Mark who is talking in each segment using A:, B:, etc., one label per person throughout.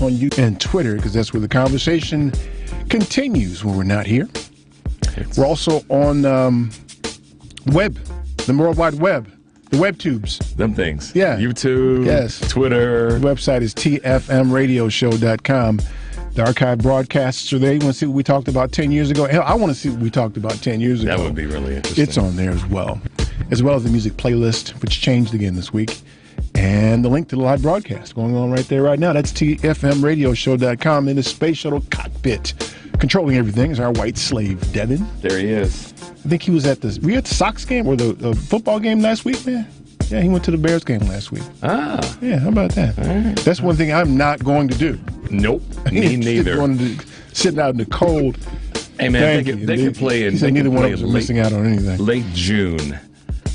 A: on YouTube and Twitter, because that's where the conversation continues when we're not here. We're also on web, the World Wide Web, the web tubes.
B: Them things.
A: Yeah.
B: YouTube,
A: yes.
B: Twitter.
A: The website is tfmradioshow.com. The archive broadcasts are there. You want to see what we talked about 10 years ago? Hell, I want to see what we talked about 10 years ago.
B: That would be really interesting.
A: It's on there as well as the music playlist, which changed again this week. And the link to the live broadcast going on right there right now. That's tfmradioshow.com. In the space shuttle cockpit, controlling everything, is our white slave, Devin.
B: There he is.
A: I think he was at the Sox game or the football game last week, man? Yeah, he went to the Bears game last week.
B: Ah.
A: Yeah, how about that?
B: Right.
A: That's one thing I'm not going to do.
B: Nope, me neither.
A: Sitting out in the cold.
B: Hey, man, they can play in
A: neither one of us are missing out on anything.
B: Late June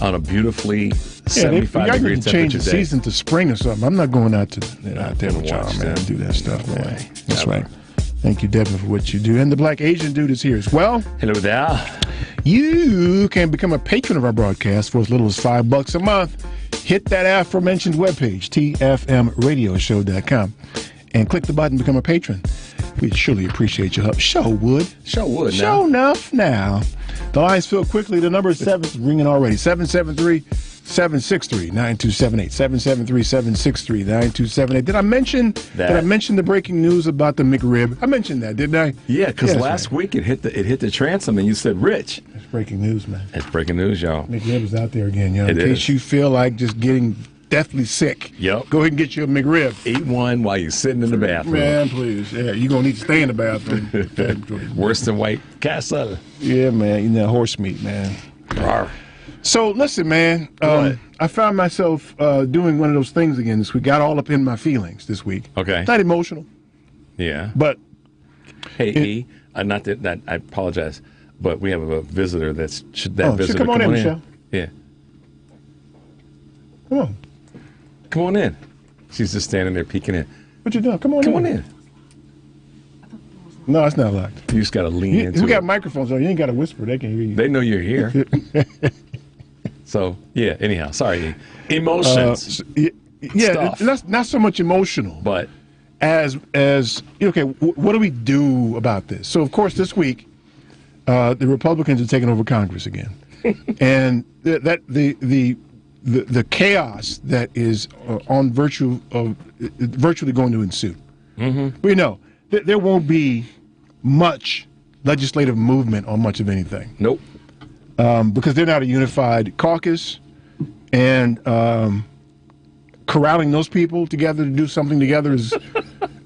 B: on a beautifully 75-degree
A: temperature change the
B: day.
A: Season to spring or something. I'm not going out there with y'all, man, and do that stuff, man. That's right. Thank you, Devin, for what you do. And the Black Asian dude is here as well.
B: Hello there.
A: You can become a patron of our broadcast for as little as $5 a month. Hit that aforementioned webpage, tfmradioshow.com, and click the button, become a patron. We'd surely appreciate your help. Show would enough now. The lines fill quickly. The number is 7 ringing already. 773-763-9278. 773-763-9278. Did I mention the breaking news about the McRib? I mentioned that, didn't I?
B: Yeah, because last week it hit the transom and you said, Rich.
A: It's breaking news, man.
B: It's breaking news, y'all.
A: McRib is out there again, y'all. In case you feel like just getting deathly sick.
B: Yep.
A: Go ahead and get you a McRib.
B: Eat one while you're sitting in the bathroom.
A: Man, please. Yeah, you're going to need to stay in the bathroom.
B: Worse than White Castle.
A: Yeah, man. Horse meat, man.
B: Rawr.
A: So, listen, man. I found myself doing one of those things again this week. Got all up in my feelings this week.
B: Okay.
A: Not emotional.
B: Yeah.
A: But.
B: Hey, not that I apologize, but we have a visitor visitor.
A: Come on in, Michelle.
B: Yeah.
A: Come on.
B: Come on in. She's just standing there peeking in.
A: What you doing? Come on in. No, it's not locked.
B: You just got to lean into it.
A: We got microphones on. You ain't got to whisper. They can hear you.
B: They know you're here. So, yeah, anyhow. Sorry. Emotions.
A: Stuff. Not so much emotional.
B: But.
A: As okay, what do we do about this? So, of course, this week, the Republicans are taking over Congress again. And the chaos that is virtually going to ensue. Mm-hmm. We know there won't be much legislative movement on much of anything.
B: Nope.
A: Because they're not a unified caucus, and corralling those people together to do something together is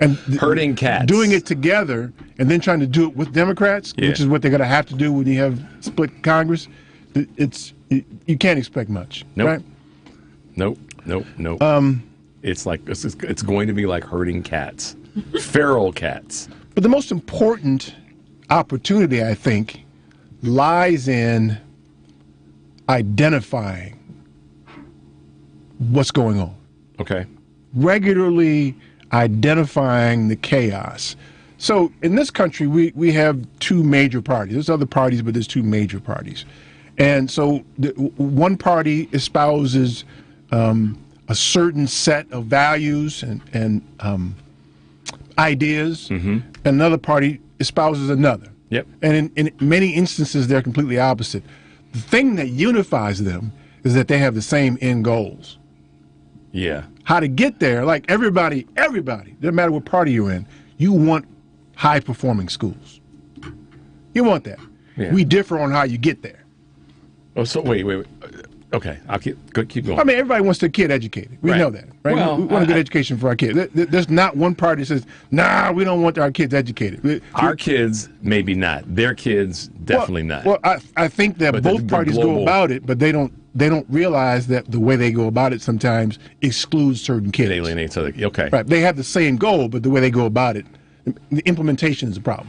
A: and
B: herding cats.
A: Doing it together and then trying to do it with Democrats, which is what they're going to have to do when you have split Congress. You can't expect much,
B: nope.
A: right?
B: Nope. It's going to be like herding cats, feral cats.
A: But the most important opportunity, I think, lies in identifying what's going on.
B: Okay.
A: Regularly identifying the chaos. So in this country, we have two major parties. There's other parties, but there's two major parties. And so one party espouses a certain set of values and ideas. Mm-hmm. Another party espouses another.
B: Yep.
A: And in many instances, they're completely opposite. The thing that unifies them is that they have the same end goals.
B: Yeah.
A: How to get there, like everybody, doesn't matter what party you're in, you want high-performing schools. You want that.
B: Yeah.
A: We differ on how you get there.
B: Oh, so wait. Okay, I'll keep going.
A: I mean, everybody wants their kid educated. We know that, right?
B: Well,
A: we want a good education for our kids. There's not one party that says, nah, we don't want our kids educated.
B: Our kids, maybe not. Their kids, definitely not.
A: Well, I think that both parties go about it, but they don't realize that the way they go about it sometimes excludes certain kids.
B: It alienates other. Okay.
A: Right. They have the same goal, but the way they go about it, the implementation is a problem.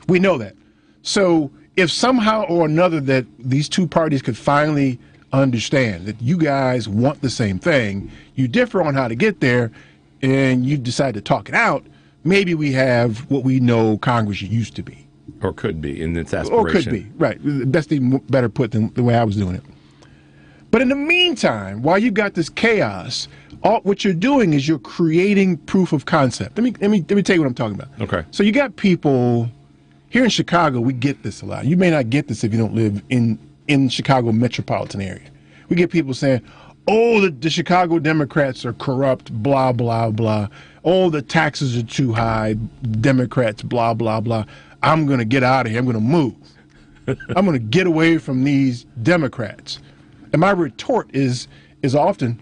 A: We know that. So if somehow or another that these two parties could finally understand that you guys want the same thing, you differ on how to get there, and you decide to talk it out, maybe we have what we know Congress used to be.
B: Or could be in its aspiration.
A: Or could be, right. That's even better put than the way I was doing it. But in the meantime, while you got this chaos, what you're doing is you're creating proof of concept. Let me tell you what I'm talking about.
B: Okay.
A: So you got people here in Chicago. We get this a lot. You may not get this if you don't live in Chicago metropolitan area. We get people saying, "Oh, the Chicago Democrats are corrupt." Blah blah blah. "Oh, the taxes are too high." Democrats. Blah blah blah. I'm going to get out of here. I'm going to move. I'm going to get away from these Democrats. And my retort is often,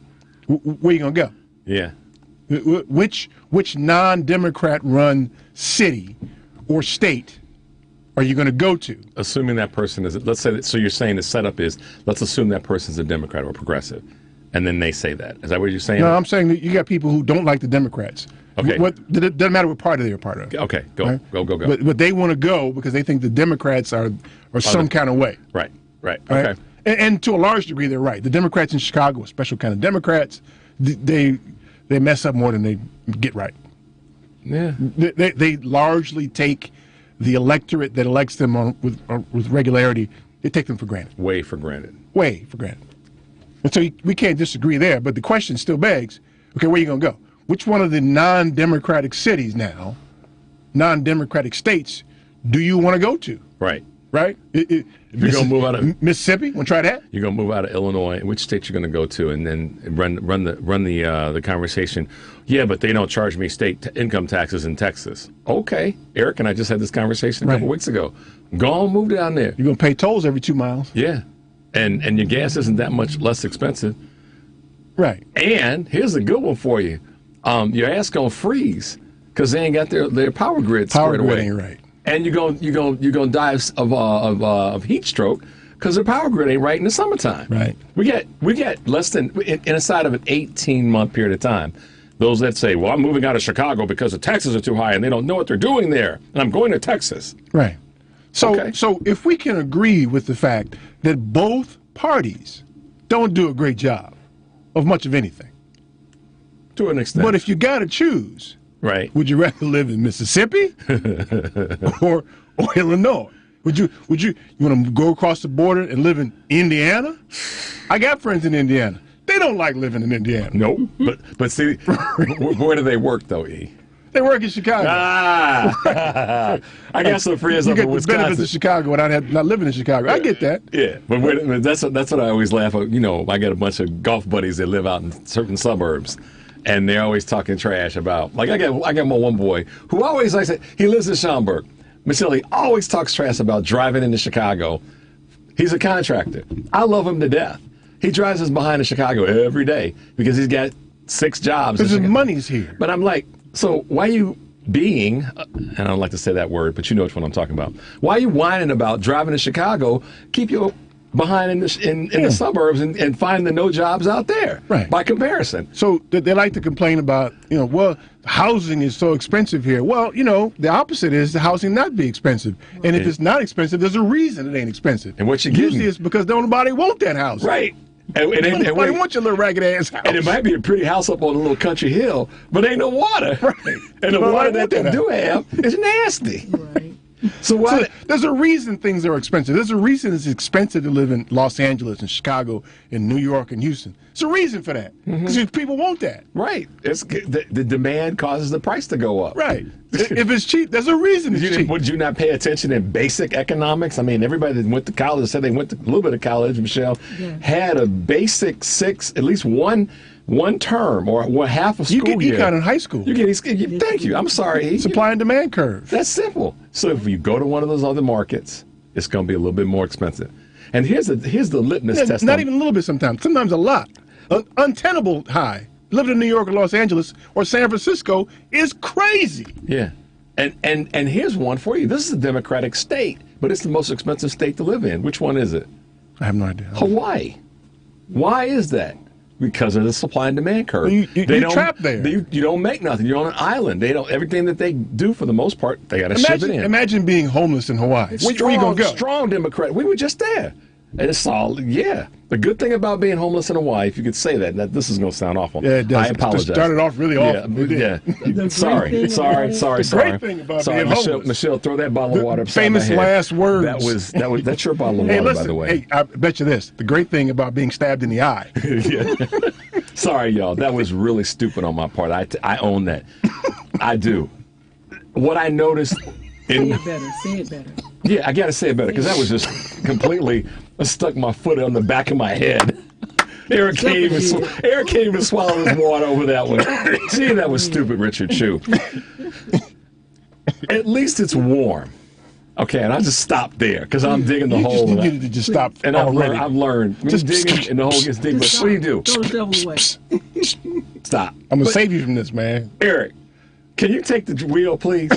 A: where you going to go?
B: Yeah.
A: Which non-Democrat run city or state are you going to go to?
B: Assuming that person is, let's say that, so you're saying the setup is, let's assume that person's a Democrat or progressive, and then they say that. Is that what you're saying?
A: No, I'm saying that you got people who don't like the Democrats.
B: Okay.
A: It doesn't matter what party they're a part of.
B: Okay, go,
A: right?
B: go.
A: But they want to go because they think the Democrats are some kind of way.
B: Right.
A: Right?
B: Okay.
A: And to a large degree, they're right. The Democrats in Chicago are special kind of Democrats. They mess up more than they get right.
B: Yeah.
A: They largely take the electorate that elects them with regularity. They take them for granted.
B: Way for granted.
A: Way for granted. And so we can't disagree there. But the question still begs, okay, where are you going to go? Which one of the non-democratic cities now, non-democratic states, do you want to go to?
B: Right.
A: Right?
B: You're going to move out of
A: Mississippi? Want to try that?
B: You're going to move out of Illinois. Which state you're going to go to, and then run the conversation. Yeah, but they don't charge me state income taxes in Texas. Okay, Eric and I just had this conversation a couple weeks ago. Go on, move down there.
A: You're going to pay tolls every 2 miles.
B: Yeah, and your gas isn't that much less expensive.
A: Right.
B: And here's a good one for you. Your ass gonna freeze because they ain't got their power grid squared away.
A: Power grid ain't right.
B: And you're gonna die of heat stroke because their power grid ain't right in the summertime.
A: Right.
B: We get less than inside of an 18-month period of time. Those that say, "Well, I'm moving out of Chicago because the taxes are too high and they don't know what they're doing there, and I'm going to Texas."
A: Right. So
B: Okay.
A: so if we can agree with the fact that both parties don't do a great job of much of anything,
B: To an extent.
A: but if you got to choose,
B: right.
A: would you rather live in Mississippi or Illinois? Would you want to go across the border and live in Indiana? I got friends in Indiana. They don't like living in Indiana.
B: Nope. But see, where do they work though, E?
A: They work in Chicago.
B: I got some friends
A: You
B: up
A: get
B: in
A: the benefits
B: Wisconsin.
A: of Chicago without not living in Chicago. I get that.
B: Yeah, but that's what I always laugh at. You know, I got a bunch of golf buddies that live out in certain suburbs, and they're always talking trash about. Like I got my one boy who always like he lives in Schaumburg. Michelle, he always talks trash about driving into Chicago. He's a contractor. I love him to death. He drives us behind in Chicago every day because he's got 6 jobs.
A: Because his money's here.
B: But I'm like, so why you being, and I don't like to say that word, but you know which one I'm talking about. Why are you whining about driving to Chicago? Keep your behind in the suburbs and find the no jobs out there.
A: Right.
B: By comparison.
A: So they like to complain about, well, housing is so expensive here. Well, the opposite is the housing not be expensive. And if it's not expensive, there's a reason it ain't expensive.
B: And what you
A: usually
B: getting?
A: it's because nobody want that house.
B: Right. And
A: Nobody want your little ragged ass house.
B: And it might be a pretty house up on a little country hill, but ain't no water.
A: Right.
B: And the
A: Nobody
B: water that
A: want
B: they
A: that
B: do have is nasty.
C: Right.
B: So why?
A: So there's a reason things are expensive. There's a reason it's expensive to live in Los Angeles and Chicago and New York and Houston. It's a reason for that. Because people want that.
B: Right. The demand causes the price to go up.
A: Right. If it's cheap, there's a reason it's cheap.
B: Would you not pay attention in basic economics? I mean, everybody that went to college said they went to a little bit of college, Michelle, had a basic 6, at least one term or half a school
A: You
B: year.
A: get econ in high school.
B: You get thank you. I'm sorry.
A: Supply and demand curve.
B: That's simple. So if you go to one of those other markets, it's going to be a little bit more expensive. And here's the litmus test.
A: Not even a little bit sometimes. Sometimes a lot. Untenable high. Living in New York or Los Angeles or San Francisco is crazy.
B: Yeah. And here's one for you. This is a Democratic state, but it's the most expensive state to live in. Which one is it?
A: I have no idea.
B: Hawaii. Why is that? Because of the supply and demand curve.
A: You're trapped there.
B: You don't make nothing. You're on an island. They don't. Everything that they do, for the most part, they got to ship it in.
A: Imagine being homeless in Hawaii. Where you gonna go?
B: Strong Democrat. We were just there. And it's all, yeah. The good thing about being homeless in Hawaii, if you could say that this is going to sound awful.
A: Yeah, it does.
B: I apologize.
A: It started off really awful.
B: Yeah. Sorry.
A: Great thing about being homeless.
B: Michelle, throw that bottle of water.
A: Famous
B: my head.
A: last words.
B: That's your bottle of
A: Hey,
B: water,
A: listen,
B: by the way.
A: Hey, I bet you this. The great thing about being stabbed in the eye.
B: Yeah. Sorry, y'all. That was really stupid on my part. I own that. I do. What I noticed
C: Say it better. Say it better.
B: Yeah, I got to say it better because that was just completely stuck my foot on the back of my head. Eric can't even swallow his water over that one. See, that was stupid, Richard Chew. At least it's warm. Okay, and I just stopped there because I'm digging the hole.
A: You needed to just stop.
B: And I've learned. Just digging and the hole gets deep. But what do you do?
C: Throw the devil away.
B: Stop.
A: I'm gonna save you from this, man.
B: Eric, can you take the wheel, please?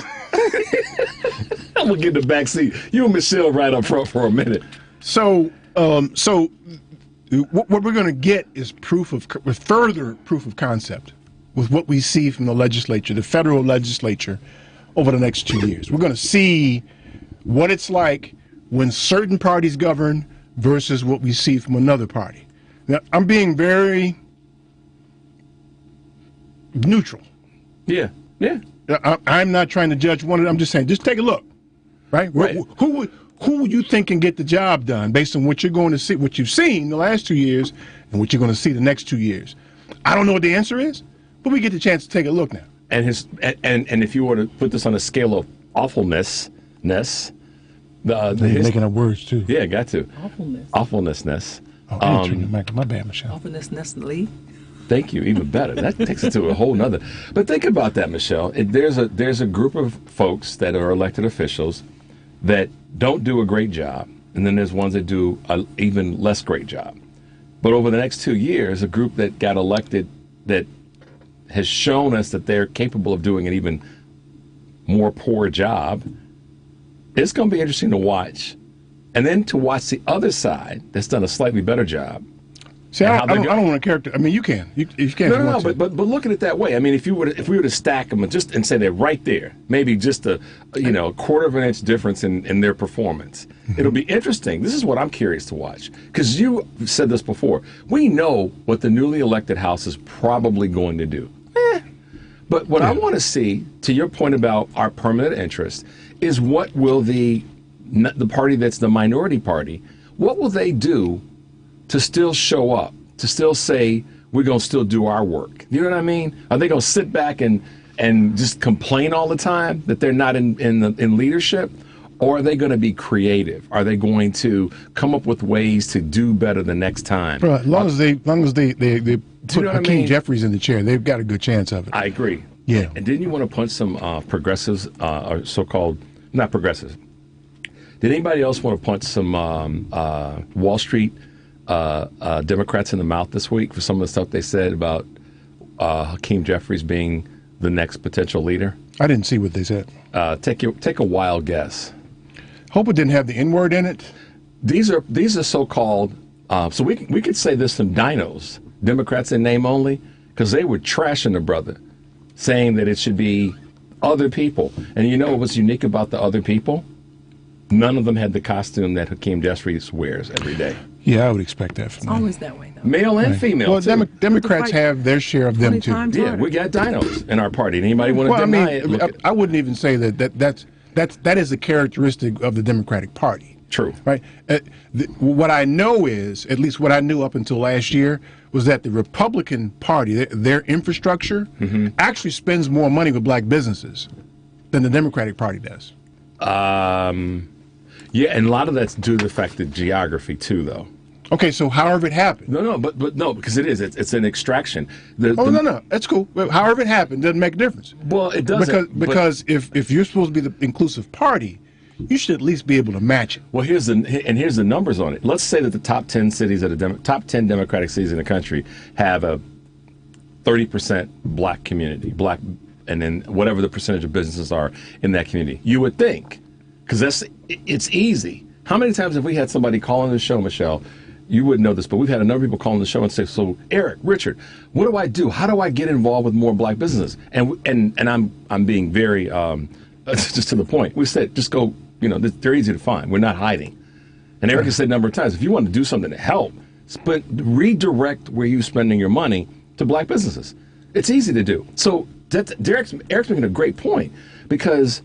B: I'm gonna get in the back seat. You and Michelle right up front for a minute.
A: So what we're going to get is further proof of concept with what we see from the legislature, the federal legislature, over the next 2 years. We're going to see what it's like when certain parties govern versus what we see from another party. Now, I'm being very neutral.
B: Yeah.
A: I'm not trying to judge one of them. I'm just saying, just take a look, right? Who would you think can get the job done based on what you're going to see, what you've seen the last 2 years, and what you're going to see the next 2 years? I don't know what the answer is, but we get the chance to take a look now.
B: And if you were to put this on a scale of awfulness,
A: you're making up words too.
B: Yeah, got to. Awfulness.
A: Oh, I didn't turn the mic. My bad, Michelle.
C: Awfulness.
B: Thank you. Even better. That takes it to a whole nother. But think about that, Michelle. There's a group of folks that are elected officials that don't do a great job, and then there's ones that do an even less great job. But over the next 2 years, a group that got elected that has shown us that they're capable of doing an even more poor job, it's going to be interesting to watch. And then to watch the other side that's done a slightly better job.
A: See, I don't want a character. I mean, you can. You can.
B: No. But look at it that way. I mean, if we were to stack them and say they're right there, maybe just a quarter of an inch difference in their performance, it'll be interesting. This is what I'm curious to watch because you said this before. We know what the newly elected House is probably going to do. But what I want to see, to your point about our permanent interest, is what will the party that's the minority party, what will they do to still show up, to still say, we're going to still do our work? You know what I mean? Are they going to sit back and just complain all the time that they're not in leadership? Or are they going to be creative? Are they going to come up with ways to do better the next time?
A: Right, as long as they put Hakeem Jeffries in the chair, they've got a good chance of it.
B: I agree.
A: Yeah.
B: And didn't you want to punch some progressives, or so-called, not progressives, did anybody else want to punch some Wall Street Democrats in the mouth this week for some of the stuff they said about Hakeem Jeffries being the next potential leader?
A: I didn't see what they said.
B: Take a wild guess.
A: Hope it didn't have the N-word in it.
B: These are so-called. So we could say there's some dinos, Democrats in name only, because they were trashing the brother, saying that it should be other people. And you know what's unique about the other people? None of them had the costume that Hakeem Jeffries wears every day.
A: Yeah, I would expect that from them.
C: It's always that way, though.
B: Male and female.
A: Well, Democrats have their share of them too.
B: Yeah, we got dinos in our party. Anybody want to deny it?
A: I wouldn't even say that is a characteristic of the Democratic Party.
B: True.
A: Right. What I know is, at least what I knew up until last year, was that the Republican Party, their infrastructure, actually spends more money with black businesses than the Democratic Party does.
B: Yeah, and a lot of that's due to the fact that geography too, though.
A: Okay, so however it happened.
B: No, but no, because it is. It's an extraction.
A: No, that's cool. However it happened doesn't make a difference.
B: Well, it doesn't.
A: Because if you're supposed to be the inclusive party, you should at least be able to match it.
B: Well, here's the numbers on it. Let's say that the top 10 cities top 10 Democratic cities in the country have a 30% black community, and then whatever the percentage of businesses are in that community. You would think, because it's easy. How many times have we had somebody call on the show, Michelle? You wouldn't know this, but we've had a number of people call on the show and say, "So, Eric, Richard, what do I do? How do I get involved with more black businesses?" And I'm being very just to the point. We said, just go. You know, they're easy to find. We're not hiding. And Eric has said a number of times, if you want to do something to help, redirect where you're spending your money to black businesses. It's easy to do. So Eric's making a great point, because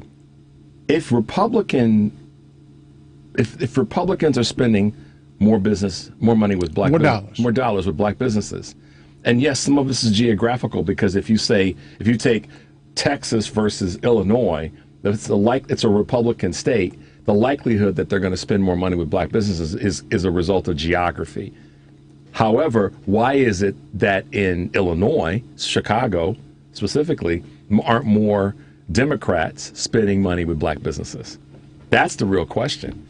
B: if Republicans are spending more money with more dollars with black businesses, And yes, some of this is geographical because if you take Texas versus Illinois, it's a Republican state. The likelihood that they're going to spend more money with black businesses is a result of geography. However, why is it that in Illinois, Chicago specifically, aren't more Democrats spending money with black businesses? That's the real question.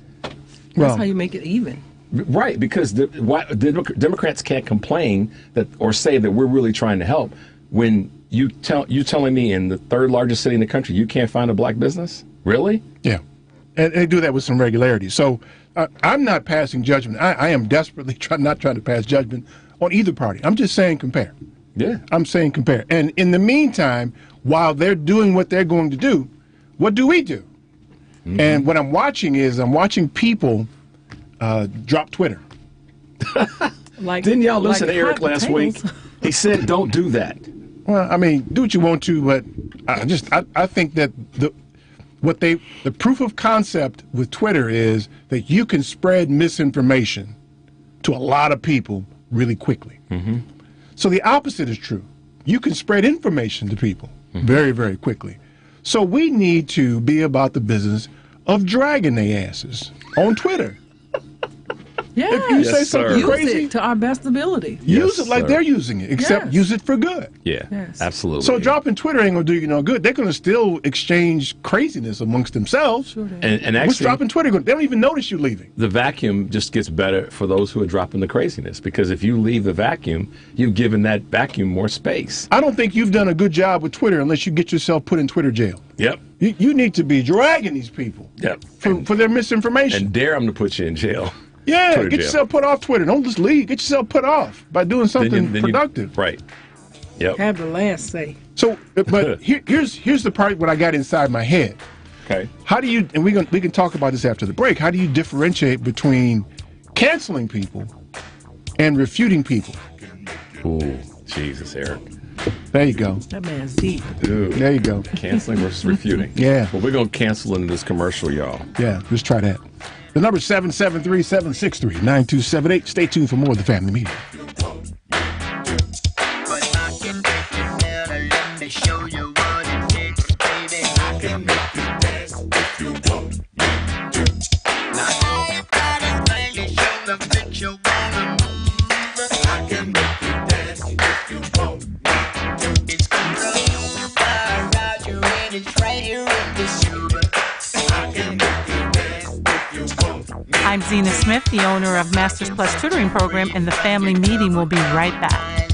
C: That's how you make it even.
B: Right, because Democrats can't complain or say that we're really trying to help when you telling me in the third largest city in the country you can't find a black business? Really?
A: Yeah, and they do that with some regularity. So I'm not passing judgment. I am desperately not trying to pass judgment on either party. I'm just saying compare.
B: Yeah.
A: I'm saying compare. And in the meantime, while they're doing what they're going to do, what do we do? Mm-hmm. And what I'm watching people drop Twitter.
B: Didn't y'all listen to Eric last week? He said, "Don't do that."
A: Well, I mean, do what you want to, but I think that the proof of concept with Twitter is that you can spread misinformation to a lot of people really quickly.
B: Mm-hmm.
A: So the opposite is true. You can spread information to people very, very quickly. So we need to be about the business of dragging their asses on Twitter.
C: Yeah,
A: if you say something
C: use
A: crazy,
C: it to our best ability.
A: Use it like they're using it, except use it for good.
B: Yeah, absolutely.
A: So dropping Twitter ain't gonna do you no good. They're gonna still exchange craziness amongst themselves.
C: Sure
B: and actually,
A: what's dropping Twitter? They don't even notice you leaving.
B: The vacuum just gets better for those who are dropping the craziness because if you leave the vacuum, you've given that vacuum more space.
A: I don't think you've done a good job with Twitter unless you get yourself put in Twitter jail.
B: Yep.
A: You need to be dragging these people.
B: Yep.
A: For their misinformation.
B: And dare them to put you in jail.
A: Yeah,
B: Twitter
A: get
B: jail.
A: yourself put off Twitter. Don't just leave. Get yourself put off by doing something productive.
B: Right. Yep.
C: Have the last say.
A: So, but here's the part what I got inside my head.
B: Okay.
A: How do you? And we can talk about this after the break. How do you differentiate between canceling people and refuting people?
B: Ooh, Jesus, Eric.
A: There you go.
C: That man's deep.
B: Dude.
A: There you go.
B: Canceling versus refuting.
A: Yeah.
B: Well, we're gonna cancel into this commercial, y'all.
A: Yeah, let's try that. The number is 773-763-9278. Stay tuned for more of the Family Meeting.
D: I'm Zena Smith, the owner of Masters Plus Tutoring Program, and the Family Meeting will be right back.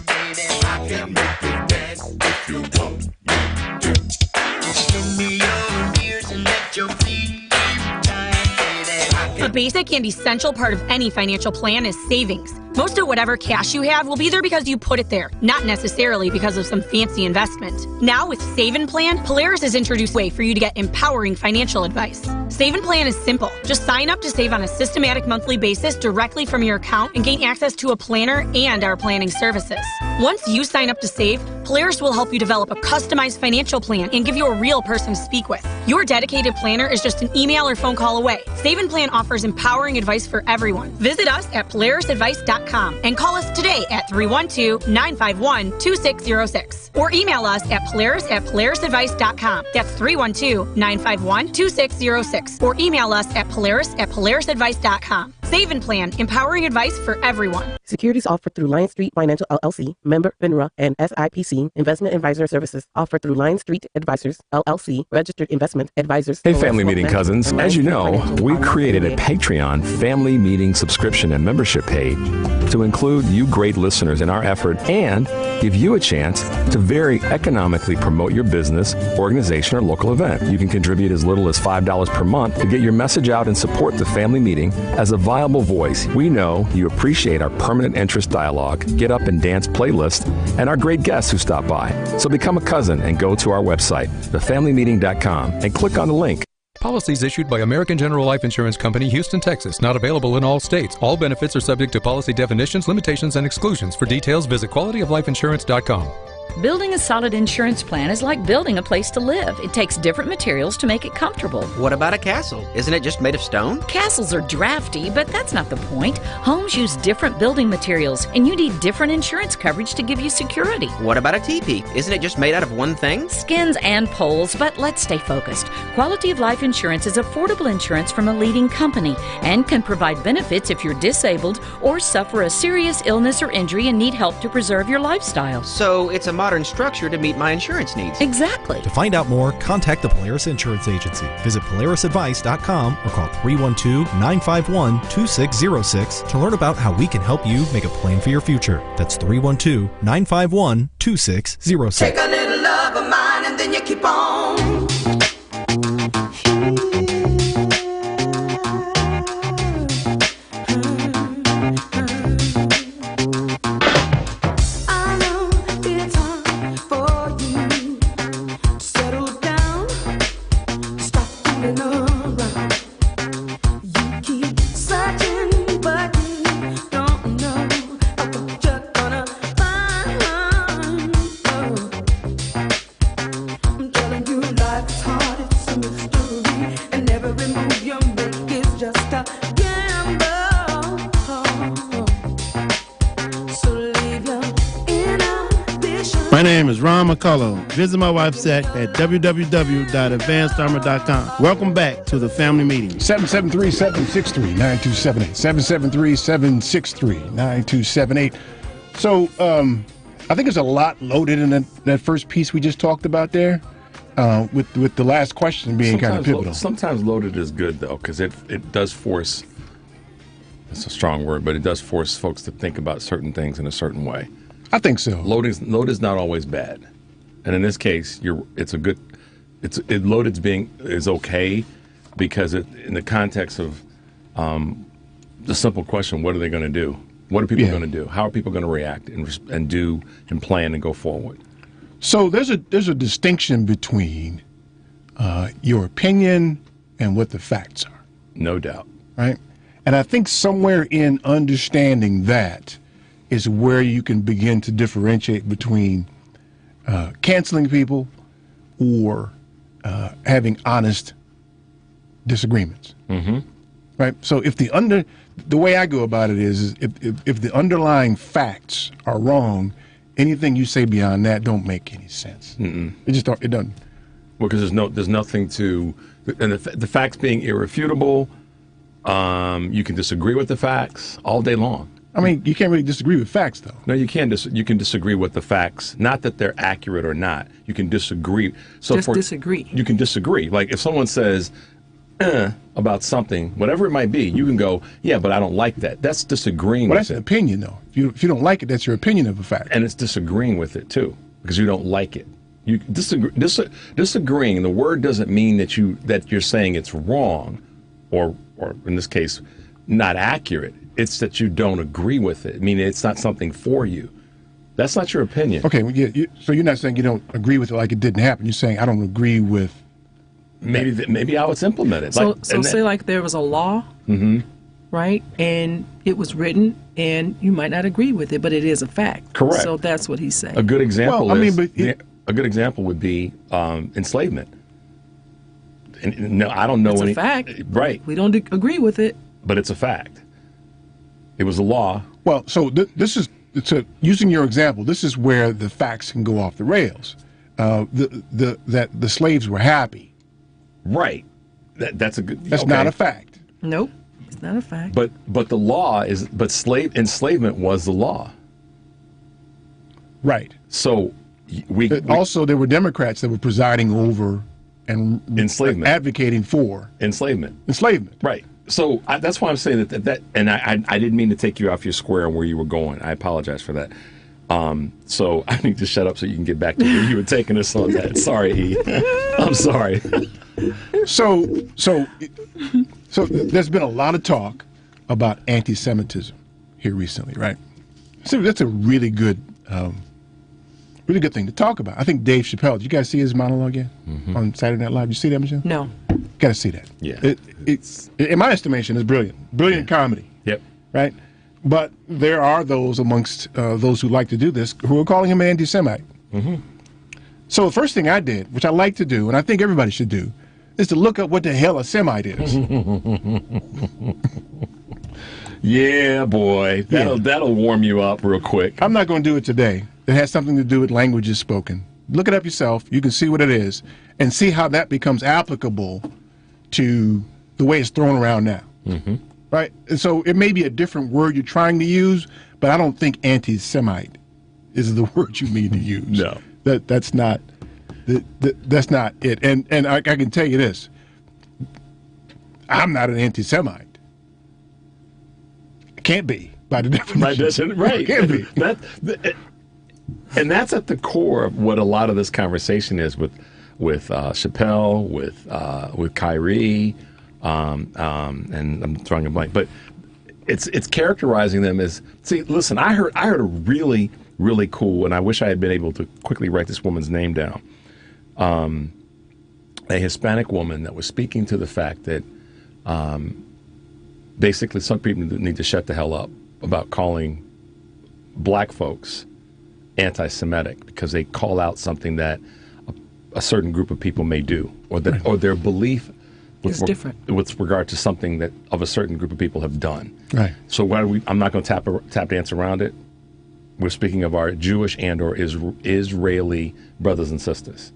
E: A basic and essential part of any financial plan is savings. Most of whatever cash you have will be there because you put it there, not necessarily because of some fancy investment. Now with Save and Plan, Polaris has introduced a way for you to get empowering financial advice. Save and Plan is simple. Just sign up to save on a systematic monthly basis directly from your account and gain access to a planner and our planning services. Once you sign up to save, Polaris will help you develop a customized financial plan and give you a real person to speak with. Your dedicated planner is just an email or phone call away. Save and Plan offers empowering advice for everyone. Visit us at polarisadvice.com and call us today at 312-951-2606 or email us at polarisadvice.com. That's 312-951-2606 or email us at polarisadvice.com. Save and Plan, empowering advice for everyone.
F: Securities offered through Lion Street Financial LLC, member FINRA and SIPC. Investment advisor services offered through Lion Street Advisors LLC, registered investment advisors.
G: Hey, Family Meeting cousins. As you know, we've created a Patreon Family Meeting subscription and membership page to include you great listeners in our effort and give you a chance to very economically promote your business, organization, or local event. You can contribute as little as $5 per month to get your message out and support the Family Meeting as a viable voice. We know you appreciate our permanent interest dialogue, get up and dance playlist, and our great guests who stop by. So become a cousin and go to our website, thefamilymeeting.com, and click on the link.
H: Policies issued by American General Life Insurance Company, Houston, Texas. Not available in all states. All benefits are subject to policy definitions, limitations, and exclusions. For details, visit qualityoflifeinsurance.com.
I: Building a solid insurance plan is like building a place to live. It takes different materials to make it comfortable.
J: What about a castle? Isn't it just made of stone?
I: Castles are drafty, but that's not the point. Homes use different building materials, and you need different insurance coverage to give you security.
J: What about a teepee? Isn't it just made out of one thing?
I: Skins and poles, but let's stay focused. Quality of Life Insurance is affordable insurance from a leading company and can provide benefits if you're disabled or suffer a serious illness or injury and need help to preserve your lifestyle.
J: So it's a modern structure to meet my insurance needs.
I: Exactly.
K: To find out more, contact the Polaris Insurance Agency. Visit polarisadvice.com or call 312-951-2606 to learn about how we can help you make a plan for your future. That's 312-951-2606.
L: Take a little love of mine and then you keep on.
M: My name is Ron McCullough. Visit my website at www.advancedarmor.com. Welcome back to the family meeting.
A: 773-763-9278. 773-763-9278. So I think there's a lot loaded in that first piece we just talked about there, with the last question being kind of pivotal.
B: Sometimes loaded is good, though, because it does force, it's a strong word, but it does force folks to think about certain things in a certain way.
A: I think so.
B: Load is not always bad, and in this case, loaded is okay because in the context of the simple question, what are they going to do? What are people going to do? How are people going to react and do and plan and go forward?
A: So there's a distinction between your opinion and what the facts are.
B: No doubt.
A: Right, and I think somewhere in understanding that is where you can begin to differentiate between canceling people or having honest disagreements.
B: Mm-hmm.
A: Right. So if the way I go about it is if the underlying facts are wrong, anything you say beyond that don't make any sense.
B: Mm-mm.
A: It doesn't.
B: Well, because there's nothing to, and the facts being irrefutable, you can disagree with the facts all day long.
A: I mean, you can't really disagree with facts, though.
B: No, you can. You can disagree with the facts, not that they're accurate or not. You can disagree.
C: Disagree.
B: You can disagree. Like if someone says about something, whatever it might be, you can go, yeah, but I don't like that. That's disagreeing.
A: Well,
B: with
A: that's
B: it.
A: an opinion, though. If you don't like it, that's your opinion of a fact.
B: And it's disagreeing with it too, because you don't like it. You disagreeing. The word doesn't mean that you're saying it's wrong, or in this case, not accurate. It's that you don't agree with it. I mean, it's not something for you. That's not your opinion.
A: Okay, well, so you're not saying you don't agree with it like it didn't happen. You're saying I don't agree with
B: maybe how it's implemented.
C: So say like there was a law,
B: mm-hmm.
C: right, and it was written, and you might not agree with it, but it is a fact.
B: Correct.
C: So that's what he's saying.
B: A good example.
A: Well,
B: a good example would be enslavement. And no, I don't know
C: it's
B: any.
C: a fact,
B: right?
C: We don't agree with it,
B: but it's a fact. It was a law.
A: Well, so this is using your example. This is where the facts can go off the rails. That the slaves were happy.
B: Right. That's a good.
A: That's not a fact.
C: Nope, it's not a fact.
B: But the law is. But enslavement was the law.
A: Right.
B: So we
A: also there were Democrats that were presiding over and
B: enslavement,
A: advocating for
B: enslavement.
A: Right.
B: So that's why I'm saying that and I didn't mean to take you off your square on where you were going. I apologize for that. So I need to shut up so you can get back to where you were taking us on that. Sorry, E. I'm sorry.
A: So there's been a lot of talk about anti-Semitism here recently, right? So that's a really good thing to talk about. I think Dave Chappelle, did you guys see his monologue yet on Saturday Night Live? You see that, Michelle?
C: No.
A: Got to see that.
B: Yeah.
A: It's in my estimation, it's brilliant. Brilliant comedy.
B: Yep.
A: Right? But there are those amongst those who like to do this who are calling him an anti-Semite. So the first thing I did, which I like to do, and I think everybody should do, is to look up what the hell a Semite is.
B: Yeah, boy. That'll warm you up real quick.
A: I'm not going to do it today. It has something to do with languages spoken. Look it up yourself. You can see what it is and see how that becomes applicable to the way it's thrown around now. Right? And so it may be a different word you're trying to use, but I don't think anti-Semite is the word you mean to use.
B: No.
A: That's not it. And I can tell you this. I'm not an anti-Semite. Can't be by the definition.
B: Right.
A: Can't be.
B: And that's at the core of what a lot of this conversation is with Chappelle, with Kyrie, and I'm drawing a blank, but it's characterizing them as. See, listen, I heard a really, really cool, and I wish I had been able to quickly write this woman's name down. A Hispanic woman that was speaking to the fact that basically some people need to shut the hell up about calling black folks anti-Semitic because they call out something that a certain group of people may do, or that or their belief
C: is different
B: with regard to something that of a certain group of people have done.
A: Right.
B: So I'm not going to tap dance around it. We're speaking of our Jewish and/or Israeli brothers and sisters.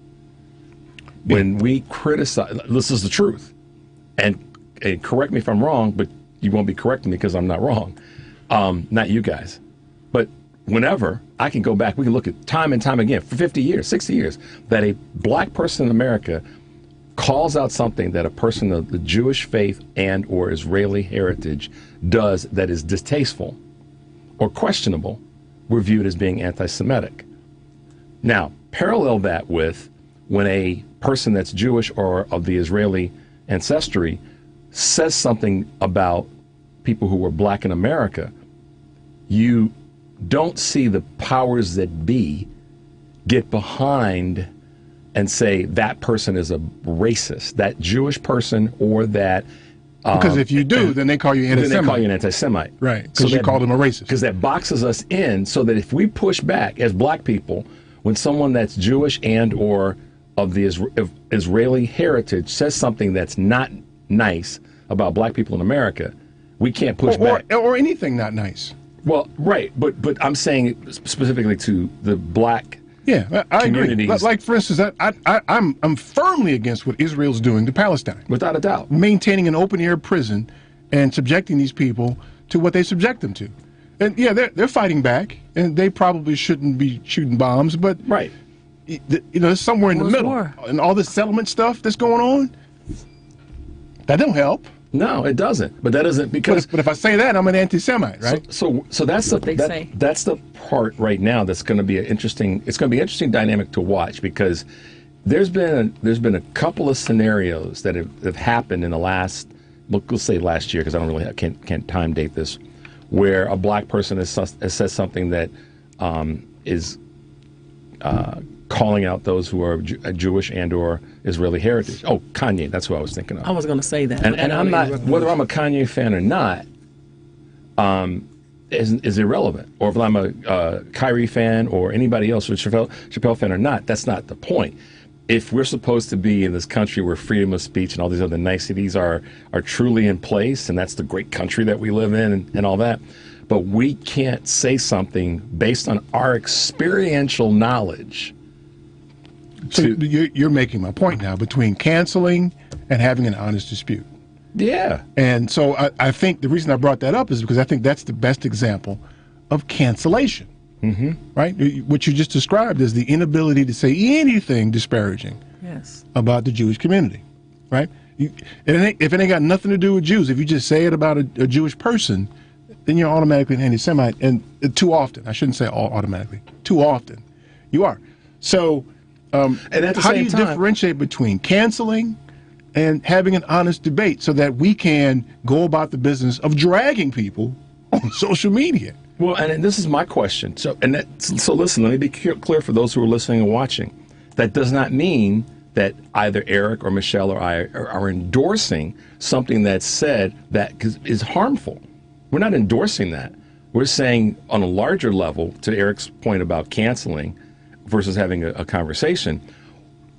B: When we criticize, this is the truth, and correct me if I'm wrong, but you won't be correcting me because I'm not wrong. Not you guys, but whenever I can go back, we can look at time and time again for 50 years, 60 years, that a black person in America calls out something that a person of the Jewish faith and/or Israeli heritage does that is distasteful or questionable, we're viewed as being anti-Semitic. Now, parallel that with when a person that's Jewish or of the Israeli ancestry says something about people who were black in America, you don't see the powers that be get behind and say that person is a racist, that Jewish person or that...
A: because if you do, then they call you anti-Semite.
B: Then they call you an anti-Semite.
A: Right, because you call them a racist.
B: Because that boxes us in so that if we push back as black people, when someone that's Jewish and or of the Israeli heritage says something that's not nice about black people in America, we can't push back.
A: Or anything not nice.
B: Well, right, but I'm saying specifically to the black
A: I agree. Like, for instance, I'm firmly against what Israel's doing to Palestine.
B: Without a doubt.
A: Maintaining an open-air prison and subjecting these people to what they subject them to. And, yeah, they're fighting back, and they probably shouldn't be shooting bombs, but
B: right.
A: It's somewhere in the middle. And all this settlement stuff that's going on, that don't help.
B: No, it doesn't. But that doesn't because.
A: But if I say that, I'm an anti-Semite, right?
B: So that's that's the part right now that's going to be interesting. It's going to be an interesting dynamic to watch because there's been a couple of scenarios that have happened in the last, let's say last year, because I can't time date this, where a black person has said something that is calling out those who are Jewish and or Israeli heritage. Oh, Kanye, that's who I was thinking of.
C: I was going to say that.
B: And I'm not, whether I'm a Kanye fan or not, is irrelevant. Or if I'm a Kyrie fan or anybody else, or Chappelle fan or not, that's not the point. If we're supposed to be in this country where freedom of speech and all these other niceties are truly in place, and that's the great country that we live in and all that, but we can't say something based on our experiential knowledge.
A: So you're making my point now between canceling and having an honest dispute.
B: Yeah.
A: And so I think the reason I brought that up is because I think that's the best example of cancellation.
B: Mm-hmm.
A: Right? What you just described is the inability to say anything disparaging about the Jewish community. Right? If it ain't got nothing to do with Jews, if you just say it about a Jewish person, then you're automatically an anti-Semite. And too often, I shouldn't say automatically, too often, you are. So
B: and at the
A: how
B: same
A: do you
B: time,
A: differentiate between canceling and having an honest debate so that we can go about the business of dragging people on social media?
B: Well, and this is my question. So listen, let me be clear for those who are listening and watching. That does not mean that either Eric or Michelle or I are endorsing something that's said that is harmful. We're not endorsing that. We're saying on a larger level, to Eric's point about canceling, versus having a conversation.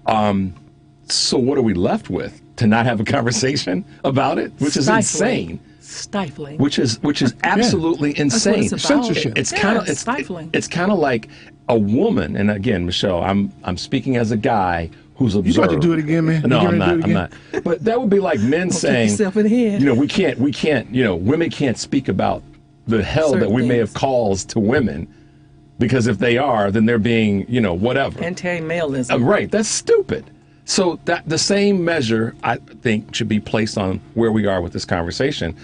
B: So what are we left with? To not have a conversation about it, which is insane.
C: Stifling.
B: Which is absolutely insane.
C: That's what it's
A: Censorship.
B: It's kind of
C: stifling.
B: It's kind of like a woman. And again, Michelle, I'm speaking as a guy who's observed.
A: You about to do it again, man?
B: No,
A: You
B: I'm
A: gonna do
B: not.
A: it
B: I'm
A: again?
B: not. But that would be like men saying,
C: yourself in the head.
B: we can't. Women can't speak about the hell
C: Certain
B: that we may
C: things.
B: have caused to women, because if they are, then they're being, whatever.
C: Anti-maleism.
B: Right. That's stupid. So that the same measure, I think, should be placed on where we are with this conversation,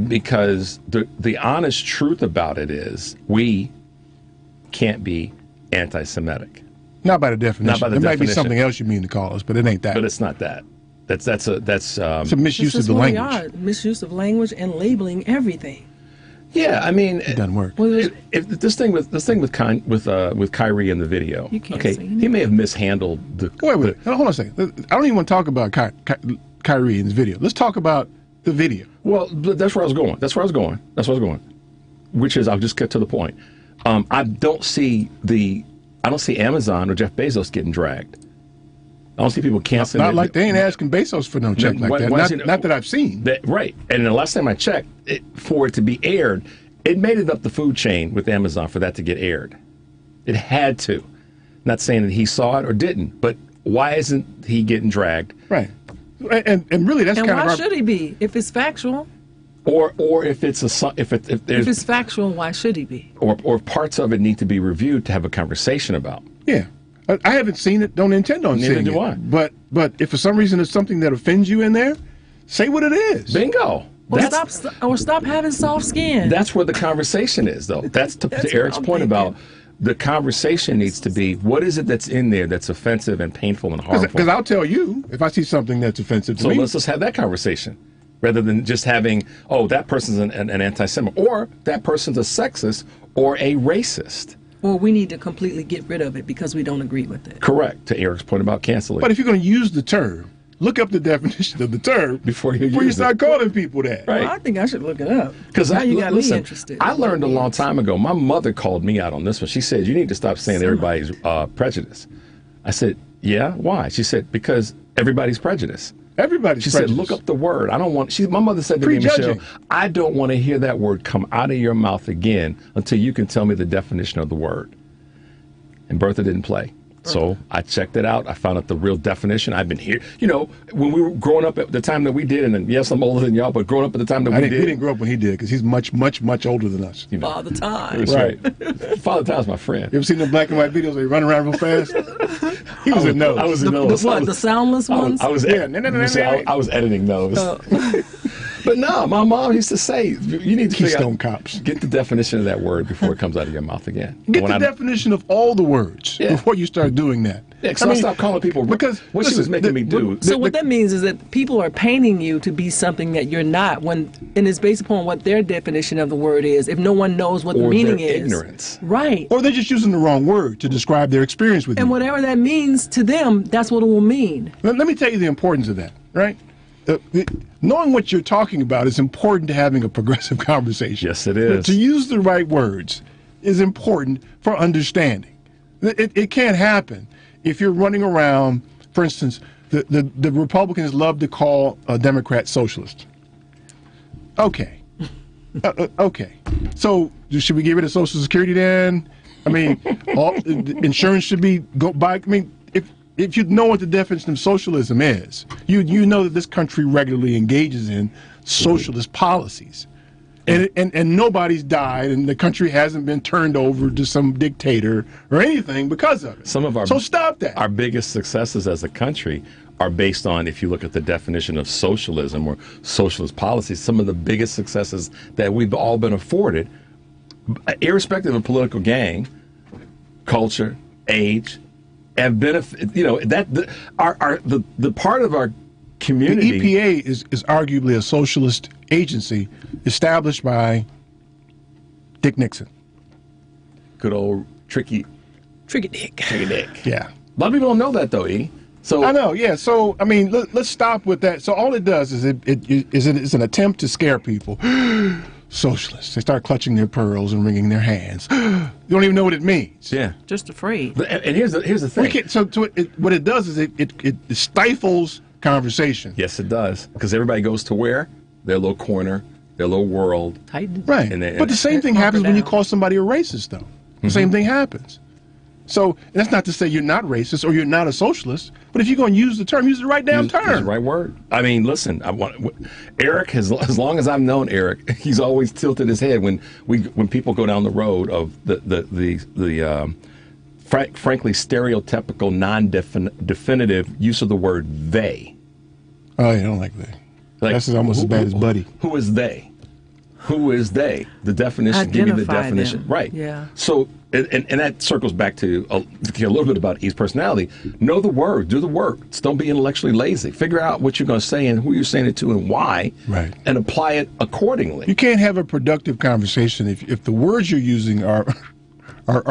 B: because the honest truth about it is we can't be anti-Semitic.
A: Not by the definition.
B: Not by the
A: There might be
B: definition.
A: something else you mean to call us, but it ain't that.
B: But it's not that. That's
A: it's a misuse
C: This is
A: of the
C: what we
A: language.
C: are. Misuse of language and labeling everything.
B: Yeah, I mean,
A: It doesn't work.
B: if this thing with Kyrie in the video.
C: You can't
B: okay,
C: say
B: he may have mishandled the.
A: Wait. Hold on a second. I don't even want to talk about Kyrie in this video. Let's talk about the video.
B: Well, that's where I was going. Which is, I'll just get to the point. I don't see Amazon or Jeff Bezos getting dragged. I don't see people canceling.
A: Not like they ain't asking Bezos for no check like that. Not that I've seen.
B: Right. And the last time I checked, for it to be aired, it made it up the food chain with Amazon for that to get aired. It had to. Not saying that he saw it or didn't, but why isn't he getting dragged?
A: Right. And really, that's
C: And
A: kind of
C: why
A: our,
C: should he be? If it's factual.
B: Or if it's if there's
C: If it's factual, why should he be?
B: or parts of it need to be reviewed to have a conversation about.
A: Yeah. I haven't seen it, don't intend on
B: Neither
A: seeing
B: do
A: it.
B: I.
A: But if for some reason it's something that offends you in there, say what it is.
B: Bingo.
C: Or stop having soft skin.
B: That's where the conversation is, though. That's to
C: That's
B: Eric's
C: what I'm
B: point
C: thinking.
B: about the conversation needs to be, what is it that's in there that's offensive and painful and harmful?
A: Because I'll tell you if I see something that's offensive to
B: So
A: me.
B: let's just have that conversation rather than just having, that person's an anti-Semite, or that person's a sexist or a racist.
C: Or we need to completely get rid of it because we don't agree with it.
B: Correct, to Eric's point about canceling.
A: But if you're going to use the term, look up the definition of the term
B: before you
A: start calling people that.
B: Right.
C: Well, I think I should look it up.
B: Because
C: now you got me
B: listen,
C: interested.
B: I learned a long time ago. My mother called me out on this one. She said, "You need to stop saying everybody's prejudiced." I said, "Yeah, why?" She said, "Because everybody's prejudiced."
A: Everybody's
B: She
A: prejudiced.
B: said, "Look up the word." I don't want. My mother said to me,
A: Prejudging.
B: Michelle, "I don't want to hear that word come out of your mouth again until you can tell me the definition of the word." And Bertha didn't play. So I checked it out. I found out the real definition. I've been here. When we were growing up at the time that we did, and yes, I'm older than y'all, but growing up at the time that we
A: We
B: did.
A: didn't grow up when he did because he's much, much, much older than us.
C: Father Time.
B: That's right. Father Time's my friend.
A: You ever seen the black and white videos where he run around real fast? He was in those.
B: I was in those.
C: The soundless ones?
B: I was I was editing those. But no, my mom used to say, you need to
A: Keystone Cops.
B: Get the definition of that word before it comes out of your mouth again.
A: Get the definition of all the words before you start doing that.
B: Yeah, because I stopped calling people because what she was making me do.
C: So what that means is that people are painting you to be something that you're not, and it's based upon what their definition of the word is. If no one knows what the meaning
B: their
C: is,
B: ignorance.
C: right?
A: Or they're just using the wrong word to describe their experience with
C: And
A: you.
C: whatever that means to them, that's what it will mean.
A: Let me tell you the importance of that, right? Knowing what you're talking about is important to having a progressive conversation.
B: Yes, it is.
A: To use the right words is important for understanding. It can't happen if you're running around. For instance, the Republicans love to call a Democrat socialist. Okay. Okay. So should we get rid of Social Security then? I mean, all insurance should be go by. I mean, if you know what the definition of socialism is, you know that this country regularly engages in socialist policies, and nobody's died, and the country hasn't been turned over to some dictator or anything because of it. So stop that.
B: Our biggest successes as a country are based on, if you look at the definition of socialism or socialist policies, some of the biggest successes that we've all been afforded, irrespective of political gang, culture, age, have benefit. The part of our community.
A: The EPA is arguably a socialist agency established by Dick Nixon.
B: Good old Tricky
C: Dick.
A: Yeah.
B: A lot of people don't know that though, E. So
A: I know, yeah. So I mean, let's stop with that. So all it does is it's an attempt to scare people. socialists. They start clutching their pearls and wringing their hands. You don't even know what it means.
B: Yeah.
C: Just afraid.
B: And here's the thing.
A: What it does is it stifles conversation.
B: Yes, it does. Because everybody goes to where? Their little corner, their little world.
A: Right. But the same thing happens when you call somebody a racist, though. The same thing happens. So that's not to say you're not racist or you're not a socialist, but if you're going to use the term, use the right damn term.
B: Use the right word. I mean, listen, Eric, as long as I've known Eric, he's always tilted his head when people go down the road of the frankly stereotypical, non-definitive use of the word they.
A: Oh, yeah, I don't like they. That's almost as bad as buddy.
B: Who is they? Who is they? The definition. Give me the definition.
C: Them.
B: Right.
C: Yeah.
B: So, and that circles back to a little bit about E's personality. Know the word. Do the work. Don't be intellectually lazy. Figure out what you're going to say and who you're saying it to and why.
A: Right.
B: And apply it accordingly.
A: You can't have a productive conversation if the words you're using are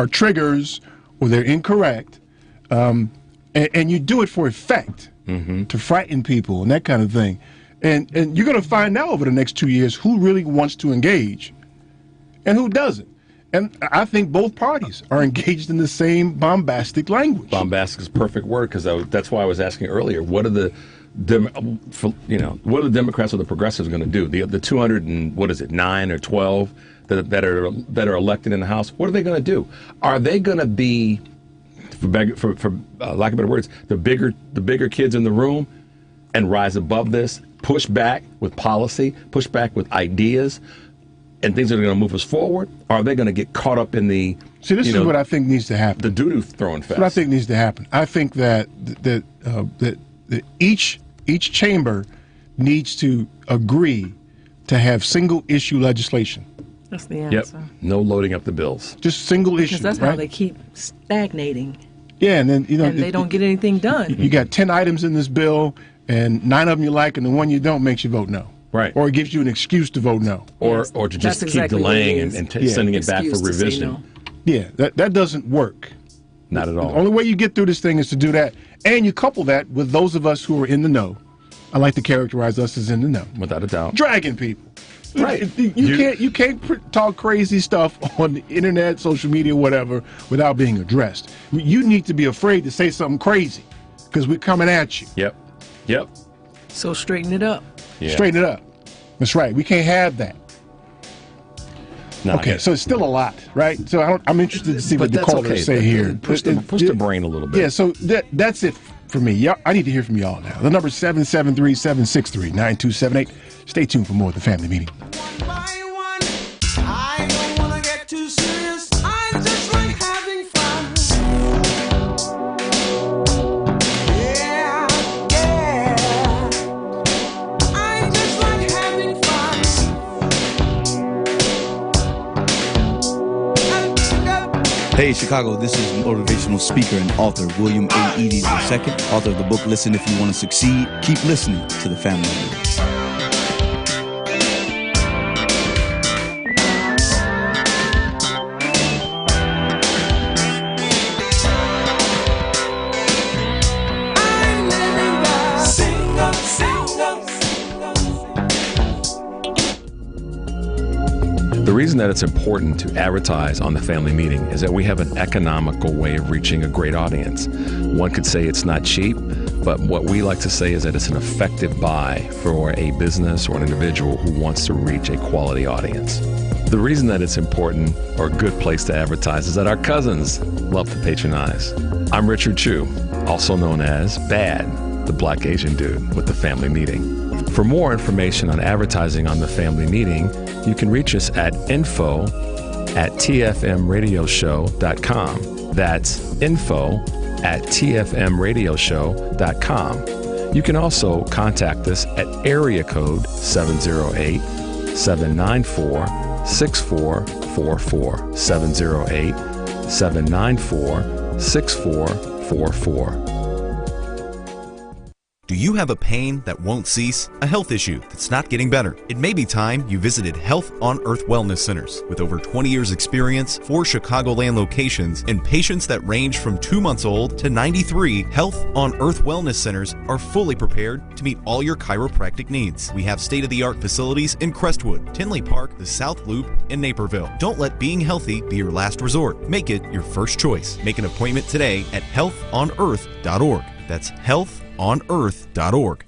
A: triggers or they're incorrect, and you do it for effect, to frighten people and that kind of thing. And you're going to find out over the next 2 years who really wants to engage and who doesn't. And I think both parties are engaged in the same bombastic language.
B: Bombastic is a perfect word, because that's why I was asking earlier, what are the Democrats or the progressives going to do? The 209 or 12 that are elected in the House, what are they going to do? Are they going to be, for lack of better words, the bigger kids in the room and rise above this, push back with policy, push back with ideas and things that are going to move us forward? Or are they going to get caught up in the...
A: See, this is what I think needs to happen.
B: The doo-doo throwing fest.
A: What I think needs to happen. I think that each chamber needs to agree to have single issue legislation.
C: That's the answer.
B: Yep. No loading up the bills.
A: Just single issue.
C: Because that's
A: right?
C: how they keep stagnating.
A: Yeah, and then
C: and they don't get anything done.
A: You got 10 items in this bill, and 9 of them you like, and the one you don't makes you vote no.
B: Right.
A: Or it gives you an excuse to vote no.
B: Or to just keep delaying and sending it back for revision.
A: No. Yeah, that doesn't work.
B: Not at all.
A: The only way you get through this thing is to do that. And you couple that with those of us who are in the know. I like to characterize us as in the know.
B: Without a doubt.
A: Dragging people.
B: Right.
A: You can't talk crazy stuff on the internet, social media, whatever, without being addressed. You need to be afraid to say something crazy because we're coming at you.
B: Yep.
C: So straighten it up.
B: Yeah.
A: Straighten it up. That's right. We can't have that.
B: No,
A: okay, so it's still a lot, right? So I'm interested to see what the callers say here.
B: Push the brain a little bit.
A: Yeah, so that's it for me. I need to hear from y'all now. The number is 773-763-9278. Stay tuned for more of the Family Meeting.
L: I don't wanna get too serious. I just like having fun. Yeah. I just like having fun.
N: Hey, Chicago, this is motivational speaker and author William A. Eads II, author of the book Listen If You Want to Succeed. Keep listening to the Family Meeting.
G: The reason that it's important to advertise on the Family Meeting is that we have an economical way of reaching a great audience. One could say it's not cheap, but what we like to say is that it's an effective buy for a business or an individual who wants to reach a quality audience. The reason that it's important or a good place to advertise is that our cousins love to patronize. I'm Richard Chu, also known as Bad, the Black Asian dude with the Family Meeting. For more information on advertising on the Family Meeting, you can reach us at info@tfmradioshow.com. That's info@tfmradioshow.com. You can also contact us at area code 708-794-6444, 708-794-6444.
K: Do you have a pain that won't cease? A health issue that's not getting better? It may be time you visited Health on Earth Wellness Centers. With over 20 years experience, 4 Chicagoland locations, and patients that range from 2 months old to 93, Health on Earth Wellness Centers are fully prepared to meet all your chiropractic needs. We have state-of-the-art facilities in Crestwood, Tinley Park, the South Loop, and Naperville. Don't let being healthy be your last resort. Make it your first choice. Make an appointment today at healthonearth.org. That's healthonearth.org.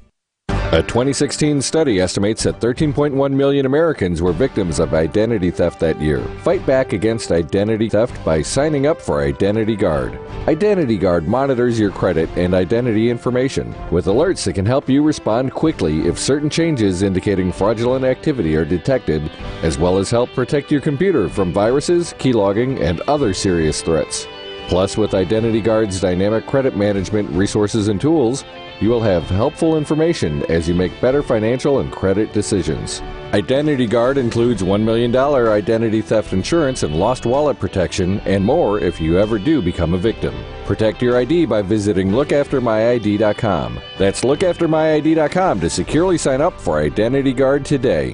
G: A 2016 study estimates that 13.1 million Americans were victims of identity theft that year. Fight back against identity theft by signing up for Identity Guard. Identity Guard monitors your credit and identity information with alerts that can help you respond quickly if certain changes indicating fraudulent activity are detected, as well as help protect your computer from viruses, keylogging, and other serious threats. Plus, with Identity Guard's dynamic credit management resources and tools, you will have helpful information as you make better financial and credit decisions. Identity Guard includes $1 million identity theft insurance and lost wallet protection, and more if you ever do become a victim. Protect your ID by visiting lookaftermyid.com. That's lookaftermyid.com to securely sign up for Identity Guard today.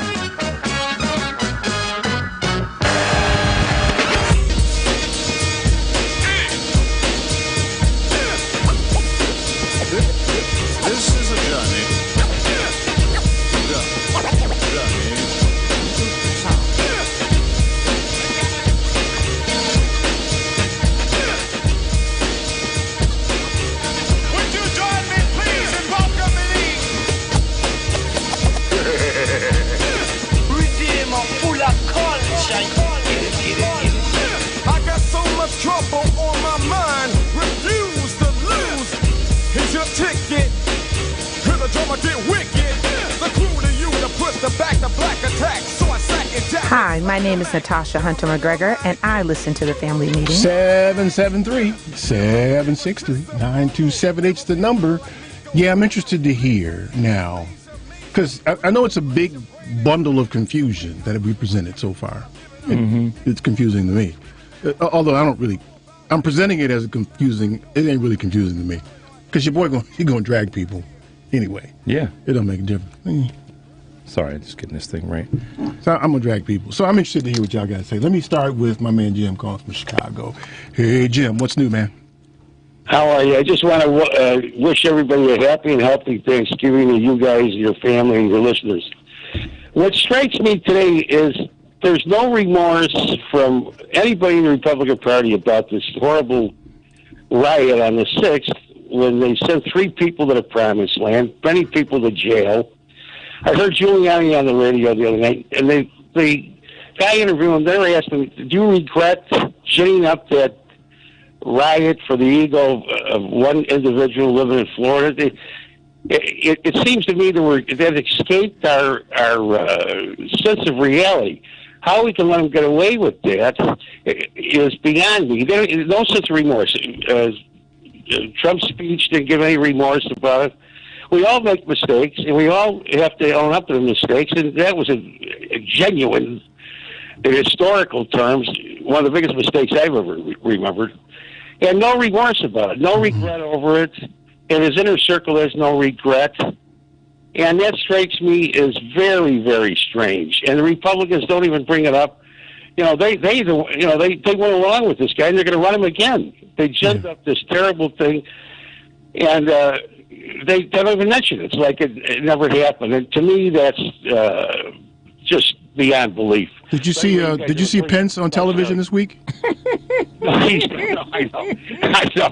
O: Hi, my name is Natasha Hunter McGregor, and I listen to the Family Meeting.
A: 773-763-9278's the number. Yeah, I'm interested to hear now, because I know it's a big bundle of confusion that we presented so far. It's confusing to me. Although I'm presenting it as confusing. It ain't really confusing to me, because your boy he's gonna drag people anyway.
B: Yeah,
A: it don't make a difference.
B: Sorry, just getting this thing right.
A: So I'm gonna drag people. So I'm interested to hear what y'all got to say. Let me start with my man Jim calling from Chicago. Hey Jim, what's new, man?
P: How are you? I just want to wish everybody a happy and healthy Thanksgiving to you guys, your family, and your listeners. What strikes me today is there's no remorse from anybody in the Republican Party about this horrible riot on the 6th when they sent 3 people to the Promised Land, many people to jail. I heard Giuliani on the radio the other night, and the guy interviewing him, they were asking, do you regret ginning up that riot for the ego of one individual living in Florida? It seems to me that escaped our sense of reality. How we can let them get away with that is beyond me. No sense of remorse. Trump's speech didn't give any remorse about it. We all make mistakes, and we all have to own up to the mistakes, and that was a genuine, in historical terms, one of the biggest mistakes I've ever remembered. And no remorse about it, no regret over it, and his inner circle has no regret. And that strikes me as very, very strange. And the Republicans don't even bring it up. They went along with this guy, and they're going to run him again. They ginned up this terrible thing, and they don't even mention it. It's like it never happened. And to me, that's just beyond belief.
A: Did you see Pence on television this week?
P: I know.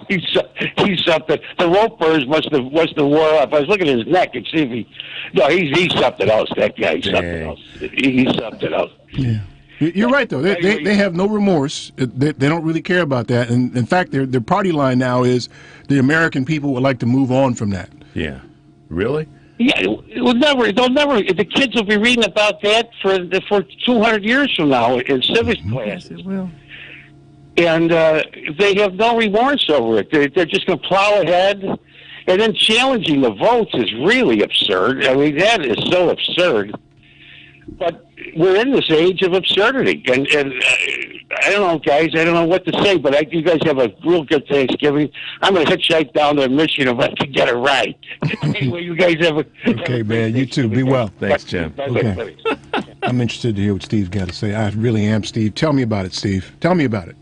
P: He's something. The rope burrs must have wore off. I was looking at his neck and see if he's something else. That guy, something else. He's something else.
A: Yeah. You're right, though. They have no remorse. They don't really care about that. And in fact, their party line now is the American people would like to move on from that.
B: Yeah. Really?
P: Yeah. They'll never. The kids will be reading about that for 200 years from now in civics class.
C: Yes, it will.
P: And they have no remorse over it. They're just going to plow ahead. And then challenging the votes is really absurd. I mean, that is so absurd. But we're in this age of absurdity, and I don't know, guys. I don't know what to say, but you guys have a real good Thanksgiving. I'm going to hitchhike down to Michigan if I can get it right. Anyway, you guys have a
A: okay, man. You too. Be well.
B: Thanks, Jim.
A: Okay. I'm interested to hear what Steve's got to say. I really am, Steve. Tell me about it, Steve. Tell me about it.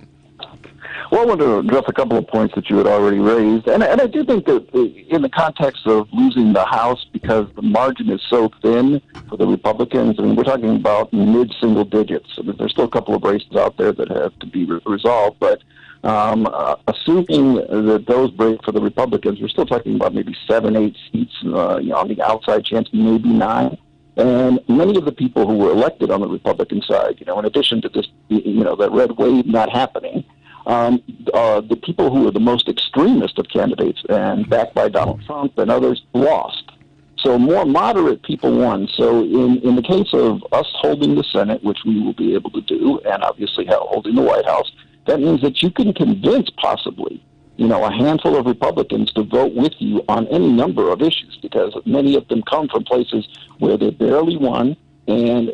Q: Well, I want to address a couple of points that you had already raised. And I do think that in the context of losing the House because the margin is so thin for the Republicans, I mean, we're talking about mid-single digits. I mean, there's still a couple of races out there that have to be resolved. But assuming that those break for the Republicans, we're still talking about maybe 7, 8 seats, on the outside chance, maybe 9. And many of the people who were elected on the Republican side, in addition to this, that red wave not happening, the people who are the most extremist of candidates and backed by Donald Trump and others lost. So more moderate people won. So in the case of us holding the Senate, which we will be able to do, and obviously holding the White House, that means that you can convince possibly, a handful of Republicans to vote with you on any number of issues, because many of them come from places where they barely won. And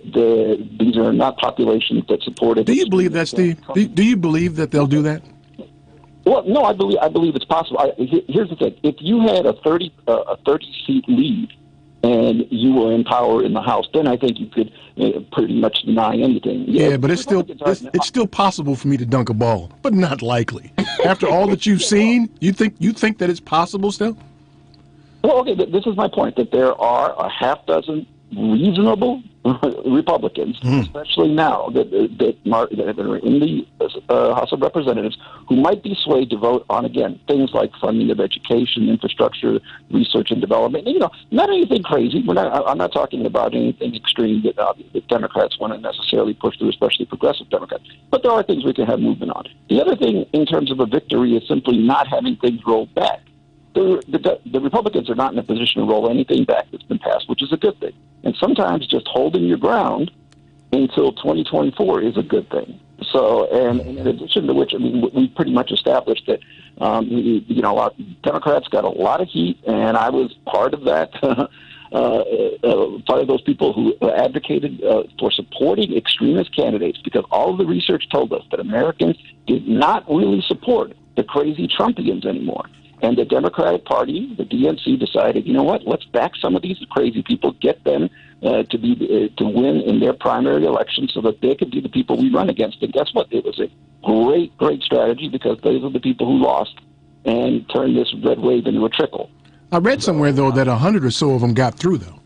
Q: these are not populations that support it.
A: Do you believe that, Steve? Do you believe that they'll do that?
Q: Well, no, I believe it's possible. Here's the thing: if you had a 30 seat lead and you were in power in the House, then I think you could pretty much deny anything.
A: Yeah, but it's still possible for me to dunk a ball, but not likely. After all that you've seen, you think that it's possible still?
Q: Well, okay, this is my point: that there are a half dozen reasonable Republicans, especially now that are in the House of Representatives, who might be swayed to vote on, again, things like funding of education, infrastructure, research and development. Not anything crazy. I'm not talking about anything extreme that the Democrats want to necessarily push through, especially progressive Democrats. But there are things we can have movement on. The other thing in terms of a victory is simply not having things rolled back. The Republicans are not in a position to roll anything back that's been passed, which is a good thing. And sometimes just holding your ground until 2024 is a good thing. So, and in addition to which, I mean, we pretty much established that, Democrats got a lot of heat, and I was part of that, part of those people who advocated for supporting extremist candidates, because all of the research told us that Americans did not really support the crazy Trumpians anymore. And the Democratic Party, the DNC, decided, let's back some of these crazy people, get them to win in their primary election so that they could be the people we run against. And guess what? It was a great, great strategy, because those are the people who lost and turned this red wave into a trickle.
A: I read somewhere, though, that 100 or so of them got through, though.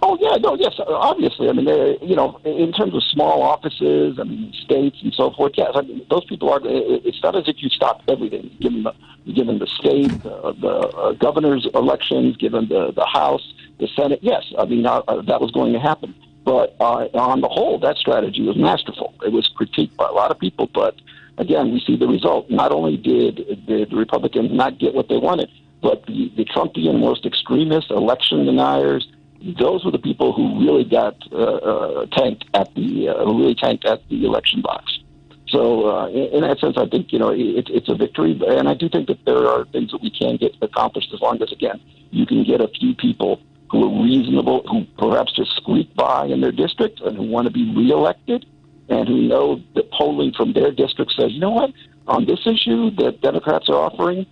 Q: Oh, yeah, no, yes, obviously. I mean, in terms of small offices, states and so forth, yes, those people are, it's not as if you stop everything, given the state, the governor's elections, given the House, the Senate. Yes, that was going to happen. But on the whole, that strategy was masterful. It was critiqued by a lot of people, but again, we see the result. Not only did the Republicans not get what they wanted, but the Trumpian most extremist election deniers, those were the people who really got tanked at the election box. So in that sense, I think it's a victory, and I do think that there are things that we can get accomplished as long as, again, you can get a few people who are reasonable, who perhaps just squeak by in their district and who want to be reelected, and who know that polling from their district says, on this issue that Democrats are offering,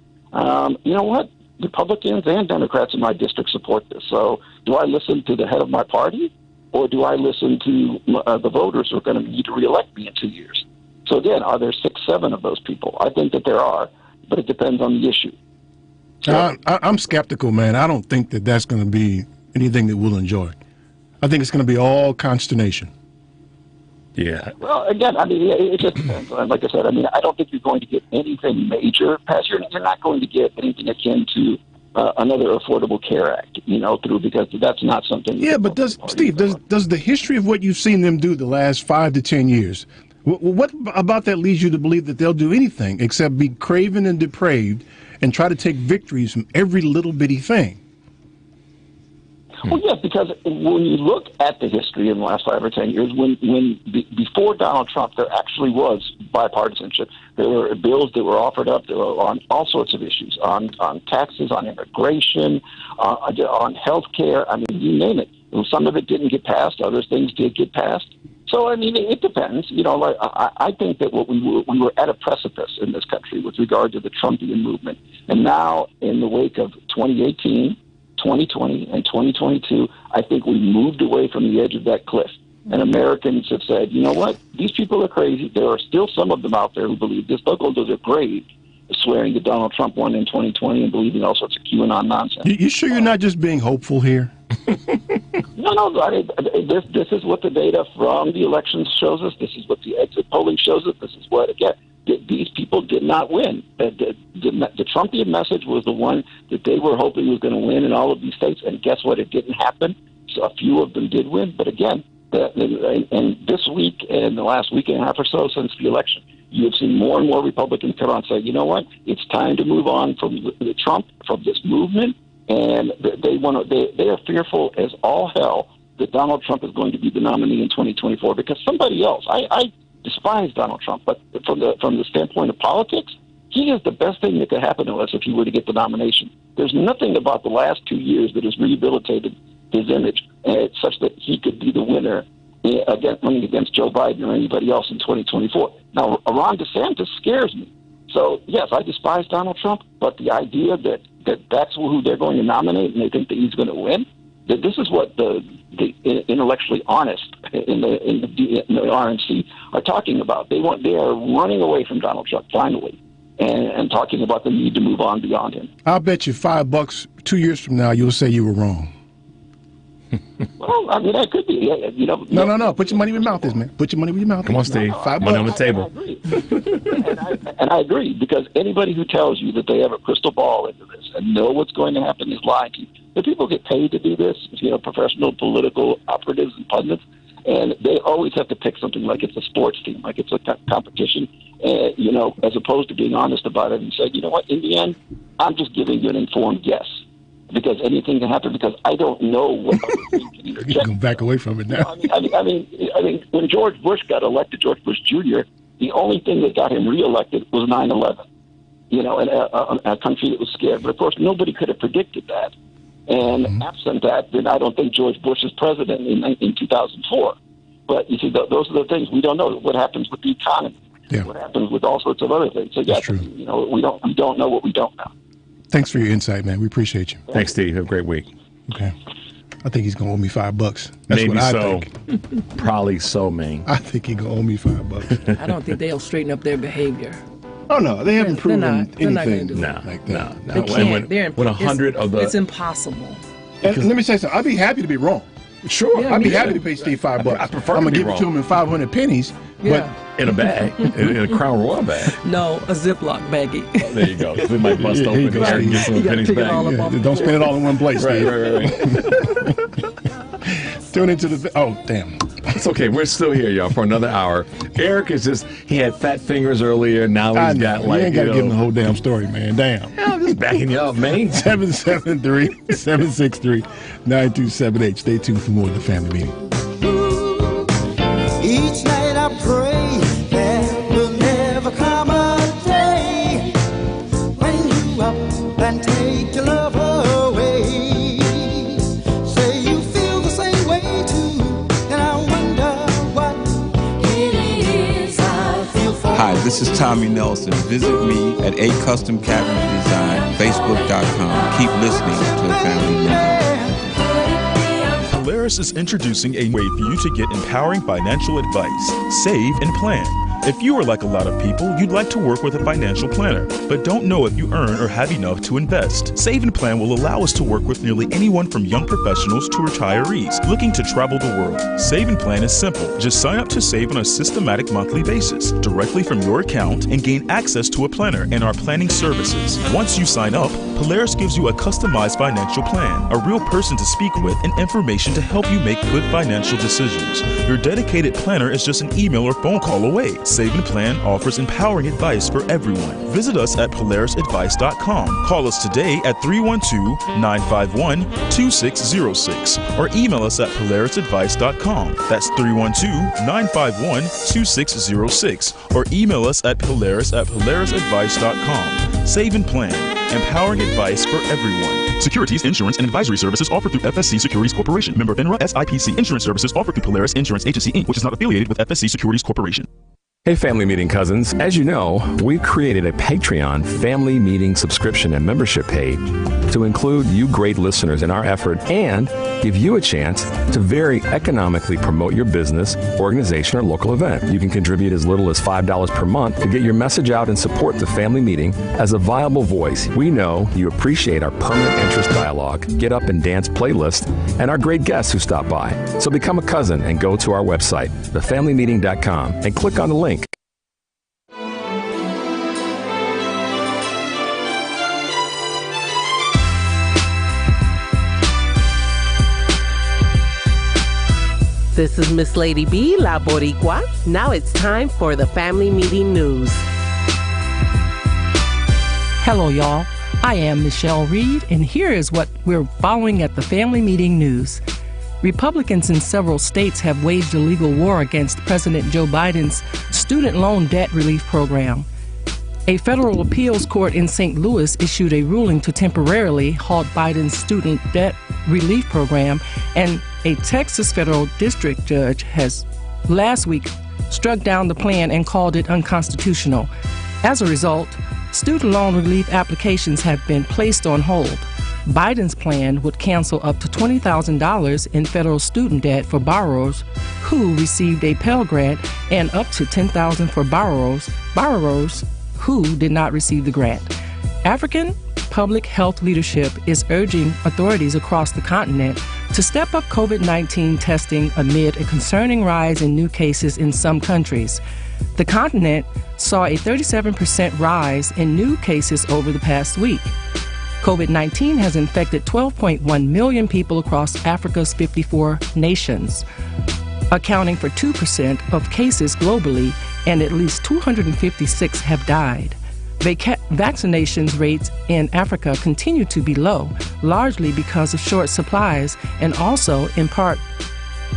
Q: Republicans and Democrats in my district support this. So do I listen to the head of my party, or do I listen to the voters who are going to need to reelect me in 2 years? So again, are there 6, 7 of those people? I think that there are, but it depends on the issue. So,
A: I'm skeptical, man. I don't think that that's going to be anything that we'll enjoy. I think it's going to be all consternation.
B: Yeah.
Q: Well, again, it just depends. Like I said, I don't think you're going to get anything major passed. You're not going to get anything akin to another Affordable Care Act, through, because that's not something.
A: Yeah, but does the history of what you've seen them do the last 5 to 10 years, what about that leads you to believe that they'll do anything except be craven and depraved and try to take victories from every little bitty thing?
Q: Well, yes, because when you look at the history in the last 5 or 10 years, before Donald Trump, there actually was bipartisanship. There were bills that were offered up. There were on all sorts of issues, on taxes, on immigration, on health care. You name it. Some of it didn't get passed. Other things did get passed. So, I mean, it depends. You know, like, I think that what we were at a precipice in this country with regard to the Trumpian movement. And now, in the wake of 2018, 2020, and 2022, I think we moved away from the edge of that cliff. And Americans have said, you know what? These people are crazy. There are still some of them out there who believe this. They'll go to their grave swearing that Donald Trump won in 2020 and believing all sorts of QAnon nonsense.
A: You sure you're not just being hopeful here?
Q: No. I mean, this is what the data from the elections shows us. This is what the exit polling shows us. This is what, again, these people did not win. The Trumpian message was the one that they were hoping was going to win in all of these states, and guess what? It didn't happen. So a few of them did win, but again, and this week and the last week and a half or so since the election, you have seen more and more Republicans come out and say, you know what? It's time to move on from the Trump, from this movement, and they are fearful as all hell that Donald Trump is going to be the nominee in 2024 because somebody else. I despise Donald Trump, but from the standpoint of politics, he is the best thing that could happen to us if he were to get the nomination. There's nothing about the last 2 years that has rehabilitated his image such that he could be the winner running against Joe Biden or anybody else in 2024. Now, Ron DeSantis scares me. So, yes, I despise Donald Trump, but the idea that that's who they're going to nominate and they think that he's going to win, that this is what the intellectually honest in the RNC are talking about. They are running away from Donald Trump finally and talking about the need to move on beyond him.
A: I'll bet you $5 2 years from now you'll say you were wrong.
Q: Well, I mean, that could be. You know.
A: No. Put your money where your mouth is, man. Put your money where your mouth is.
B: Come on, Steve.
A: $5
B: money on the table.
Q: And I agree, because anybody who tells you that they have a crystal ball into this and know what's going to happen is lying to you. The people get paid to do this, professional political operatives and pundits, and they always have to pick something like it's a sports team, like it's a competition, as opposed to being honest about it and say, you know what, in the end, I'm just giving you an informed guess. Because anything can happen. Because I don't know what other things can interject.
A: You can back away from it now.
Q: I mean, when George Bush got elected, George Bush Jr., the only thing that got him reelected was 9/11. And a country that was scared. But of course, nobody could have predicted that. And absent that, then I don't think George Bush is president in 2004. But you see, those are the things we don't know. What happens with the economy?
A: Yeah.
Q: What happens with all sorts of other things? So yes, we don't know what we don't know.
A: Thanks for your insight, man. We appreciate you.
B: Thanks, Steve. Have a great week.
A: Okay. I think he's going to owe me $5. That's
B: Maybe
A: what I
B: so.
A: think.
B: Probably so, man.
A: I think he's going to owe me $5.
C: I don't think they'll straighten up their behavior.
A: Oh, no. They haven't proven
C: they're not
A: anything
C: do
A: like that.
C: They can't.
B: When 100 of the...
C: It's impossible.
A: And let me say something. I'd be happy to be wrong.
B: Sure.
A: I'd be happy to pay Steve $5.
B: I prefer
A: I'm
B: to
A: going
B: be
A: to give it to him in 500 pennies.
C: Yeah.
B: In a bag, in a Crown Royal bag.
C: No, a Ziploc baggie.
B: Oh, there you go. They might bust open there and get some pennies back.
A: Don't spend it all in one place,
B: right.
A: Tune into the... Oh, damn.
B: It's okay. We're still here, y'all, for another hour. Eric is just... He had fat fingers earlier. Now he's got like...
A: You ain't got to give him the whole damn story, man. Damn.
B: Yeah, I'm just backing you up, man.
A: 773-763-9278. Stay tuned for more of the Family Meeting.
L: Each night I pray there will never come a day when you up and take your love away. Say you feel the same way too, and I wonder what it is I feel for.
N: Hi, this is Tommy Nelson. Visit me at A Custom Cabinet Design, Facebook.com. Keep listening to the Family Meeting.
R: Polaris is introducing a way for you to get empowering financial advice. Save and plan. If you are like a lot of people, you'd like to work with a financial planner, but don't know if you earn or have enough to invest. Save and Plan will allow us to work with nearly anyone from young professionals to retirees looking to travel the world. Save and Plan is simple. Just sign up to save on a systematic monthly basis, directly from your account, and gain access to a planner and our planning services. Once you sign up, Polaris gives you a customized financial plan, a real person to speak with, and information to help you make good financial decisions. Your dedicated planner is just an email or phone call away. Save and Plan offers empowering advice for everyone. Visit us at polarisadvice.com. Call us today at 312-951-2606 or email us at polarisadvice.com. That's 312-951-2606 or email us at polarisadvice.com. Save and Plan, empowering advice for everyone. Securities, insurance, and advisory services offered through FSC Securities Corporation. Member FINRA SIPC. Insurance services offered through Polaris Insurance Agency, Inc., which is not affiliated with FSC Securities Corporation.
G: Hey, Family Meeting cousins. As you know, we've created a Patreon family meeting subscription and membership page to include you great listeners in our effort and give you a chance to very economically promote your business, organization, or local event. You can contribute as little as $5 per month to get your message out and support the family meeting as a viable voice. We know you appreciate our permanent interest dialogue, get up and dance playlist, and our great guests who stop by. So become a cousin and go to our website, thefamilymeeting.com, and click on the link.
F: This is Miss Lady B, La Boricua. Now it's time for the Family Meeting News.
C: Hello, y'all. I am Michelle Reed, and here is what we're following at the Family Meeting News. Republicans in several states have waged a legal war against President Joe Biden's student loan debt relief program. A federal appeals court in St. Louis issued a ruling to temporarily halt Biden's student debt relief program, and a Texas federal district judge has last week struck down the plan and called it unconstitutional. As a result, student loan relief applications have been placed on hold. Biden's plan would cancel up to $20,000 in federal student debt for borrowers who received a Pell Grant and up to $10,000 for borrowers who did not receive the grant. African public health leadership is urging authorities across the continent to step up COVID-19 testing amid a concerning rise in new cases in some countries. The continent saw a 37% rise in new cases over the past week. COVID-19 has infected 12.1 million people across Africa's 54 nations, accounting for 2% of cases globally, and at least 256 have died. Vaccinations rates in Africa continue to be low, largely because of short supplies and also in part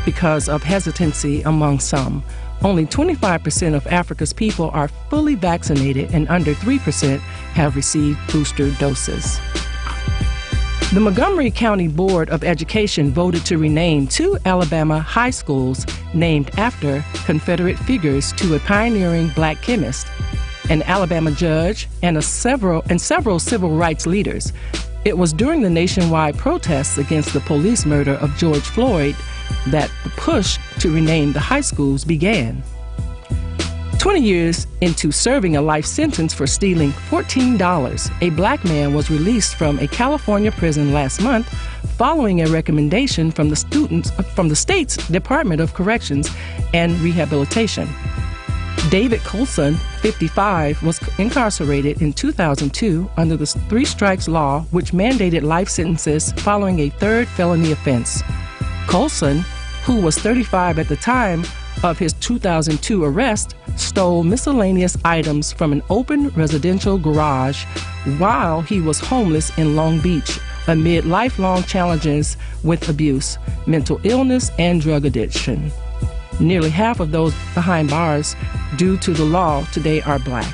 C: because of hesitancy among some. Only 25% of Africa's people are fully vaccinated and under 3% have received booster doses. The Montgomery County Board of Education voted to rename 2 Alabama high schools named after Confederate figures to a pioneering black chemist, an Alabama judge, and several civil rights leaders. It was during the nationwide protests against the police murder of George Floyd that the push to rename the high schools began. 20 years into serving a life sentence for stealing $14, a black man was released from a California prison last month following a recommendation from the state's Department of Corrections and Rehabilitation. David Colson, 55, was incarcerated in 2002 under the 3 Strikes Law, which mandated life sentences following a 3rd felony offense. Colson, who was 35 at the time of his 2002 arrest, stole miscellaneous items from an open residential garage while he was homeless in Long Beach amid lifelong challenges with abuse, mental illness, and drug addiction. Nearly half of those behind bars due to the law today are black.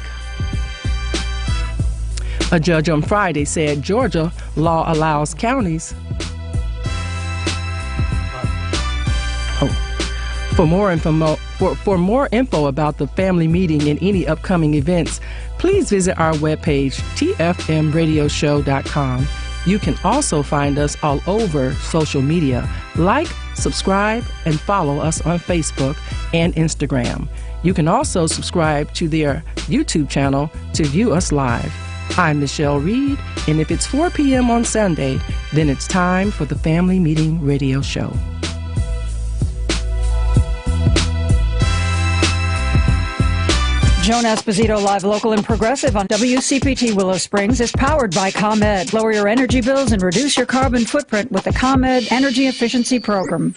C: A judge on Friday said Georgia law allows counties. For more info about the family meeting and any upcoming events, please visit our webpage, tfmradioshow.com. You can also find us all over social media. Like, subscribe, and follow us on Facebook and Instagram. You can also subscribe to their YouTube channel to view us live. I'm Michelle Reed, and if it's 4 p.m. on Sunday, then it's time for the Family Meeting Radio Show.
S: Joan Esposito, live, local, and progressive on WCPT Willow Springs is powered by ComEd. Lower your energy bills and reduce your carbon footprint with the ComEd Energy Efficiency Program.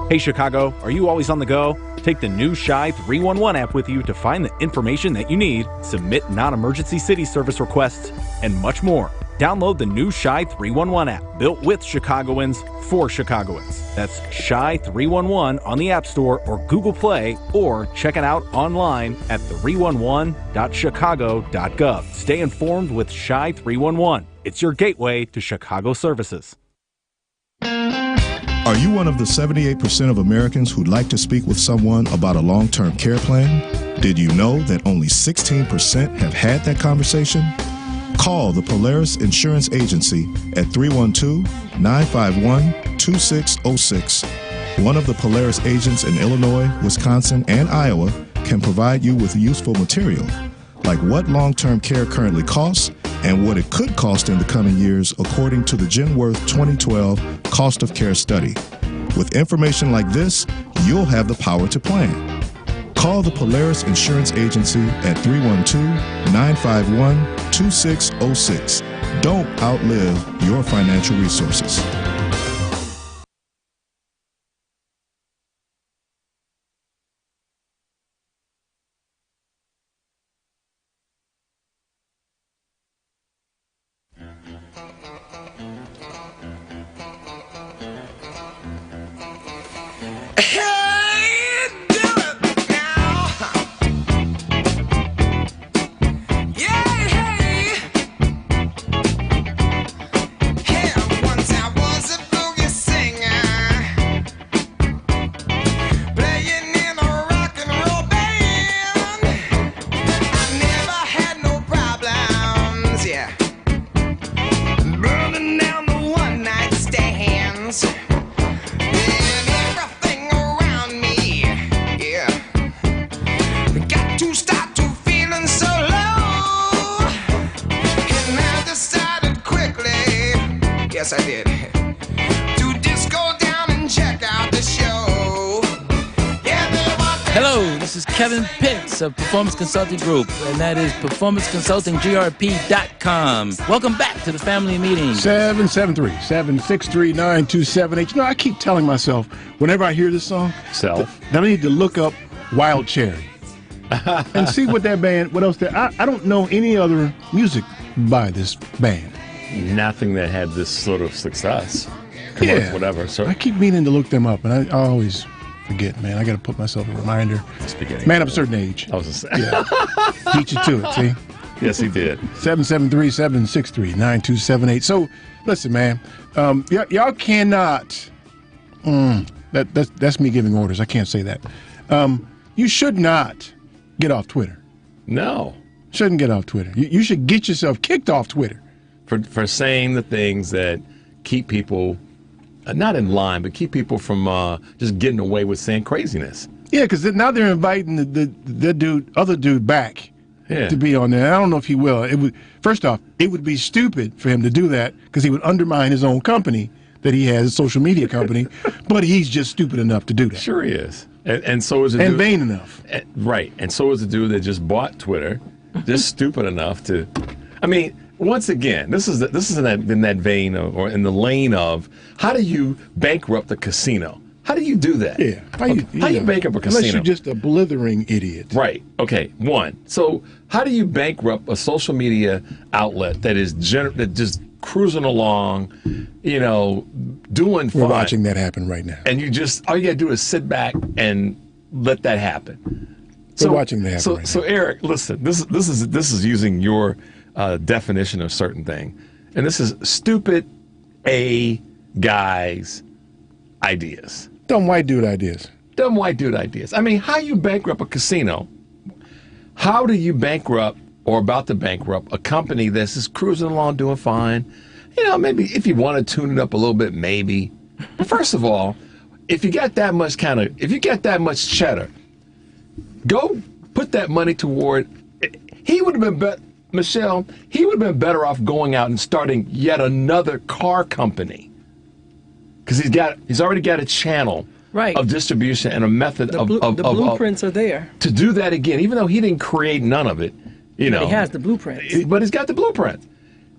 T: Hey, Chicago, are you always on the go? Take the new Shy 311 app with you to find the information that you need, submit non-emergency city service requests, and much more. Download the new Shy 311 app, built with Chicagoans for Chicagoans. That's Shy 311 on the App Store or Google Play, or check it out online at 311.chicago.gov. Stay informed with Shy 311. It's your gateway to Chicago services.
U: Are you one of the 78% of Americans who'd like to speak with someone about a long-term care plan? Did you know that only 16% have had that conversation? Call the Polaris Insurance Agency at 312-951-2606. One of the Polaris agents in Illinois, Wisconsin, and Iowa can provide you with useful material, like what long-term care currently costs and what it could cost in the coming years according to the Genworth 2012 Cost of Care Study. With information like this, you'll have the power to plan. Call the Polaris Insurance Agency at 312-951-2606. Don't outlive your financial resources.
V: Yes, I did. To just go down and check out the show.
W: Hello, this is Kevin Pitts of Performance Consulting Group, and that is performanceconsultinggrp.com. Welcome back to the family meeting.
A: 773-763-9278. You know, I keep telling myself, whenever I hear this song, that I need to look up Wild Cherry and see what that band, what else I don't know any other music by this band.
B: Nothing that had this sort of success.
A: Yeah.
B: Whatever. So
A: I keep meaning to look them up, and I always forget, man. I got to put myself a reminder. Man of a certain age.
B: I was just
A: yeah. Beat you to it, see?
B: Yes, he did.
A: 773-763-9278. So, listen, man. Y'all cannot. That's me giving orders. I can't say that. You should not get off Twitter.
B: No.
A: Shouldn't get off Twitter. You should get yourself kicked off Twitter.
B: For saying the things that keep people, not in line, but keep people from just getting away with saying craziness.
A: Yeah, because now they're inviting the other dude back to be on there. I don't know if he will. First off, it would be stupid for him to do that because he would undermine his own company that he has, a social media company, but he's just stupid enough to do that.
B: Sure he is. And so is a dude.
A: And vain enough.
B: Right. And so is the dude that just bought Twitter, just stupid enough to, I mean, once again, this is in that vein or in the lane of how do you bankrupt a casino? How do you do that?
A: Yeah.
B: How you bankrupt a casino?
A: Unless you're just a blithering idiot.
B: Right. Okay. One. So how do you bankrupt a social media outlet that is that just cruising along, doing fine?
A: We're watching that happen right now.
B: And all you got to do is sit back and let that happen.
A: We're watching that happen right now.
B: So Eric, listen. This is using your definition of certain thing, and this is stupid A guys ideas.
A: Dumb white dude ideas.
B: Dumb white dude ideas. I mean, how you bankrupt a casino? How do you bankrupt or about to bankrupt a company that's just cruising along doing fine? Maybe if you want to tune it up a little bit, maybe. But first of all, if you got that much cheddar, go put that money toward. He would have been better. Michelle, he would have been better off going out and starting yet another car company, because he's already got a channel of distribution and a method
C: the blueprints are there
B: to do that again. Even though he didn't create none of it,
C: he has the blueprints.
B: But he's got the blueprint.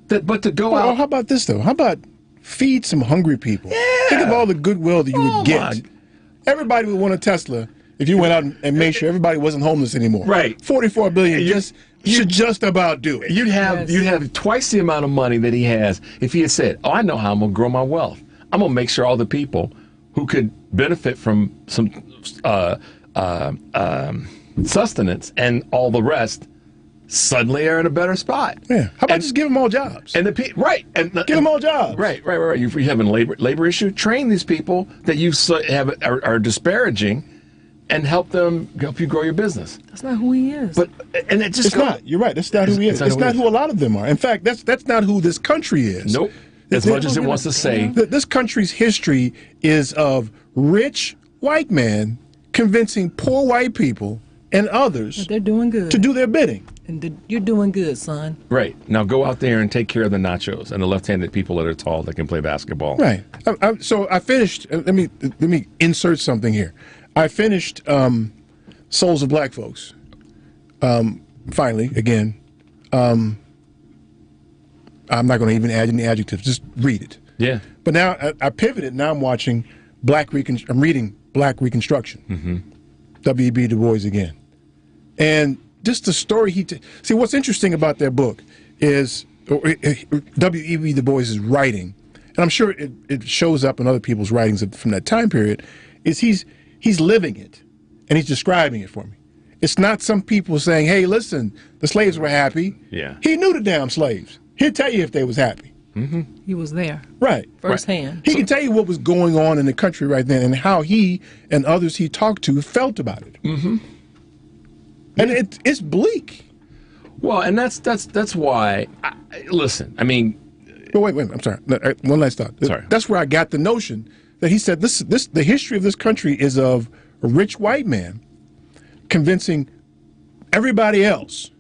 B: But to go out.
A: How about this though? How about feed some hungry people? Yeah. Think of all the goodwill that you would get. Everybody would want a Tesla if you went out and made sure everybody wasn't homeless anymore.
B: Right.
A: $44 billion should just about do it.
B: You'd have twice the amount of money that he has if he had said, "Oh, I know how I'm gonna grow my wealth. I'm gonna make sure all the people who could benefit from some sustenance and all the rest suddenly are in a better spot."
A: Yeah. How about just give them all jobs?
B: And
A: give them all jobs.
B: Right. You have a labor issue. Train these people that you are disparaging, and help you grow your business.
C: That's not who he is.
A: It's not. You're right. That's not who he is. It's not who a lot of them are. In fact, that's not who this country is.
B: Nope. As much as it wants to say.
A: This country's history is of rich white men convincing poor white people and others
C: they're doing good
A: to do their bidding.
C: And you're doing good, son.
B: Right. Now go out there and take care of the nachos and the left-handed people that are tall that can play basketball.
A: Right. So I finished. Let me insert something here. I finished Souls of Black Folks. Finally, again. I'm not going to even add any adjectives. Just read it.
B: Yeah.
A: But now I pivoted. Now I'm watching I'm reading Black Reconstruction.
B: Mm-hmm.
A: W.E.B. Du Bois again. And just the story see, what's interesting about that book is W.E.B. Du Bois' writing, and I'm sure it shows up in other people's writings from that time period, is he's living it, and he's describing it for me. It's not some people saying, "Hey, listen, the slaves were happy."
B: Yeah.
A: He knew the damn slaves. He'll tell you if they was happy.
B: Mm-hmm.
C: He was there.
A: Right.
C: Firsthand.
A: He can tell you what was going on in the country right then and how he and others he talked to felt about it.
B: Mm-hmm.
A: And it's bleak.
B: Well, and that's why. Listen, I mean.
A: But wait. I'm sorry. One last thought.
B: Sorry.
A: That's where I got the notion that he said the history of this country is of a rich white man convincing everybody else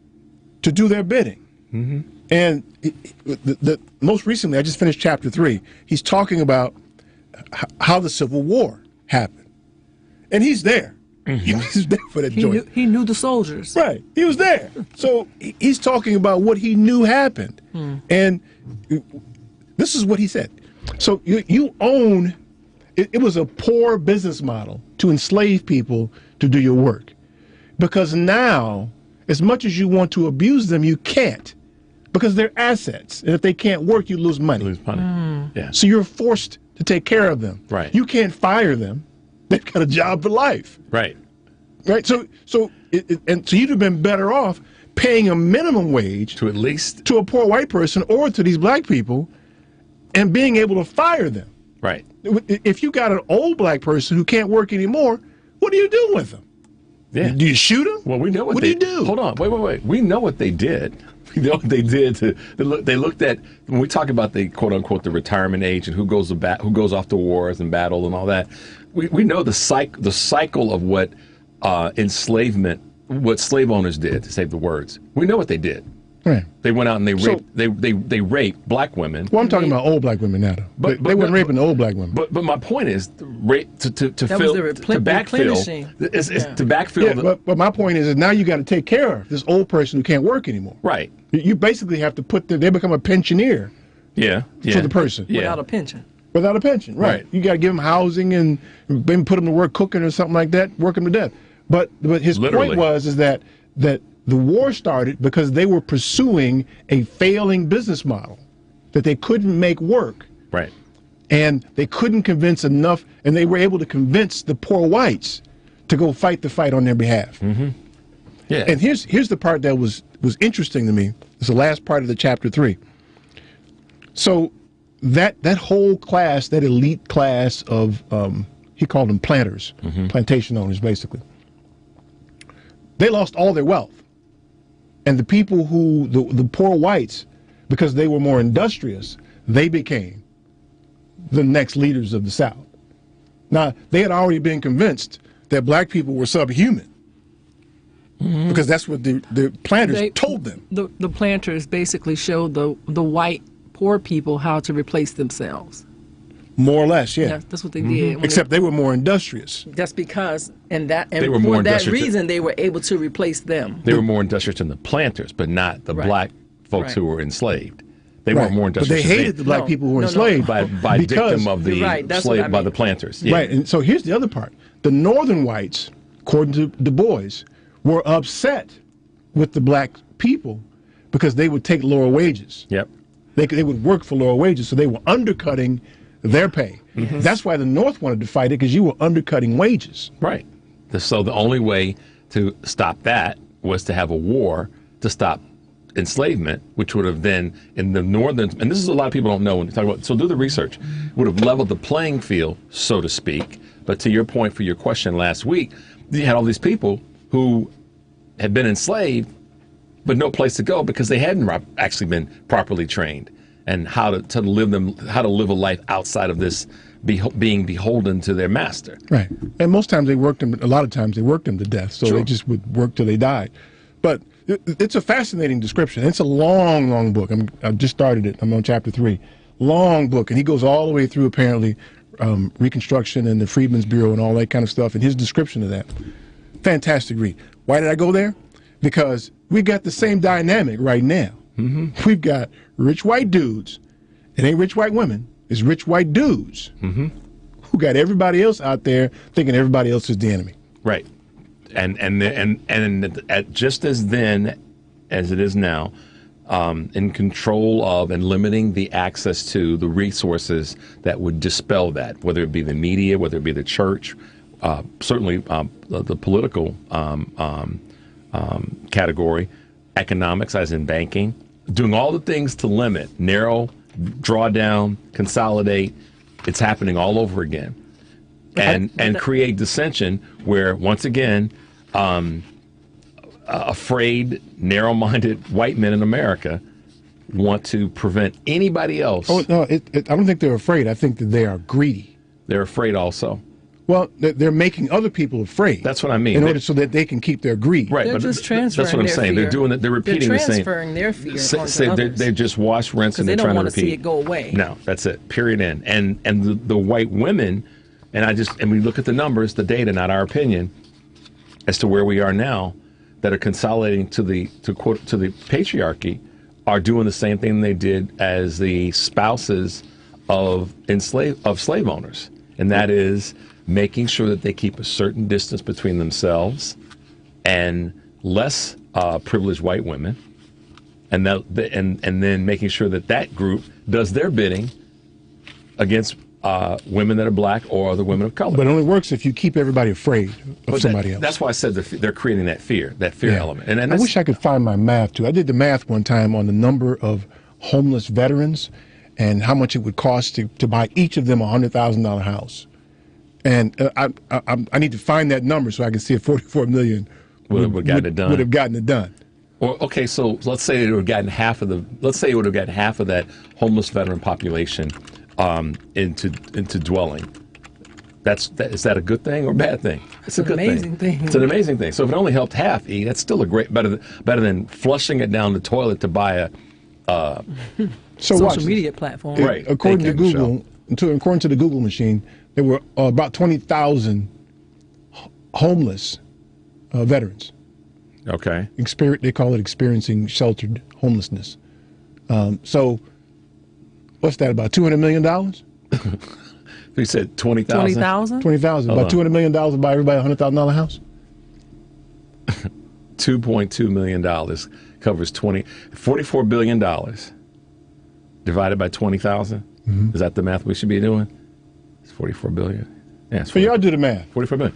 A: to do their bidding.
B: Mm-hmm.
A: And the most recently, I just finished chapter 3. He's talking about how the Civil War happened, and he's there.
B: Mm-hmm.
A: He was there for that joint.
C: He knew the soldiers.
A: Right. He was there. So he's talking about what he knew happened. And this is what he said. So you own, it was a poor business model to enslave people to do your work. Because now, as much as you want to abuse them, you can't. Because they're assets. And if they can't work, you lose money.
B: Yeah.
A: So you're forced to take care of them.
B: Right.
A: You can't fire them. They've got a job for life.
B: Right.
A: Right. So you'd have been better off paying a minimum wage
B: to at least
A: to a poor white person or to these black people, and being able to fire them.
B: Right.
A: If you got an old black person who can't work anymore, what do you do with them?
B: Yeah.
A: Do you shoot them?
B: Well, we know what
A: do you do?
B: Hold on. Wait. We know what they did. We know what they did. They looked at, when we talk about the quote unquote the retirement age and who goes off to wars and battle and all that. We know the cycle of what enslavement, what slave owners did, to save the words. We know what they did.
A: Right.
B: They went out and they raped they raped black women.
A: Well, I'm talking about old black women now, though. But they weren't raping the old black women.
B: But my point is, rape to backfill.
A: Yeah, but my point is now you got to take care of this old person who can't work anymore.
B: Right.
A: You basically have to put them. They become a pensioner.
B: Yeah.
A: For the person.
B: Yeah.
C: Without a pension.
A: Without a pension, right. You got to give them housing and maybe put them to work cooking or something like that, work them to death. But his point was that the war started because they were pursuing a failing business model that they couldn't make work.
B: Right.
A: And they couldn't convince enough, and they were able to convince the poor whites to go fight the fight on their behalf.
B: Mm-hmm. Yeah.
A: And here's the part that was interesting to me. It's the last part of the chapter 3. So that whole class, that elite class of he called them planters, plantation owners, basically. They lost all their wealth. And the people who, the poor whites, because they were more industrious, they became the next leaders of the South. Now, they had already been convinced that black people were subhuman. Because that's what the planters told them.
C: The planters basically showed the white poor people how to replace themselves.
A: More or less, yeah.
C: That's what they did.
A: Except they were more industrious.
C: That's because, for that reason, they were able to replace them.
B: They were more industrious than the planters, but not the black folks who were enslaved. They weren't more industrious.
A: But they hated the black people who were enslaved
B: by victim of the slave by the planters. Yeah.
A: Right, and so here's the other part. The northern whites according to Du Bois, were upset with the black people because they would take lower wages.
B: Yep.
A: They would work for lower wages, so they were undercutting their pay.
B: Mhm.
A: That's why the North wanted to fight it, because you were undercutting wages.
B: Right. So the only way to stop that was to have a war to stop enslavement, which would have then, in the northern, and this is a lot of people don't know when they talk about, so do the research, would have leveled the playing field, so to speak. But to your point for your question last week, you had all these people who had been enslaved, but no place to go because they hadn't actually been properly trained and how to live a life outside of this being beholden to their master.
A: Right. And most times a lot of times they worked them to death, so
B: Sure.
A: they just would work till they died. But it's a fascinating description. It's a long, long book. I've just started it. I'm on chapter 3. Long book, and he goes all the way through, apparently, Reconstruction and the Freedmen's Bureau and all that kind of stuff, and his description of that. Fantastic read. Why did I go there? Because we got the same dynamic right now.
B: Mm-hmm.
A: We've got rich white dudes. It ain't rich white women. It's rich white dudes
B: Mm-hmm.
A: who got everybody else out there thinking everybody else is the enemy.
B: Right. And at just as then as it is now, in control of and limiting the access to the resources that would dispel that, whether it be the media, whether it be the church, certainly the political category, economics as in banking, doing all the things to limit, narrow, draw down, consolidate. It's happening all over again. And create dissension where, once again, afraid, narrow-minded white men in America want to prevent anybody else.
A: Oh, no, I don't think they're afraid. I think that they are greedy.
B: They're afraid also.
A: Well, they're making other people afraid.
B: That's what I mean.
A: In order so that they can keep their greed.
B: Right,
C: They're
B: but
C: just transferring
B: that's what I'm
C: their
B: saying.
C: fear.
B: They're doing it. They're repeating the same.
C: They're transferring their fear onto others.
B: They just wash, rinse, and
C: Because they
B: they're
C: don't
B: trying to
C: want to
B: repeat.
C: see it go away.
B: No, that's it. Period. End. And the white women, and we look at the numbers, the data, not our opinion, as to where we are now, that are consolidating to the patriarchy, are doing the same thing they did as the spouses of slave owners, and that is making sure that they keep a certain distance between themselves and less privileged white women, and then making sure that group does their bidding against women that are black or other women of color.
A: But it only works if you keep everybody afraid of somebody else.
B: That's why I said they're creating that fear element. And
A: I wish I could find my math too. I did the math one time on the number of homeless veterans and how much it would cost to buy each of them a $100,000 house. And I need to find that number so I can see if 44 million would have gotten it done.
B: Well, okay, so let's say it would have gotten half of that homeless veteran population into dwelling. Is that a good thing or a bad thing? It's a good
C: amazing thing.
B: It's an amazing thing. So if it only helped half, that's still better than flushing it down the toilet to buy a
C: social media platform.
B: Right.
A: According to Google, according to the Google machine, there were about 20,000 homeless veterans.
B: Okay.
A: They call it experiencing sheltered homelessness. So, what's that, about $200 million?
B: You said 20,000?
C: 20,000?
A: 20,000. About $200 million to buy everybody a $100,000 house?
B: $2.2 million covers $44 billion divided by 20,000.
A: Mm-hmm.
B: Is that the math we should be doing? It's 44 billion. Yeah,
A: So y'all do the math.
B: 44 billion.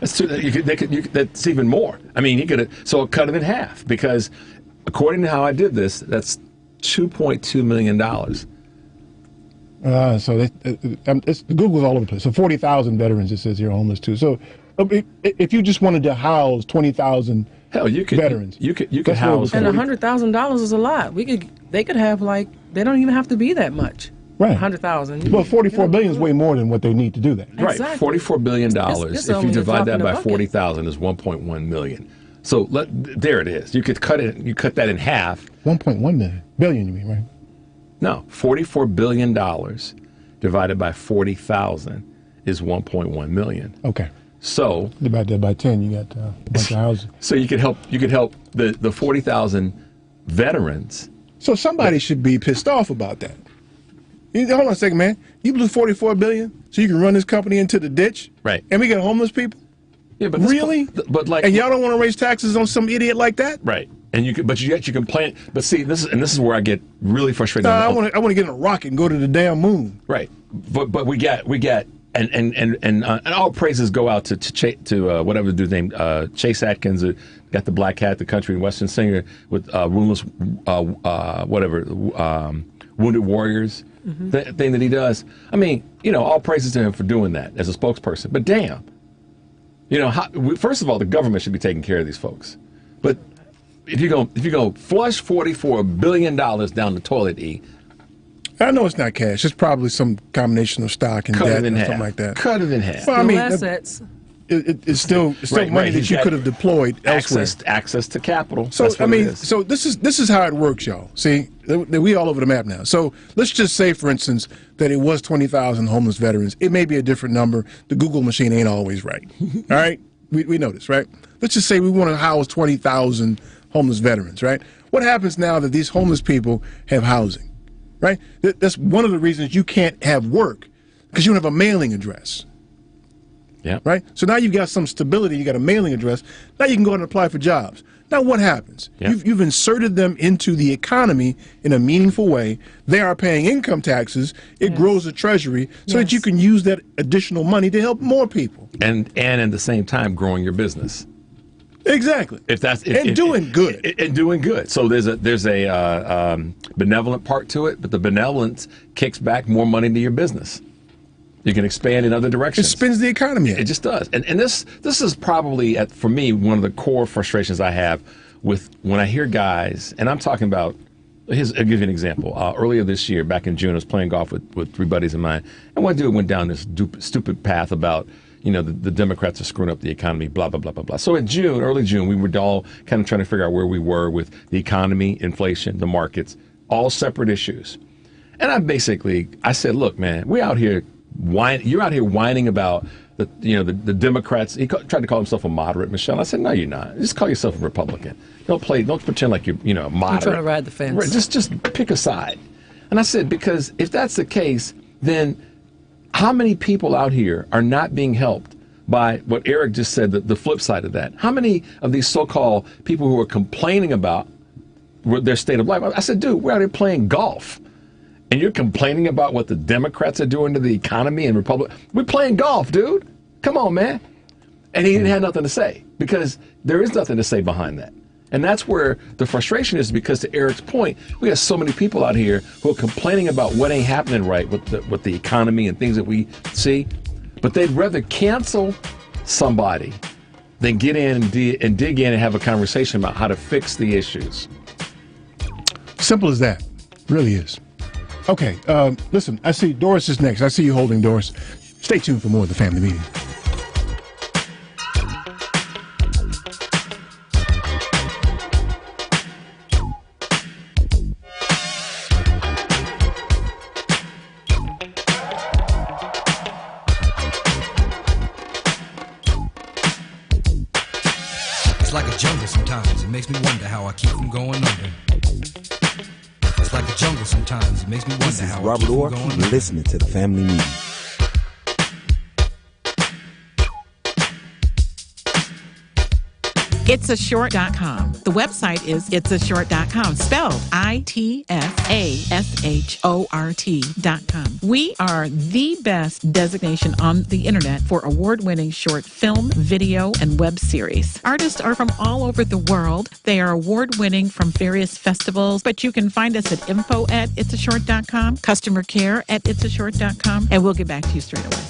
B: That's even more. I mean, so cut it in half, because according to how I did this, that's $2.2 million.
A: So Google's all over the place. So 40,000 veterans, it says here, homeless too. So if you just wanted to house 20,000 veterans,
B: you could house.
C: And $100,000 is a lot. They could have they don't even have to be that much.
A: Right.
C: 100,000.
A: Well, 44 billion is way more than what they need to do that.
B: Right. $44 billion.
C: It's
B: If you
C: only
B: divide that
C: a drop in
B: by
C: the bucket.
B: 40,000 is 1.1 million. So there it is. You could cut that in half.
A: 1.1 billion, you mean, right?
B: No, $44 billion divided by 40,000 is 1.1 million.
A: Okay.
B: So
A: divide that by 10, you got a bunch of houses.
B: So you could help the 40,000 veterans.
A: So somebody should be pissed off about that. Hold on a second, man. You blew $44 billion so you can run this company into the ditch?
B: Right.
A: And we got homeless people?
B: Yeah, but
A: really?
B: But like,
A: and y'all don't want to raise taxes on some idiot like that?
B: Right. And you can plan. But see, this is where I get really frustrated.
A: I want to get in a rocket and go to the damn moon.
B: Right. But we get and all praises go out to whatever the dude's name, Chase Atkins, got the black hat, the country and western singer with Wounded Warriors thing that he does. I mean, all praises to him for doing that as a spokesperson. But damn, first of all, the government should be taking care of these folks. But if you go flush $44 billion down the toilet,
A: I know it's not cash. It's probably some combination of stock and debt or something like that.
B: Cut it in half.
A: Well, I mean,
C: assets.
A: It's still money that you could have deployed elsewhere.
B: Access to capital.
A: So so this is how it works, y'all. See, we all over the map now. So let's just say, for instance, that it was 20,000 homeless veterans. It may be a different number. The Google machine ain't always right. All right, we know this, right? Let's just say we want to house 20,000 homeless veterans, right? What happens now that these homeless people have housing, right? That's one of the reasons you can't have work, because you don't have a mailing address.
B: Yeah.
A: Right? So now you've got some stability. You got a mailing address. Now you can go out and apply for jobs. Now what happens?
B: Yeah.
A: You've inserted them into the economy in a meaningful way. They are paying income taxes. It grows the treasury so that you can use that additional money to help more people.
B: And at the same time growing your business.
A: Exactly. Doing good.
B: And doing good. So there's a benevolent part to it, but the benevolence kicks back more money into your business. You can expand in other directions.
A: It spins the economy.
B: It just does. And this is probably, for me, one of the core frustrations I have with when I hear guys, and I'm talking about, I'll give you an example. Earlier this year, back in June, I was playing golf with three buddies of mine, and one dude went down this stupid path about, the Democrats are screwing up the economy, blah, blah, blah, blah, blah. So in early June, we were all kind of trying to figure out where we were with the economy, inflation, the markets, all separate issues. And I said, look, man, we're out here you're out here whining about the Democrats. He tried to call himself a moderate, Michelle. I said, no, you're not. Just call yourself a Republican. Don't pretend like you're moderate.
C: I'm trying to ride the fence.
B: Right, just pick a side. And I said, because if that's the case, then how many people out here are not being helped by what Eric just said, the flip side of that? How many of these so-called people who are complaining about their state of life? I said, dude, we're out here playing golf. And you're complaining about what the Democrats are doing to the economy and Republic. We're playing golf, dude. Come on, man. And he didn't have nothing to say, because there is nothing to say behind that. And that's where the frustration is, because to Eric's point, we have so many people out here who are complaining about what ain't happening right with the economy and things that we see. But they'd rather cancel somebody than get in and dig in and have a conversation about how to fix the issues.
A: Simple as that. It really is. Okay, listen, I see Doris is next. I see you holding Doris. Stay tuned for more of the Family Meeting.
D: It's like a jungle sometimes. It makes me wonder how I keep from going under. It's like a jungle sometimes. It makes me wonder how
E: Robert Orr, you're listening to the Family Meeting.
H: Itsashort.com. The website is itsashort.com, spelled ITSASHORT.com. We are the best designation on the internet for award-winning short film, video, and web series. Artists are from all over the world. They are award-winning from various festivals, but you can find us at info@itsashort.com, customer care at itsashort.com, and we'll get back to you straight away.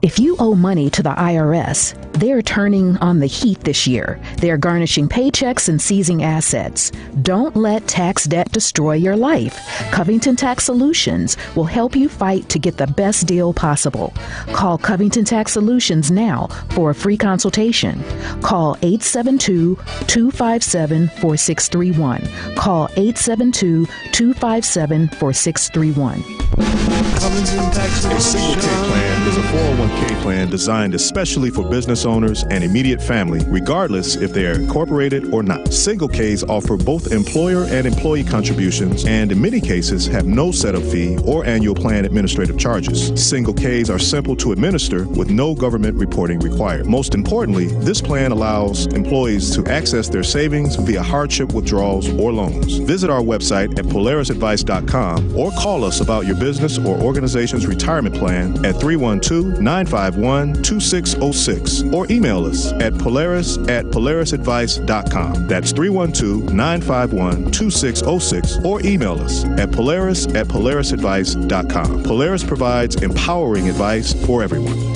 X: If you owe money to the IRS, they're turning on the heat this year. They're garnishing paychecks and seizing assets. Don't let tax debt destroy your life. Covington Tax Solutions will help you fight to get the best deal possible. Call Covington Tax Solutions now for a free consultation. Call 872-257-4631. Call 872-257-4631.
U: A single pay plan is a 401k plan designed especially for business owners and immediate family, regardless if they are incorporated or not. Single Ks offer both employer and employee contributions, and in many cases have no setup fee or annual plan administrative charges. Single Ks are simple to administer with no government reporting required. Most importantly, this plan allows employees to access their savings via hardship withdrawals or loans. Visit our website at polarisadvice.com or call us about your business or organization's retirement plan at 312-951-2606 or email us at polarisadvice.com. That's 312-951-2606 or email us at polarisadvice.com. Polaris provides empowering advice for everyone.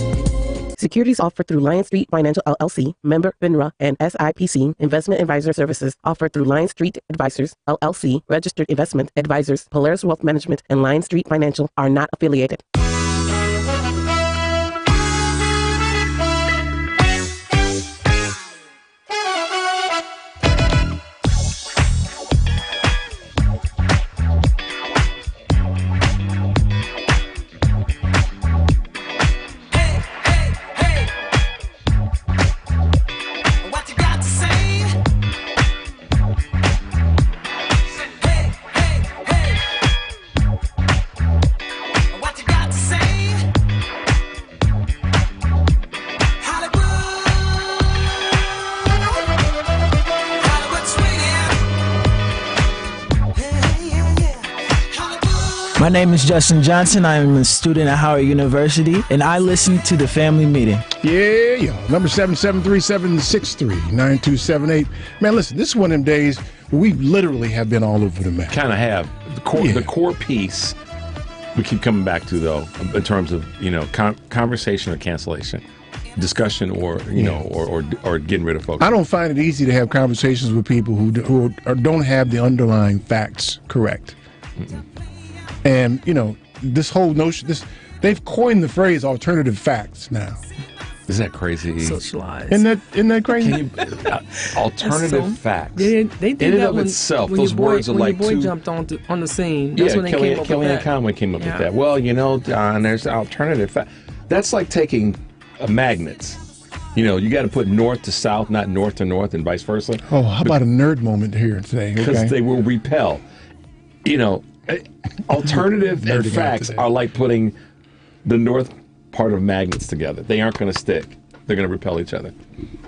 F: Securities offered through Lion Street Financial LLC, member FINRA, and SIPC. Investment advisor services offered through Lion Street Advisors LLC, registered investment advisors. Polaris Wealth Management and Lion Street Financial are not affiliated.
I: My name is Justin Johnson. I am a student at Howard University, and I listen to the Family Meeting.
A: Yeah. Number 773-763-9278. Man, listen, this is one of them days where we literally have been all over the map.
B: Kind of have. The core piece we keep coming back to, though, in terms of, conversation or cancellation. Discussion or, or getting rid of folks.
A: I don't find it easy to have conversations with people who don't have the underlying facts correct.
B: Mm-mm.
A: And, this whole notion, they've coined the phrase alternative facts now.
B: Isn't that crazy?
C: Socialized.
A: Isn't that crazy?
B: Alternative facts.
C: They did
B: in and
C: that
B: of itself,
C: when
B: those words are like
C: your boy
B: two.
C: jumped on the scene. That's when they came up with that.
B: Kellyanne Conway came up with that. Well, Don, there's alternative facts. That's like taking magnets. You got to put north to south, not north to north, and vice versa.
A: Oh, how about a nerd moment here today?
B: Because they will repel. Alternative and facts are like putting the north part of magnets together. They aren't going to stick. They're going to repel each other.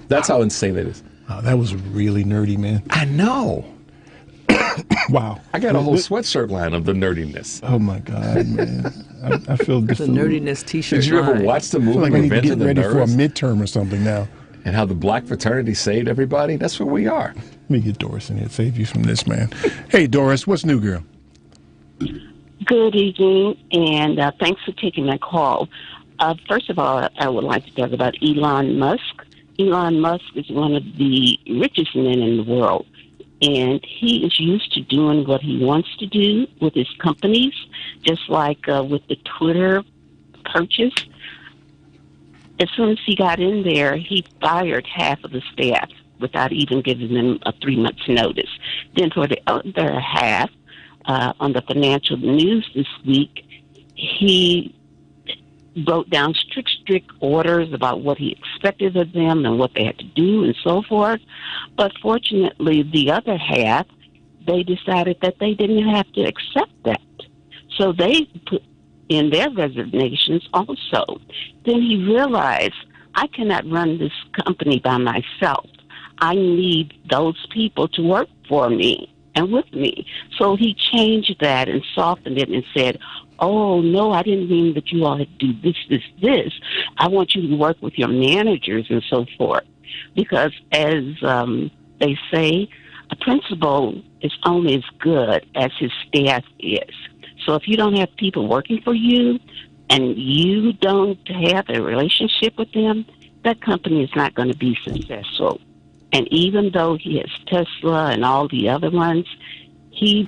B: That's how insane it is.
A: Oh, that was really nerdy, man.
B: I know.
A: Wow.
B: I got a whole sweatshirt line of the nerdiness.
A: Oh, my God, man. I feel
C: the nerdiness T-shirt.
B: Did you ever watch the movie
A: I need to get ready
B: Nerds?
A: for a midterm or something now.
B: And how the black fraternity saved everybody? That's where we are.
A: Let me get Doris in here. Save you from this, man. Hey, Doris, what's new, girl?
J: Good evening, and thanks for taking my call. First of all, I would like to talk about Elon Musk. Elon Musk is one of the richest men in the world, and he is used to doing what he wants to do with his companies, just like with the Twitter purchase. As soon as he got in there, he fired half of the staff without even giving them a 3 months notice. Then for the other half, on the financial news this week, he wrote down strict orders about what he expected of them and what they had to do and so forth. But fortunately, the other half, they decided that they didn't have to accept that. So they put in their resignations also. Then he realized, I cannot run this company by myself. I need those people to work for me and with me. So he changed that and softened it and said, oh, no, I didn't mean that you all had to do this. I want you to work with your managers and so forth. Because as they say, a principal is only as good as his staff is. So if you don't have people working for you and you don't have a relationship with them, that company is not going to be successful. And even though he has Tesla and all the other ones, he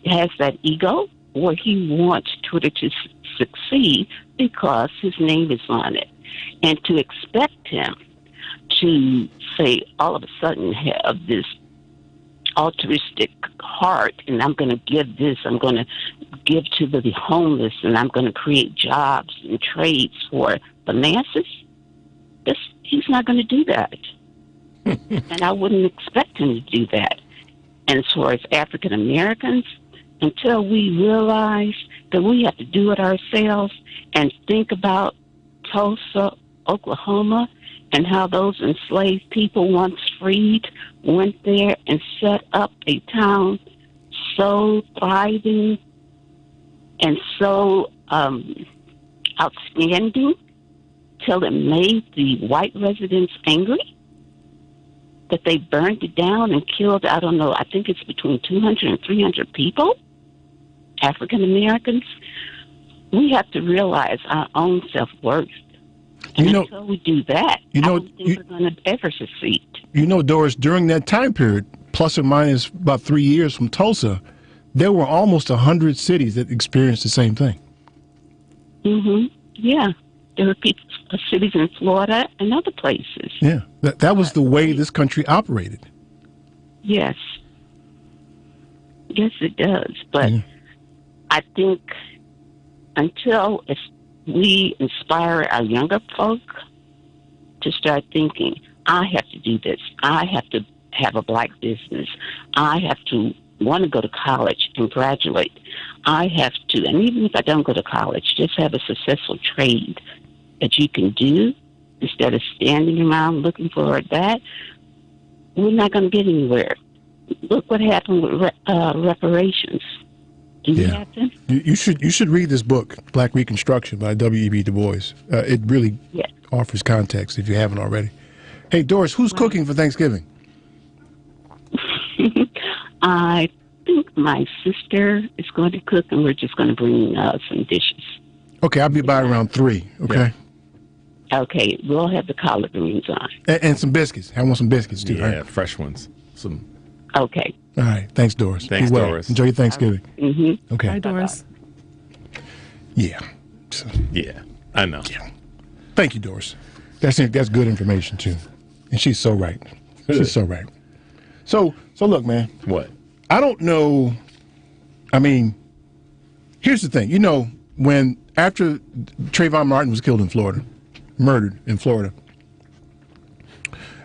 J: has that ego where he wants Twitter to succeed because his name is on it. And to expect him to say all of a sudden have this altruistic heart and I'm going to give this, I'm going to give to the homeless and I'm going to create jobs and trades for the masses, he's not going to do that. And I wouldn't expect him to do that. And as far as African Americans, until we realize that we have to do it ourselves and think about Tulsa, Oklahoma, and how those enslaved people once freed went there and set up a town so thriving and so outstanding till it made the white residents angry, that they burned it down and killed, I don't know, I think it's between 200 and 300 people, African Americans. We have to realize our own self-worth. And until we do that, I don't think we're going to ever succeed.
A: You know, Doris, during that time period, plus or minus about 3 years from Tulsa, there were almost 100 cities that experienced the same thing.
J: Yeah. There were cities in Florida and other places.
A: Yeah. That was the way this country operated.
J: Yes. Yes, it does. But I think until we inspire our younger folk to start thinking, I have to do this. I have to have a black business. I have to want to go to college and graduate. I have to, and even if I don't go to college, just have a successful trade that you can do instead of standing around looking for that. We're not going to get anywhere. Look what happened with reparations. Didn't it happen?
A: You should read this book, Black Reconstruction by W.E.B. Du Bois. It really offers context if you haven't already. Hey, Doris, who's cooking for Thanksgiving?
J: I think my sister is going to cook, and we're just going to bring some dishes.
A: Okay, I'll be by around 3, okay?
J: Okay, we'll have the collard greens on.
A: And some biscuits. I want some biscuits, too, right?
B: Yeah, fresh ones.
J: Okay.
A: All right. Thanks, Doris.
B: Thanks,
A: Be well.
B: Doris.
A: Enjoy your Thanksgiving. Okay.
C: Hi, Doris.
A: Yeah.
B: Yeah, I know.
A: Yeah. Thank you, Doris. That's good information, too. And she's so right. She's so right. So look, man.
B: What?
A: I don't know. I mean, here's the thing. You know, when after Trayvon Martin was killed in Florida, murdered in Florida,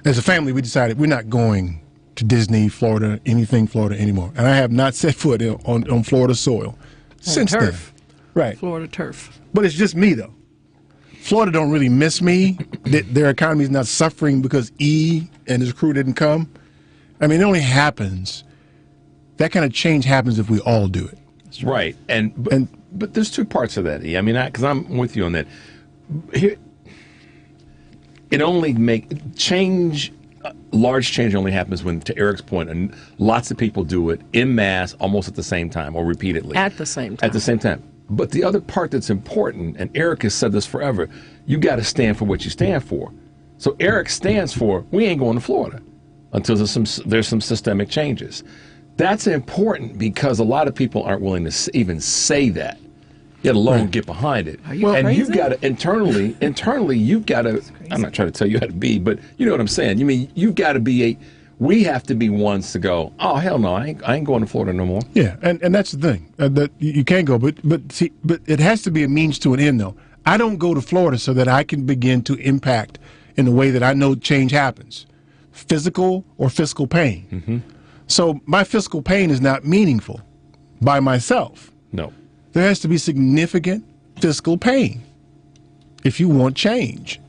A: as a family, we decided we're not going to Disney, Florida, anything Florida anymore. And I have not set foot on Florida soil since
C: turf.
A: then. Right.
C: Florida turf.
A: But it's just me, though. Florida don't really miss me. Their economy is not suffering because E and his crew didn't come. I mean, it only happens. That kind of change happens if we all do it.
B: Right. But there's two parts of that, E. I mean, because I'm with you on that. Here, it only large change only happens when, to Eric's point, and lots of people do it en masse, almost at the same time or repeatedly.
C: At the same time.
B: At the same time. But the other part that's important, and Eric has said this forever, you got to stand for what you stand for. So Eric stands for, we ain't going to Florida until there's some systemic changes. That's important because a lot of people aren't willing to even say that, let alone get behind it.
C: Are you
B: and
C: crazy?
B: you've got to internally, you've got to. I'm not trying to tell you how to be, but you know what I'm saying. You mean you've got to be we have to be ones to go, oh hell no, I ain't going to Florida no more.
A: Yeah, and that's the thing that you can't go, but it has to be a means to an end though. I don't go to Florida so that I can begin to impact in the way that I know change happens, physical or fiscal pain.
B: Mm-hmm.
A: So my fiscal pain is not meaningful by myself.
B: No.
A: There has to be significant fiscal pain if you want change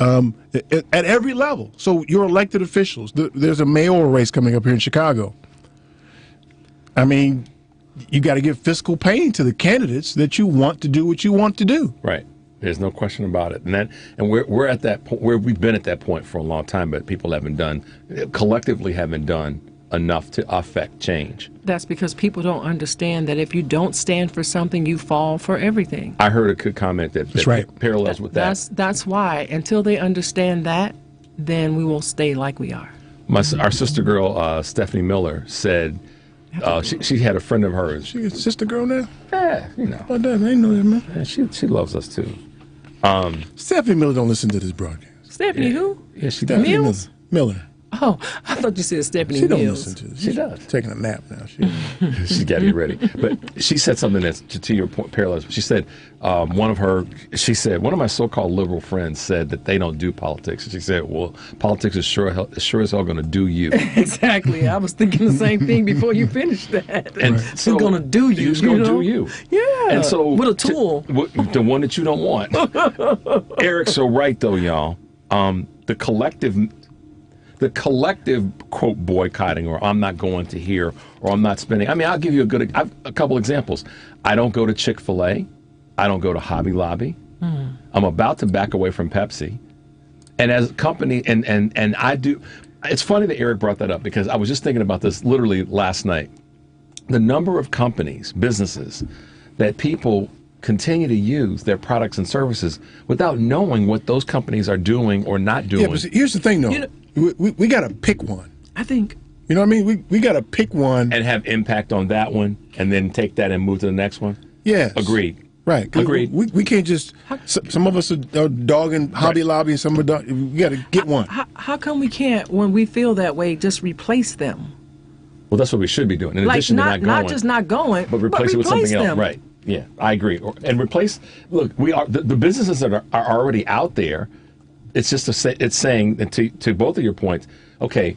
A: at every level. So your elected officials, there's a mayoral race coming up here in Chicago. I mean, you got to give fiscal pain to the candidates that you want to do what you want to do.
B: Right. There's no question about it. And we're at that point where we've been at that point for a long time, but people collectively haven't done enough to affect change.
C: That's because people don't understand that if you don't stand for something, you fall for everything.
B: I heard a good comment that parallels with that.
C: That's why. Until they understand that, then we will stay like we are.
B: Our sister girl, Stephanie Miller, said she had a friend of hers.
A: She a sister girl now?
B: Yeah, you know.
A: Oh, damn, I didn't know that, man.
B: Yeah, she loves us too.
A: Stephanie Miller don't listen to this broadcast.
C: Stephanie who?
B: Yeah, she
A: Stephanie
C: Mills?
A: Miller.
C: Oh, I thought you said Stephanie
A: She don't
C: Mills.
A: listen to this.
B: She does.
A: Taking a nap now.
B: She's got to get ready. But she said something that's to your point, parallels. She said one of my so-called liberal friends said that they don't do politics. And she said, well, politics is sure as hell going to do you.
C: Exactly. I was thinking the same thing before you finished that.
B: And
C: It's going to do you.
B: It's going to do you.
C: Yeah.
B: And so
C: with a tool.
B: The one that you don't want. Eric's so right, though, y'all. The collective quote boycotting, or I'm not going to here, or I'm not spending. I mean, I'll give you a couple examples. I don't go to Chick-fil-A. I don't go to Hobby Lobby. I'm about to back away from Pepsi. And as a company, and I do. It's funny that Eric brought that up because I was just thinking about this literally last night. The number of companies, businesses, that people continue to use their products and services without knowing what those companies are doing or not doing.
A: Yeah, but see, here's the thing, though. We got to pick one.
C: I think.
A: You know what I mean? We got to pick one.
B: And have impact on that one and then take that and move to the next one?
A: Yes.
B: Agreed.
A: Right.
B: Agreed.
A: We can't just, some of us are dogging Hobby Lobby and some are dogging, we got to get one.
C: How come we can't, when we feel that way, just replace them?
B: Well, that's what we should be doing. In addition to not going.
C: Not just not going,
B: but replace it with something
C: them.
B: else. Right. Yeah, I agree. And replace, look, we are the businesses that are already out there. It's just it's saying, and to both of your points, okay,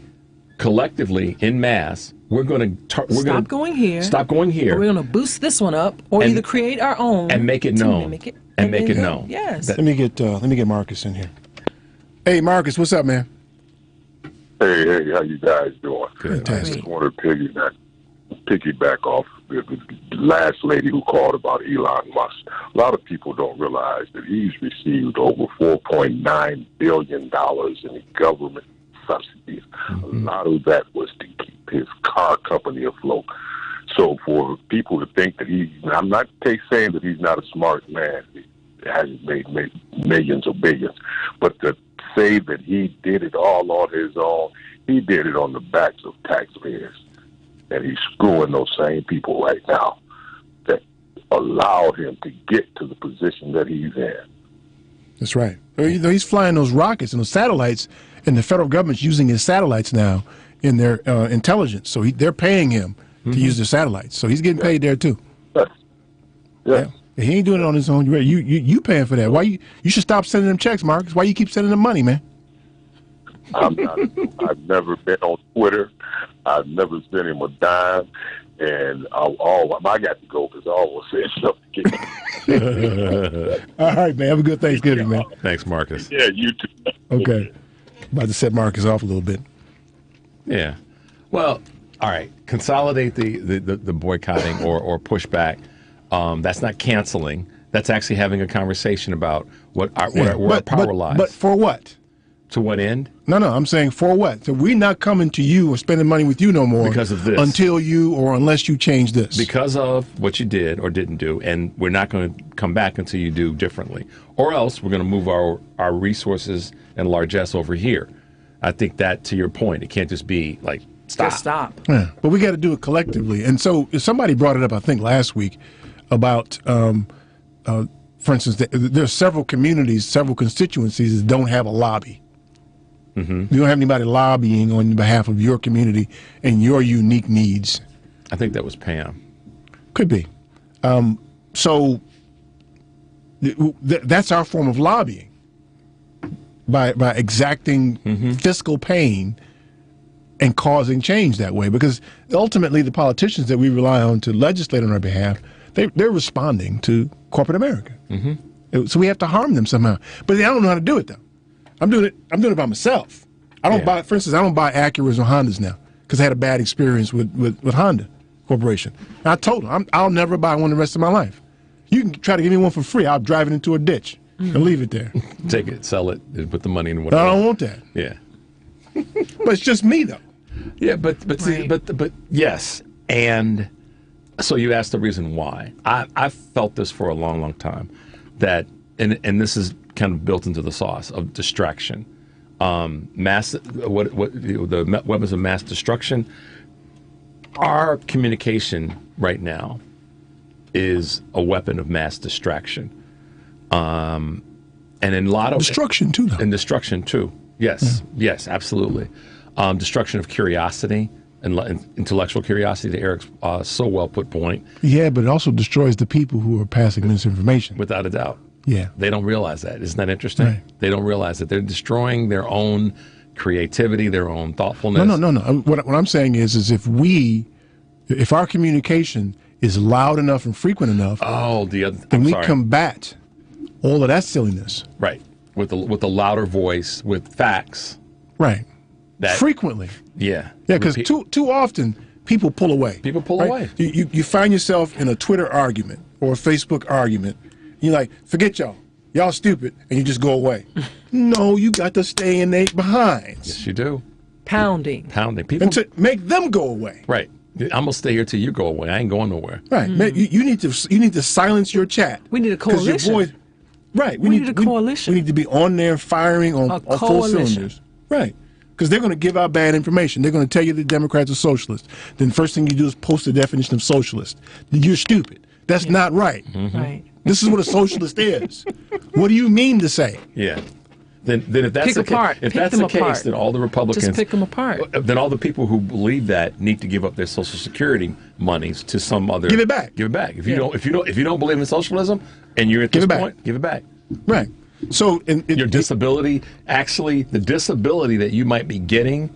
B: collectively, en masse, we're going to
C: stop going here.
B: Stop going here.
C: We're going to boost this one up, or either create our own
B: and make it known.
C: Make it
B: known.
C: Yes.
A: Let me get Marcus in here. Hey, Marcus, what's up, man?
K: Hey, how you guys doing?
A: Good.
K: I just want to piggyback off the last lady who called about Elon Musk. A lot of people don't realize that he's received over $4.9 billion in government subsidies. A lot of that was to keep his car company afloat. So for people to think that I'm not saying that he's not a smart man. He hasn't made millions or billions. But to say that he did it all on his own, he did it on the backs of taxpayers. And he's screwing those same people right now that allowed him to get to the position that he's in.
A: That's right. He's flying those rockets and those satellites, and the federal government's using his satellites now in their intelligence. So they're paying him to use the satellites. So he's getting paid there too.
K: Yeah.
A: He ain't doing it on his own. You paying for that? Why you should stop sending them checks, Marcus? Why you keep sending them money, man?
K: I've never been on Twitter. I've never sent him a dime, and I got to go because I almost said something.
A: All right, man. Have a good Thanksgiving, man.
B: Thanks, Marcus.
K: Yeah, you too.
A: Okay. About to set Marcus off a little bit.
B: Yeah. Well, all right. Consolidate the boycotting or pushback. That's not canceling. That's actually having a conversation about where our power lies.
A: But for what?
B: To what end?
A: No, I'm saying for what? So we're not coming to you or spending money with you no more
B: because of this.
A: Unless you change this.
B: Because of what you did or didn't do, and we're not going to come back until you do differently. Or else we're going to move our resources and largesse over here. I think that, to your point, it can't just be like, stop.
C: Just stop.
A: Yeah, but we got to do it collectively. And so somebody brought it up, I think, last week about, for instance, there's several communities, several constituencies that don't have a lobby. You don't have anybody lobbying on behalf of your community and your unique needs.
B: I think that was Pam.
A: Could be. So that's our form of lobbying, by exacting fiscal pain and causing change that way. Because ultimately the politicians that we rely on to legislate on our behalf, they're responding to corporate America. So we have to harm them somehow. But I don't know how to do it, though. I'm doing it by myself. I don't buy, for instance, I don't buy Acuras or Hondas now because I had a bad experience with Honda Corporation. And I told them I'll never buy one the rest of my life. You can try to give me one for free. I'll drive it into a ditch and leave it there.
B: Take it, sell it, and put the money in whatever.
A: I don't want that.
B: Yeah.
A: But it's just me, though.
B: Yeah, but yes, and so you asked the reason why. I've felt this for a long, long time, that and this is kind of built into the sauce of distraction. The weapons of mass destruction. Our communication right now is a weapon of mass distraction, and in a lot of
A: destruction too.
B: And destruction too. Yes, yes, absolutely. destruction of curiosity and intellectual curiosity, to Eric's so well put point.
A: Yeah, but it also destroys the people who are passing misinformation.
B: Without a doubt.
A: Yeah.
B: They don't realize that. Isn't that interesting?
A: Right.
B: They don't realize that they're destroying their own creativity, their own thoughtfulness.
A: No. What I'm saying is if our communication is loud enough and frequent enough, then we combat all of that silliness.
B: Right. With a louder voice, with facts.
A: Right. Frequently.
B: Yeah.
A: Yeah, because too often people pull away.
B: People pull
A: right?
B: away.
A: You find yourself in a Twitter argument or a Facebook argument. You're like, forget y'all. Y'all stupid. And you just go away. No, you got to stay in their behinds.
B: Yes, you do.
C: Pounding.
B: People,
A: and to make them go away.
B: Right. I'm going to stay here till you go away. I ain't going nowhere.
A: Right. You need to silence your chat.
C: We need a coalition.
A: Your voice, right.
C: We need a coalition.
A: We need to be on there firing on full cylinders. Right. Because they're going to give out bad information. They're going to tell you the Democrats are socialists. Then first thing you do is post the definition of socialist. You're stupid. That's not right.
B: Mm-hmm.
C: Right.
A: This is what a socialist is. What do you mean to say?
B: Yeah. Then if that's the case, then all the Republicans
C: just pick them apart.
B: Then all the people who believe that need to give up their Social Security monies to some other.
A: Give it back.
B: Give it back. If you don't believe in socialism and you're at this point, give it back.
A: Right. So
B: your disability, actually, the disability that you might be getting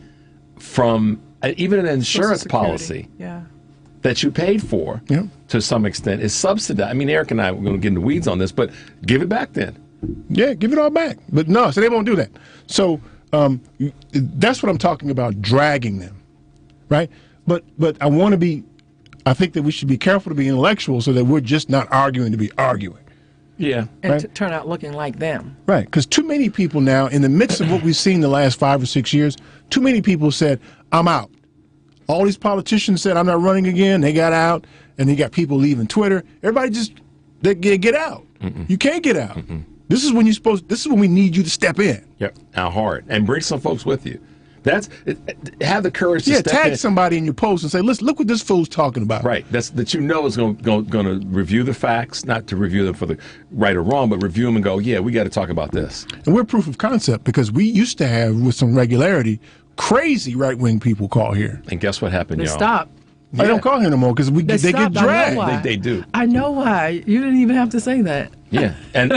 B: from even an insurance policy.
C: Yeah.
B: That you paid for, to some extent, is subsidized. I mean, Eric and I, we're going to get in the weeds on this, but give it back then.
A: Yeah, give it all back. But no, so they won't do that. So that's what I'm talking about, dragging them, right? But I think that we should be careful to be intellectual so that we're just not arguing to be arguing.
B: Yeah.
C: And to turn out looking like them.
A: Right, because too many people now, in the midst of what we've seen the last 5 or 6 years, too many people said, I'm out. All these politicians said, I'm not running again. They got out, and they got people leaving Twitter. Everybody just get out.
B: Mm-mm.
A: You can't get out.
B: Mm-mm.
A: This is when we need you to step in.
B: Yep. How hard. And bring some folks with you. Have the courage to step in.
A: Tag somebody in your post and say, listen, look what this fool's talking about.
B: Right. That is going to review the facts, not to review them for the right or wrong, but review them and go, yeah, we got to talk about this.
A: And we're proof of concept because we used to have, with some regularity, crazy right-wing people call here.
B: And guess what happened,
C: They
B: y'all?
C: stop.
A: They don't call here no more because they get dragged.
B: They do.
C: I know why. You didn't even have to say that.
B: Yeah, and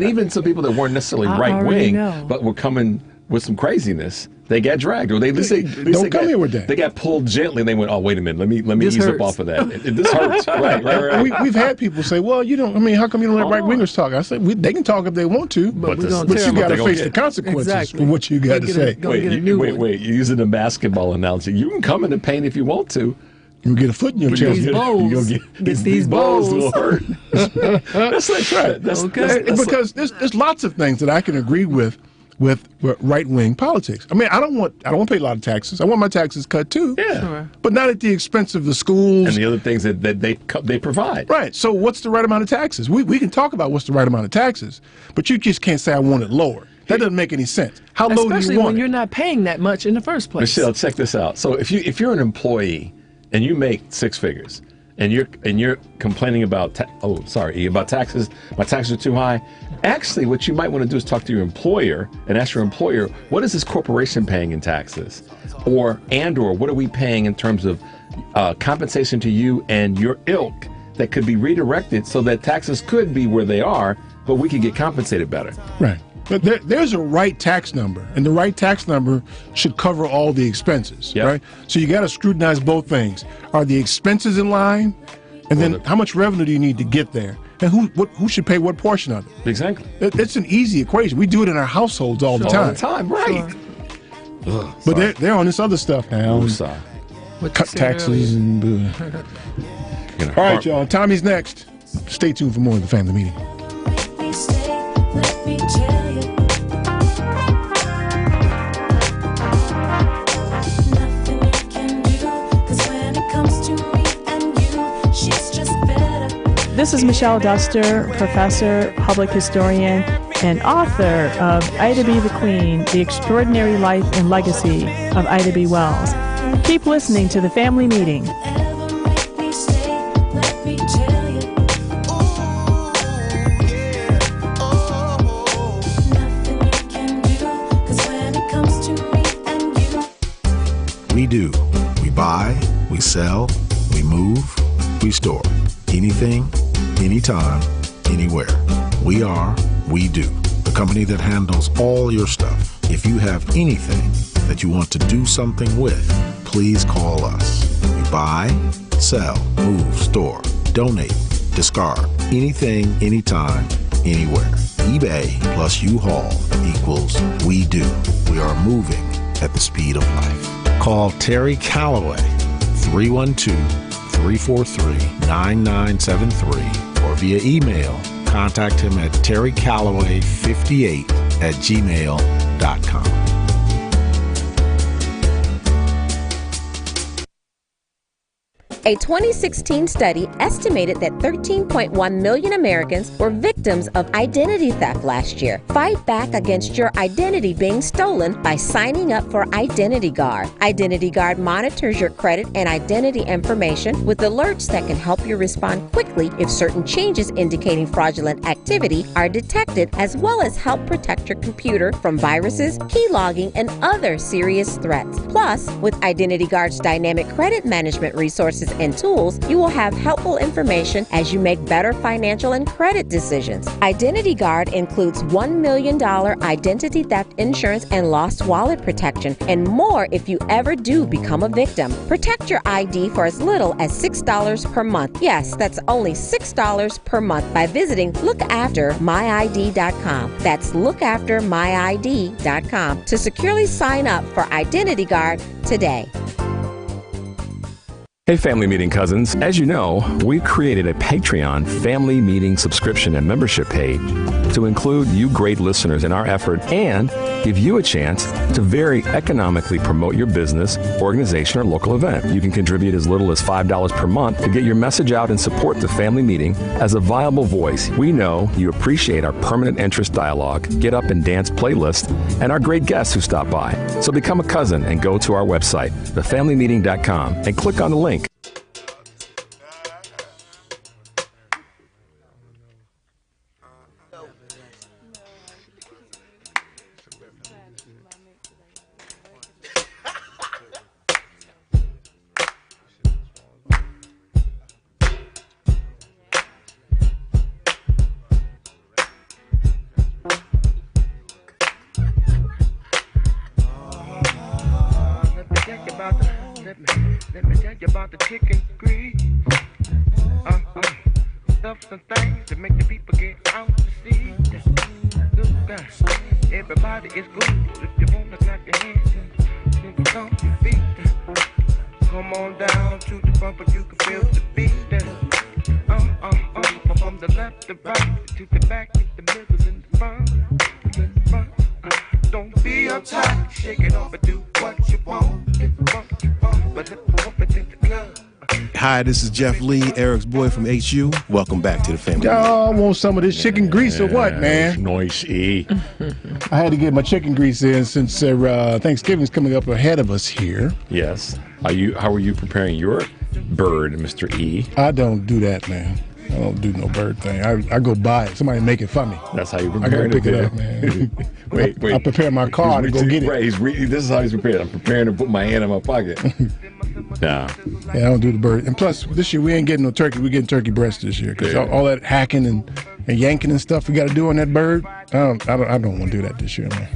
B: even some people that weren't necessarily
C: I
B: right
C: already
B: wing,
C: know.
B: but were coming with some craziness, they got dragged, or they
A: don't come here with that.
B: They got pulled gently, and they went, "Oh, wait a minute, let me
C: This
B: ease
C: hurts.
B: up off of that. This hurts." right.
A: We've had people say, "Well, how come you don't let right wingers talk?" I said, "They can talk if they want to, but you got to face the consequences for what you got to say."
B: Wait, you're using a basketball analogy. You can come in the paint if you want to.
A: You get a foot in your chest.
C: These bowls
B: will hurt. That's right. That's
A: because there's lots of things that I can agree with right wing politics. I mean, I don't want to pay a lot of taxes. I want my taxes cut too.
B: Yeah, sure.
A: But not at the expense of the schools
B: and the other things that they provide.
A: Right. So what's the right amount of taxes? We can talk about what's the right amount of taxes, but you just can't say I want it lower. That doesn't make any sense. How low do you want
C: Especially when
A: it?
C: you're not paying that much in the first place.
B: Michelle, check this out. So if you're an employee and you make 6 figures, and you're complaining about about taxes. My taxes are too high. Actually, what you might want to do is talk to your employer and ask your employer, what is this corporation paying in taxes, or what are we paying in terms of compensation to you and your ilk that could be redirected so that taxes could be where they are, but we could get compensated better.
A: Right. But there's a right tax number, and the right tax number should cover all the expenses, right? So you got to scrutinize both things. Are the expenses in line? And then how much revenue do you need to get there? And who should pay what portion of it?
B: Exactly.
A: It's an easy equation. We do it in our households all the time.
B: All the time, right.
A: Sure. But they're on this other stuff now. Cut taxes and... All right, y'all. Tommy's next. Stay tuned for more of the Family Meeting.
M: This is Michelle Duster, professor, public historian, and author of Ida B. the Queen, The Extraordinary Life and Legacy of Ida B. Wells. Keep listening to The Family Meeting.
L: sell, we move, we store. Anything, anytime, anywhere. We are, we do. The company that handles all your stuff. If you have anything that you want to do something with, please call us. We buy, sell, move, store, donate, discard. Anything, anytime, anywhere. eBay plus U-Haul equals we do. We are moving at the speed of life. Call Terry Calloway, 312-343-9973, or via email, contact him at terrycalloway58@gmail.com.
O: A 2016 study estimated that 13.1 million Americans were victims of identity theft last year. Fight back against your identity being stolen by signing up for Identity Guard. Identity Guard monitors your credit and identity information with alerts that can help you respond quickly if certain changes indicating fraudulent activity are detected, as well as help protect your computer from viruses, keylogging, and other serious threats. Plus, with Identity Guard's dynamic credit management resources and tools, you will have helpful information as you make better financial and credit decisions. Identity Guard includes $1 million identity theft insurance and lost wallet protection, and more if you ever do become a victim. Protect your ID for as little as $6 per month. Yes, that's only $6 per month by visiting lookaftermyid.com. That's lookaftermyid.com to securely sign up for Identity Guard today.
G: Hey, Family Meeting cousins. As you know, we've created a Patreon family meeting subscription and membership page to include you great listeners in our effort and give you a chance to very economically promote your business, organization, or local event. You can contribute as little as $5 per month to get your message out and support the Family Meeting as a viable voice. We know you appreciate our permanent interest dialogue, get up and dance playlist, and our great guests who stop by. So become a cousin and go to our website, thefamilymeeting.com, and click on the link.
P: Let me tell you about the chicken grease. Stuff some things to make the people get out to see. Look, everybody is good. If you wanna clap your hands, then stomp your feet. Come on down to the bumper, you can feel the beat. From the left to right, to the back, to the middle, and the front. Don't be uptight, shake it off and do what you want. But let the woman in the club.
U: Hi, this is Jeff Lee, Eric's boy from HU. Welcome back to the family.
A: Y'all want some of this chicken grease or what, man?
B: Noisy.
A: I had to get my chicken grease in since Thanksgiving's coming up ahead of us here.
B: Yes. How are you preparing your bird, Mr. E?
A: I don't do that, man. I don't do no bird thing. I go buy it. Somebody make it for me.
B: That's how you prepare
A: it. I go pick it up, man.
B: wait.
A: I prepare my car to go get it.
B: Right. This is how he's prepared. I'm preparing to put my hand in my pocket. Nah.
A: Yeah, I don't do the bird. And plus, this year we ain't getting no turkey. We're getting turkey breast this year because all that hacking and yanking and stuff we got to do on that bird. I don't want to do that this year, man.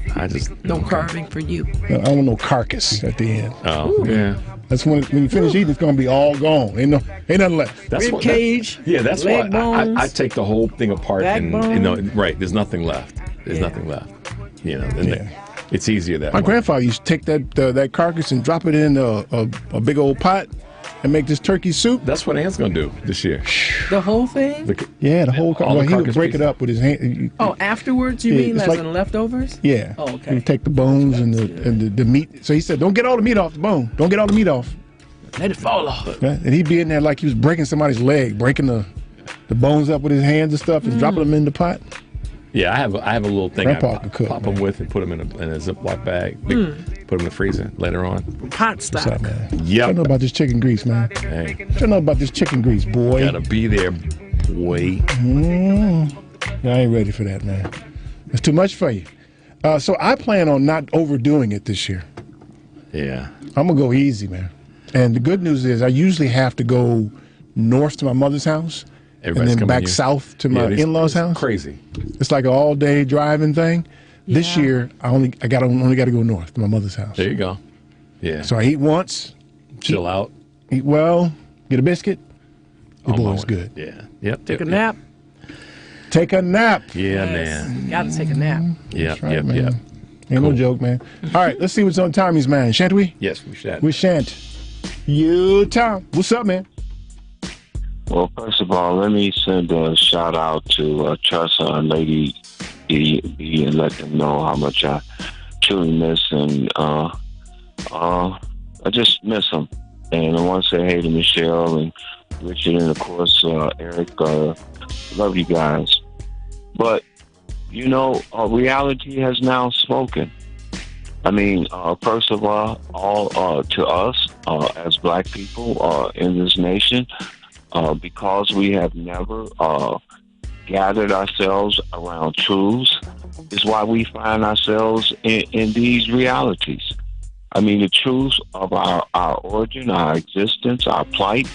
C: No carving for you.
A: I don't want no carcass at the end.
B: Oh, ooh. Yeah.
A: That's when you finish eating, it's gonna be all gone. Ain't nothing left.
C: Rib cage.
B: That's why I take the whole thing apart
C: backbone.
B: Right. There's nothing left. There's nothing left. It's easier that way.
A: My grandfather used to take that carcass and drop it in a big old pot and make this turkey soup.
B: That's what Ant's gonna do this year.
C: The whole thing?
A: The whole carcass. He would break it up with his hand.
C: Afterwards, you mean as in leftovers?
A: Yeah.
C: Oh, okay.
A: He would take the bones and the meat. So he said, don't get all the meat off the bone. Don't get all the meat off.
C: Let it fall off.
A: Right? And he'd be in there like he was breaking somebody's leg, breaking the bones up with his hands and stuff and dropping them in the pot.
B: Yeah, I have a little thing
A: Grandpa
B: I
A: cook,
B: pop them with and put them in a Ziploc bag. Put them in the freezer later on.
C: Pot stock.
A: What's up, man?
B: Yep.
A: I know about this chicken grease, man.
B: Hey.
A: I know about this chicken grease, boy.
B: Gotta be there, boy.
A: I ain't ready for that, man. It's too much for you. So I plan on not overdoing it this year.
B: Yeah.
A: I'm gonna go easy, man. And the good news is I usually have to go north to my mother's house
B: Everybody's
A: and then
B: coming
A: back
B: here.
A: south to my in-laws' house.
B: Crazy.
A: It's like an all-day driving thing. This year, I only got to go north to my mother's house.
B: There you go. Yeah.
A: So I eat once,
B: chill out,
A: eat well, get a biscuit. The
B: On my
A: boy's
B: way.
A: good.
B: Yeah. Yep.
C: Take a nap.
A: Take a nap.
B: Yeah,
C: Yes.
B: man.
C: Got to take a nap.
B: Yep.
A: right,
B: Yep.
A: man.
B: Yep.
A: Ain't no joke, man. All right, let's see what's on Tommy's mind, shan't we?
B: Yes, we should.
A: We shan't. You, Tom. What's up, man?
N: Well, first of all, let me send a shout out to Tressa and Lady B and let them know how much I truly miss, and I just miss them. And I want to say hey to Michelle and Richard and, of course, Eric. Love you guys. But, you know, reality has now spoken. I mean, first of all to us as black people in this nation, because we have never gathered ourselves around truths, is why we find ourselves in these realities. I mean, the truths of our origin, our existence, our plight.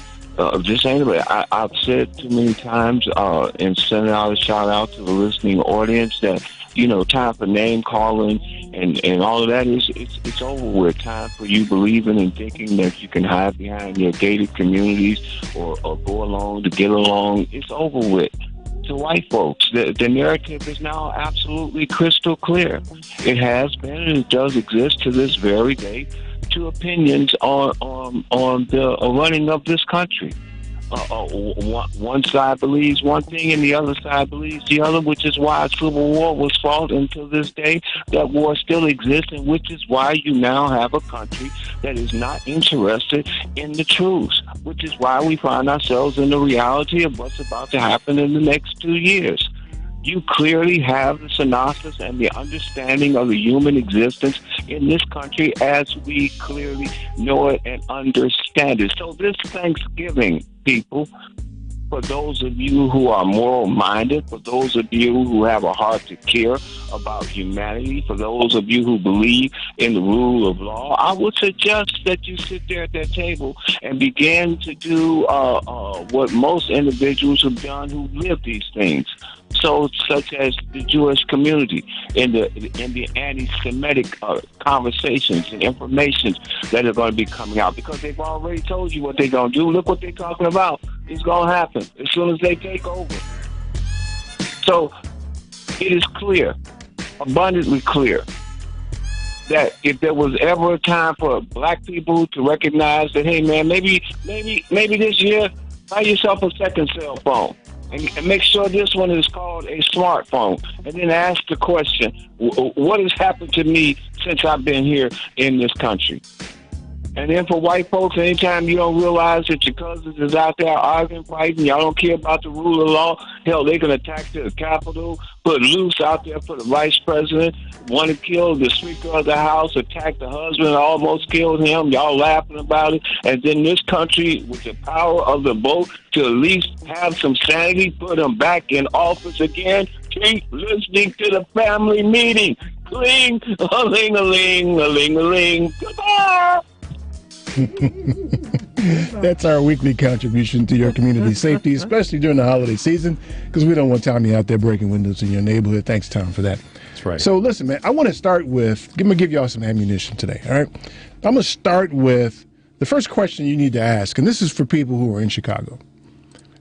N: Just anyway, I've said too many times and sent out a shout out to the listening audience that, you know, time for name calling and all of that it's over with. Time for you believing and thinking that you can hide behind your gated communities or go along to get along. It's over with. To white folks, the narrative is now absolutely crystal clear. It has been and it does exist to this very day. Two opinions on the running of this country. One side believes one thing and the other side believes the other, which is why a civil war was fought until this day. That war still exists, and which is why you now have a country that is not interested in the truth, which is why we find ourselves in the reality of what's about to happen in the next 2 years. You clearly have the synopsis and the understanding of the human existence in this country as we clearly know it and understand it. So this Thanksgiving, people, for those of you who are moral-minded, for those of you who have a heart to care about humanity, for those of you who believe in the rule of law, I would suggest that you sit there at that table and begin to do what most individuals have done who live these things. So, such as the Jewish community in the anti-Semitic conversations and information that are going to be coming out, because they've already told you what they're going to do. Look what they're talking about. It's going to happen as soon as they take over. So, it is clear, abundantly clear, that if there was ever a time for black people to recognize that, hey man, maybe this year, buy yourself a second cell phone. And make sure this one is called a smartphone. And then ask the question, what has happened to me since I've been here in this country? And then for white folks, anytime you don't realize that your cousins is out there arguing, fighting, y'all don't care about the rule of law, hell, they can attack the Capitol, put loose out there for the vice president, want to kill the Speaker of the House, attack the husband, almost killed him, y'all laughing about it. And then this country, with the power of the vote, to at least have some sanity, put them back in office again. Keep listening to the family meeting. Cling, a-ling-a-ling, a-ling-a-ling. Goodbye.
A: That's our weekly contribution to your community safety, especially during the holiday season, because we don't want Tommy out there breaking windows in your neighborhood. Thanks, Tom, for that.
B: That's right.
A: So listen, man, I want to start with, I'm going to give y'all some ammunition today, all right? I'm going to start with the first question you need to ask, and this is for people who are in Chicago,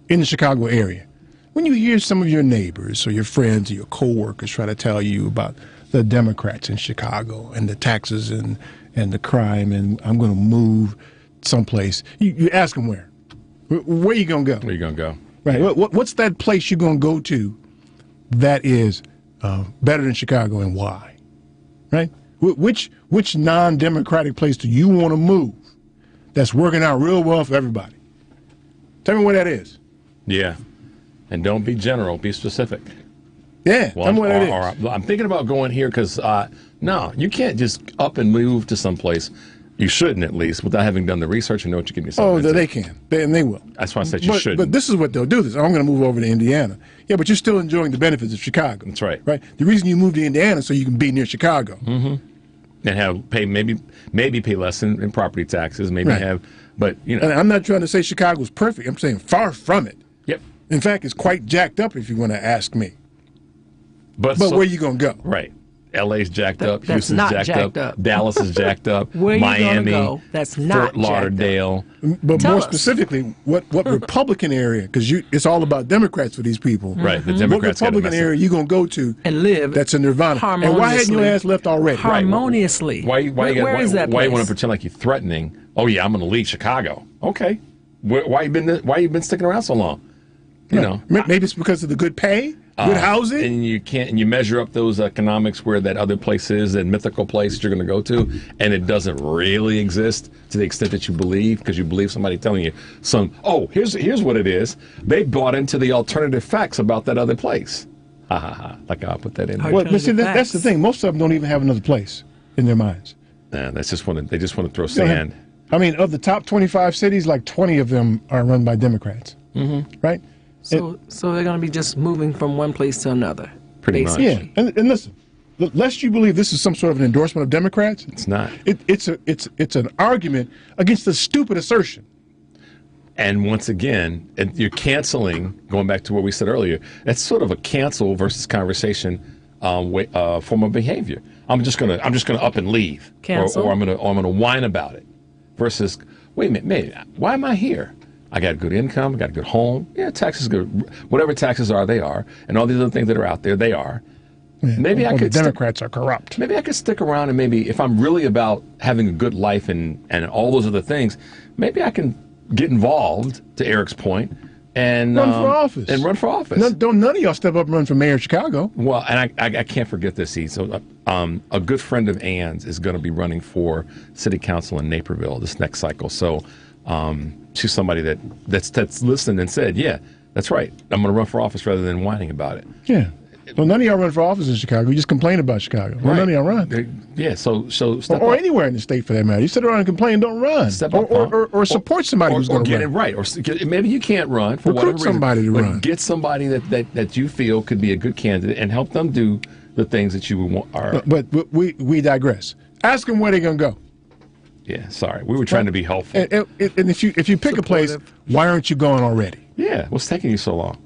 A: in the Chicago area. When you hear some of your neighbors or your friends or your coworkers try to tell you about the Democrats in Chicago and the taxes and the crime, and I'm going to move someplace, you ask them where. Where you going to go?
B: Where you going to go?
A: Right. Yeah. What's that place you're going to go to that is better than Chicago, and why? Right? Which non-democratic place do you want to move that's working out real well for everybody? Tell me where that is.
B: Yeah. And don't be general. Be specific.
A: Yeah.
B: Well,
A: tell me where that is.
B: I'm thinking about going here because, no, you can't just up and move to someplace. You shouldn't, at least, without having done the research and know what you're getting yourself into.
A: They can. They will.
B: That's why I said you shouldn't.
A: But this is what they'll do. I'm going to move over to Indiana. Yeah, but you're still enjoying the benefits of Chicago.
B: That's right.
A: Right? The reason you moved to Indiana is so you can be near Chicago.
B: Mm-hmm. and pay less in property taxes, maybe
A: Right.
B: but
A: And I'm not trying to say Chicago's perfect. I'm saying far from it.
B: Yep.
A: In fact, it's quite jacked up if you want to ask me.
B: But
A: where you going to go?
B: Right. LA's jacked up.
C: That's
B: Houston's
C: not
B: jacked
C: jacked
B: up.
C: up.
B: Dallas is jacked up.
C: Where you
B: Miami.
C: gonna go? That's not
B: Fort Lauderdale.
A: But
C: Tell
A: more
C: us.
A: specifically, what Republican area? Because it's all about Democrats for these people.
B: Right. The
A: What
B: Democrats got it
A: Republican
B: messed up.
A: area you going to go to
C: and live
A: that's in Nirvana? And why hadn't your ass left already?
C: Harmoniously.
B: Where you
C: Where is that
B: Why you want
C: place?
B: to pretend like you're threatening? Oh yeah, I'm going to leave Chicago. Okay. Why you been sticking around so long? You know.
A: Maybe it's because of the good pay, good housing.
B: And you measure up those economics where that other place is, that mythical place you're going to go to, and it doesn't really exist to the extent that you believe, because you believe somebody telling you here's what it is. They bought into the alternative facts about that other place. Ha ha ha. Like I'll put that in there.
A: Well, but see, that's the thing. Most of them don't even have another place in their minds.
B: Nah, they just want to throw sand.
A: I mean, of the top 25 cities, like 20 of them are run by Democrats.
B: Mm-hmm.
A: Right?
C: So they're going to be just moving from one place to another.
B: Pretty much.
A: Yeah, and listen, lest you believe this is some sort of an endorsement of Democrats,
B: it's not.
A: It's an argument against the stupid assertion.
B: And once again, you're canceling. Going back to what we said earlier, that's sort of a cancel versus conversation form of behavior. I'm just gonna up and leave,
C: Cancel.
B: or I'm gonna whine about it. Versus, wait a minute, why am I here? I got good income, I got a good home. Yeah, taxes good. Whatever taxes are, they are, and all these other things that are out there, they are.
A: Yeah.
B: Maybe I could.
A: The Democrats are corrupt.
B: Maybe I could stick around, and maybe if I'm really about having a good life and all those other things, maybe I can get involved. To Eric's point, and
A: run for office.
B: And run for office.
A: Don't none of y'all step up and run for mayor of Chicago.
B: Well, and I can't forget this. So a good friend of Ann's is going to be running for city council in Naperville this next cycle. So she's somebody that's listened and said, yeah, that's right. I'm going to run for office rather than whining about it.
A: Yeah. Well, none of y'all run for office in Chicago. You just complain about Chicago. Well,
B: Right.
A: None of y'all run.
B: Yeah. So step
A: or
B: up.
A: anywhere in the state for that matter. You sit around and complain, don't run.
B: Step up,
A: or support somebody who's going to
B: get
A: run.
B: it right. Or maybe you can't run for
A: Recruit
B: whatever reason.
A: somebody to
B: but
A: run.
B: Get somebody that you feel could be a good candidate and help them do the things that you would want.
A: But we digress. Ask them where they're going to go.
B: Yeah, sorry. We were trying to be helpful.
A: And if you pick a place, why aren't you going already?
B: Yeah, what's taking you so long?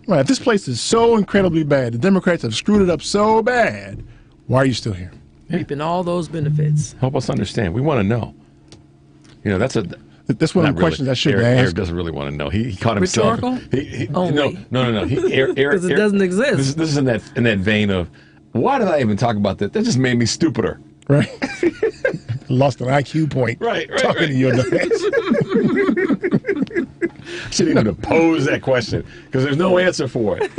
A: Right, if this place is so incredibly bad, the Democrats have screwed it up so bad, why are you still here?
C: Reaping all those benefits.
B: Help us understand. We want to know. You know, that's
A: one of the questions I should
B: Eric
A: ask.
B: doesn't really want to know. He caught himself.
C: Rhetorical?
B: No. Eric,
C: Because it doesn't exist.
B: This is in that vein of, why did I even talk about that? That just made me stupider.
A: Right. Lost an IQ point.
B: Right.
A: Talking to your defense.
B: Shouldn't even pose that question because there's no answer for it.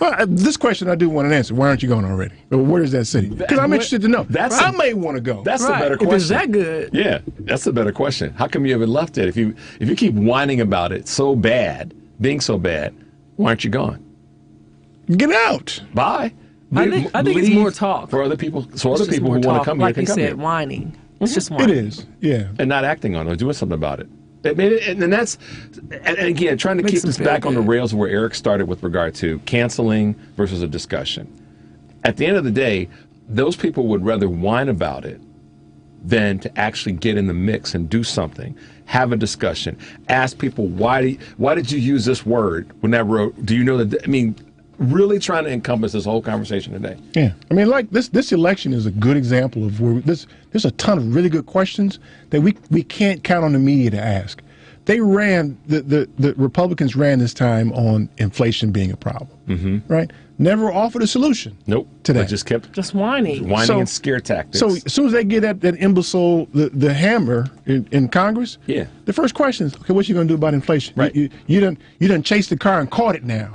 A: Well, this question I do want an answer. Why aren't you going already? Or where is that city? Because I'm interested to know. I may want to go.
B: That's the better question.
C: If it's that good.
B: Yeah, that's the better question. How come you haven't left it? If you keep whining about it so bad, being so bad, why aren't you gone?
A: Get out.
B: Bye.
C: I think it's more talk.
B: For other people, so
C: It's
B: other
C: just
B: people
C: more
B: who want
C: talk.
B: to come here
C: like
B: can
C: you
B: come
C: said,
B: here.
C: whining. It's just
A: It
C: whining.
A: is, yeah.
B: And not acting on it, doing something about it. And that's, and again, trying to
C: Makes
B: keep
C: them
B: this
C: feel
B: back on the
C: good.
B: rails where Eric started with regard to canceling versus a discussion. At the end of the day, those people would rather whine about it than to actually get in the mix and do something, have a discussion, ask people, why did you use this word when that wrote, do you know that, I mean, really trying to encompass this whole conversation today.
A: Yeah, I mean, like this election is a good example of where there's a ton of really good questions that we can't count on the media to ask. They ran the Republicans ran this time on inflation being a problem, right? Never offered a solution.
B: Nope.
A: To that.
B: They just kept
C: just whining,
B: and scare tactics.
A: So as soon as they get that imbecile the hammer in Congress,
B: yeah,
A: the first question is, okay, what you gonna do about inflation?
B: Right.
A: You done chased the car and caught it now.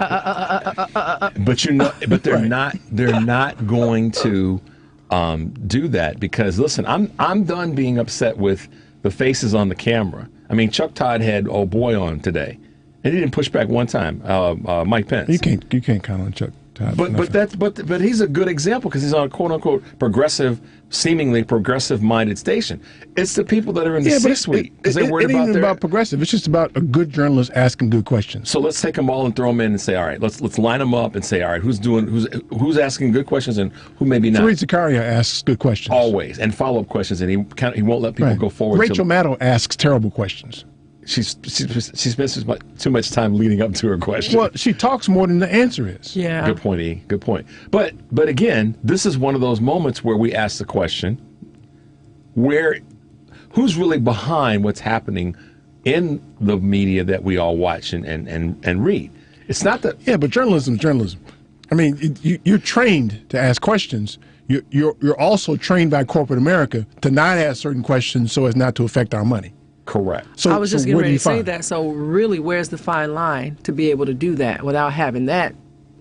B: But they're not going to do that because listen, I'm done being upset with the faces on the camera. I mean, Chuck Todd had old boy on today, and he didn't push back one time. Mike Pence.
A: You can't count on Chuck
B: But he's a good example because he's on a quote unquote seemingly progressive minded station. It's the people that are in the C-suite because they're worried
A: about progressive. It's just about a good journalist asking good questions.
B: So let's take them all and throw them in and say, all right, let's line them up and say, all right, who's asking good questions and who maybe not.
A: Fareed Zakaria asks good questions
B: always, and follow up questions, and he won't let people go forward.
A: Rachel Maddow asks terrible questions.
B: She spends too much time leading up to her question.
A: Well, she talks more than the answer is.
C: Yeah.
B: Good point, E. Good point. But again, this is one of those moments where we ask the question, who's really behind what's happening in the media that we all watch and read? It's not that.
A: Yeah, but journalism. I mean, you're trained to ask questions. You're also trained by corporate America to not ask certain questions so as not to affect our money.
B: Correct.
A: So,
C: I was just getting
A: where do
C: ready
A: you
C: to say
A: find?
C: that. So really, where's the fine line to be able to do that without having that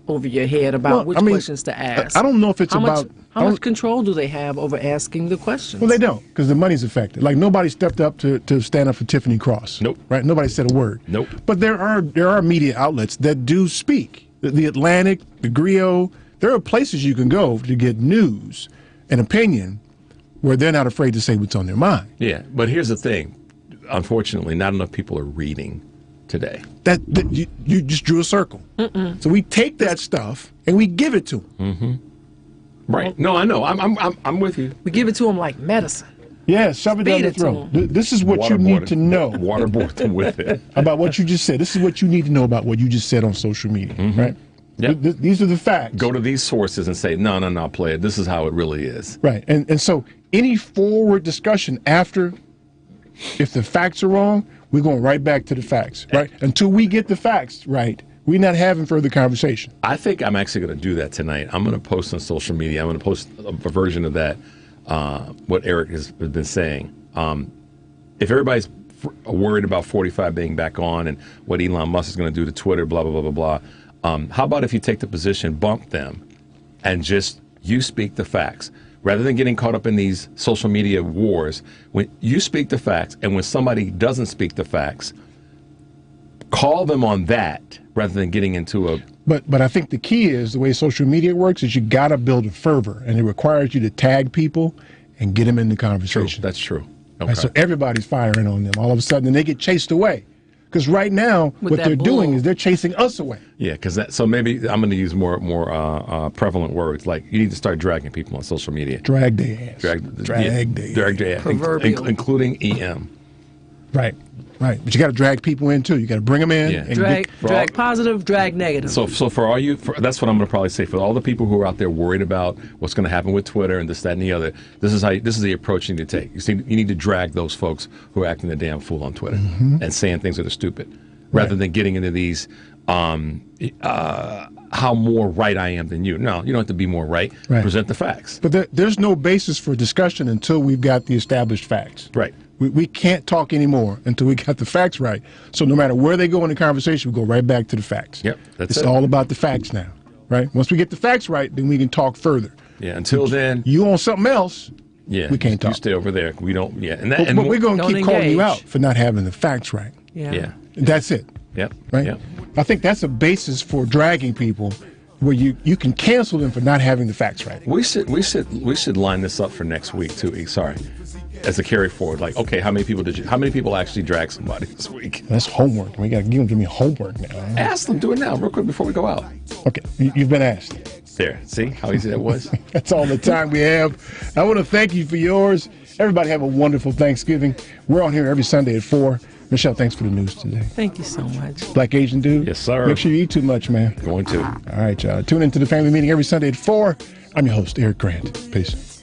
C: over your head about which questions to ask?
A: I don't know if it's
C: how
A: about
C: how much control do they have over asking the questions?
A: Well, they don't, because the money's affected. Like, nobody stepped up to stand up for Tiffany Cross.
B: Nope.
A: Right? Nobody said a word.
B: Nope.
A: But there are media outlets that do speak. The Atlantic, the Griot. There are places you can go to get news and opinion where they're not afraid to say what's on their mind.
B: Yeah, but here's the thing. Unfortunately, not enough people are reading today.
A: That you just drew a circle. So we take that stuff and we give it to them.
B: Mm-hmm. Right. No, I know. I'm with you.
C: We give it to them like medicine.
A: Yeah, shove it down their throat. This is what you need to know.
B: Waterboard them with it.
A: About what you just said. This is what you need to know about what you just said on social media, right?
B: Yep.
A: These are the facts.
B: Go to these sources and say, no, play it. This is how it really is.
A: Right. And so any forward discussion after, if the facts are wrong, we're going right back to the facts, right? Until we get the facts right, we're not having further conversation.
B: I think I'm actually going to do that tonight. I'm going to post on social media. I'm going to post a version of that, what Eric has been saying. If everybody's worried about 45 being back on and what Elon Musk is going to do to Twitter, blah, blah, blah, blah, blah, how about if you take the position, bump them, and just you speak the facts? Rather than getting caught up in these social media wars, when you speak the facts, and when somebody doesn't speak the facts, call them on that rather than getting into a...
A: But I think the key is, the way social media works, is you got to build a fervor, and it requires you to tag people and get them in the conversation.
B: True. That's true. Okay.
A: Right, so everybody's firing on them all of a sudden, and they get chased away. Because right now, what they're doing is they're chasing us away.
B: Yeah, because so maybe I'm going to use more prevalent words, like you need to start dragging people on social media.
A: Drag their ass.
B: Drag their ass.
C: Proverbial.
B: Including EM.
A: Right. But you got to drag people in too. You got to bring them in.
B: Yeah.
A: And
C: drag positive, drag negative.
B: So for all you, that's what I'm going to probably say. For all the people who are out there worried about what's going to happen with Twitter and this, that, and the other, this is the approach you need to take. You see, you need to drag those folks who are acting the damn fool on Twitter and saying things that are stupid, rather than getting into these how more right I am than you. No, you don't have to be more right. Present the facts.
A: But there's no basis for discussion until we've got the established facts.
B: Right.
A: We can't talk anymore until we got the facts right. So no matter where they go in the conversation, we go right back to the facts.
B: Yep,
A: it's all about the facts now, right? Once we get the facts right, then we can talk further.
B: Yeah, until then...
A: You on something else, we can't talk.
B: You stay over there. We don't... Yeah,
A: but we're going to keep calling you out for not having the facts right.
B: Yeah.
A: That's it.
B: Yep.
A: Right?
B: Yep.
A: I think that's a basis for dragging people, where you can cancel them for not having the facts right.
B: We should line this up for next week too. Sorry, as a carry forward. Like, okay, how many people actually drag somebody this week?
A: That's homework. We got to give them homework now.
B: Ask them. Do it now, real quick, before we go out.
A: Okay, you've been asked.
B: There. See how easy that was.
A: That's all the time we have. I want to thank you for yours. Everybody have a wonderful Thanksgiving. We're on here every Sunday at 4. Michelle, thanks for the news today.
C: Thank you so much.
A: Black Asian dude.
B: Yes, sir.
A: Make sure you eat too much, man.
B: Going to.
A: All right, y'all. Tune into the family meeting every Sunday at 4. I'm your host, Eric Grant. Peace.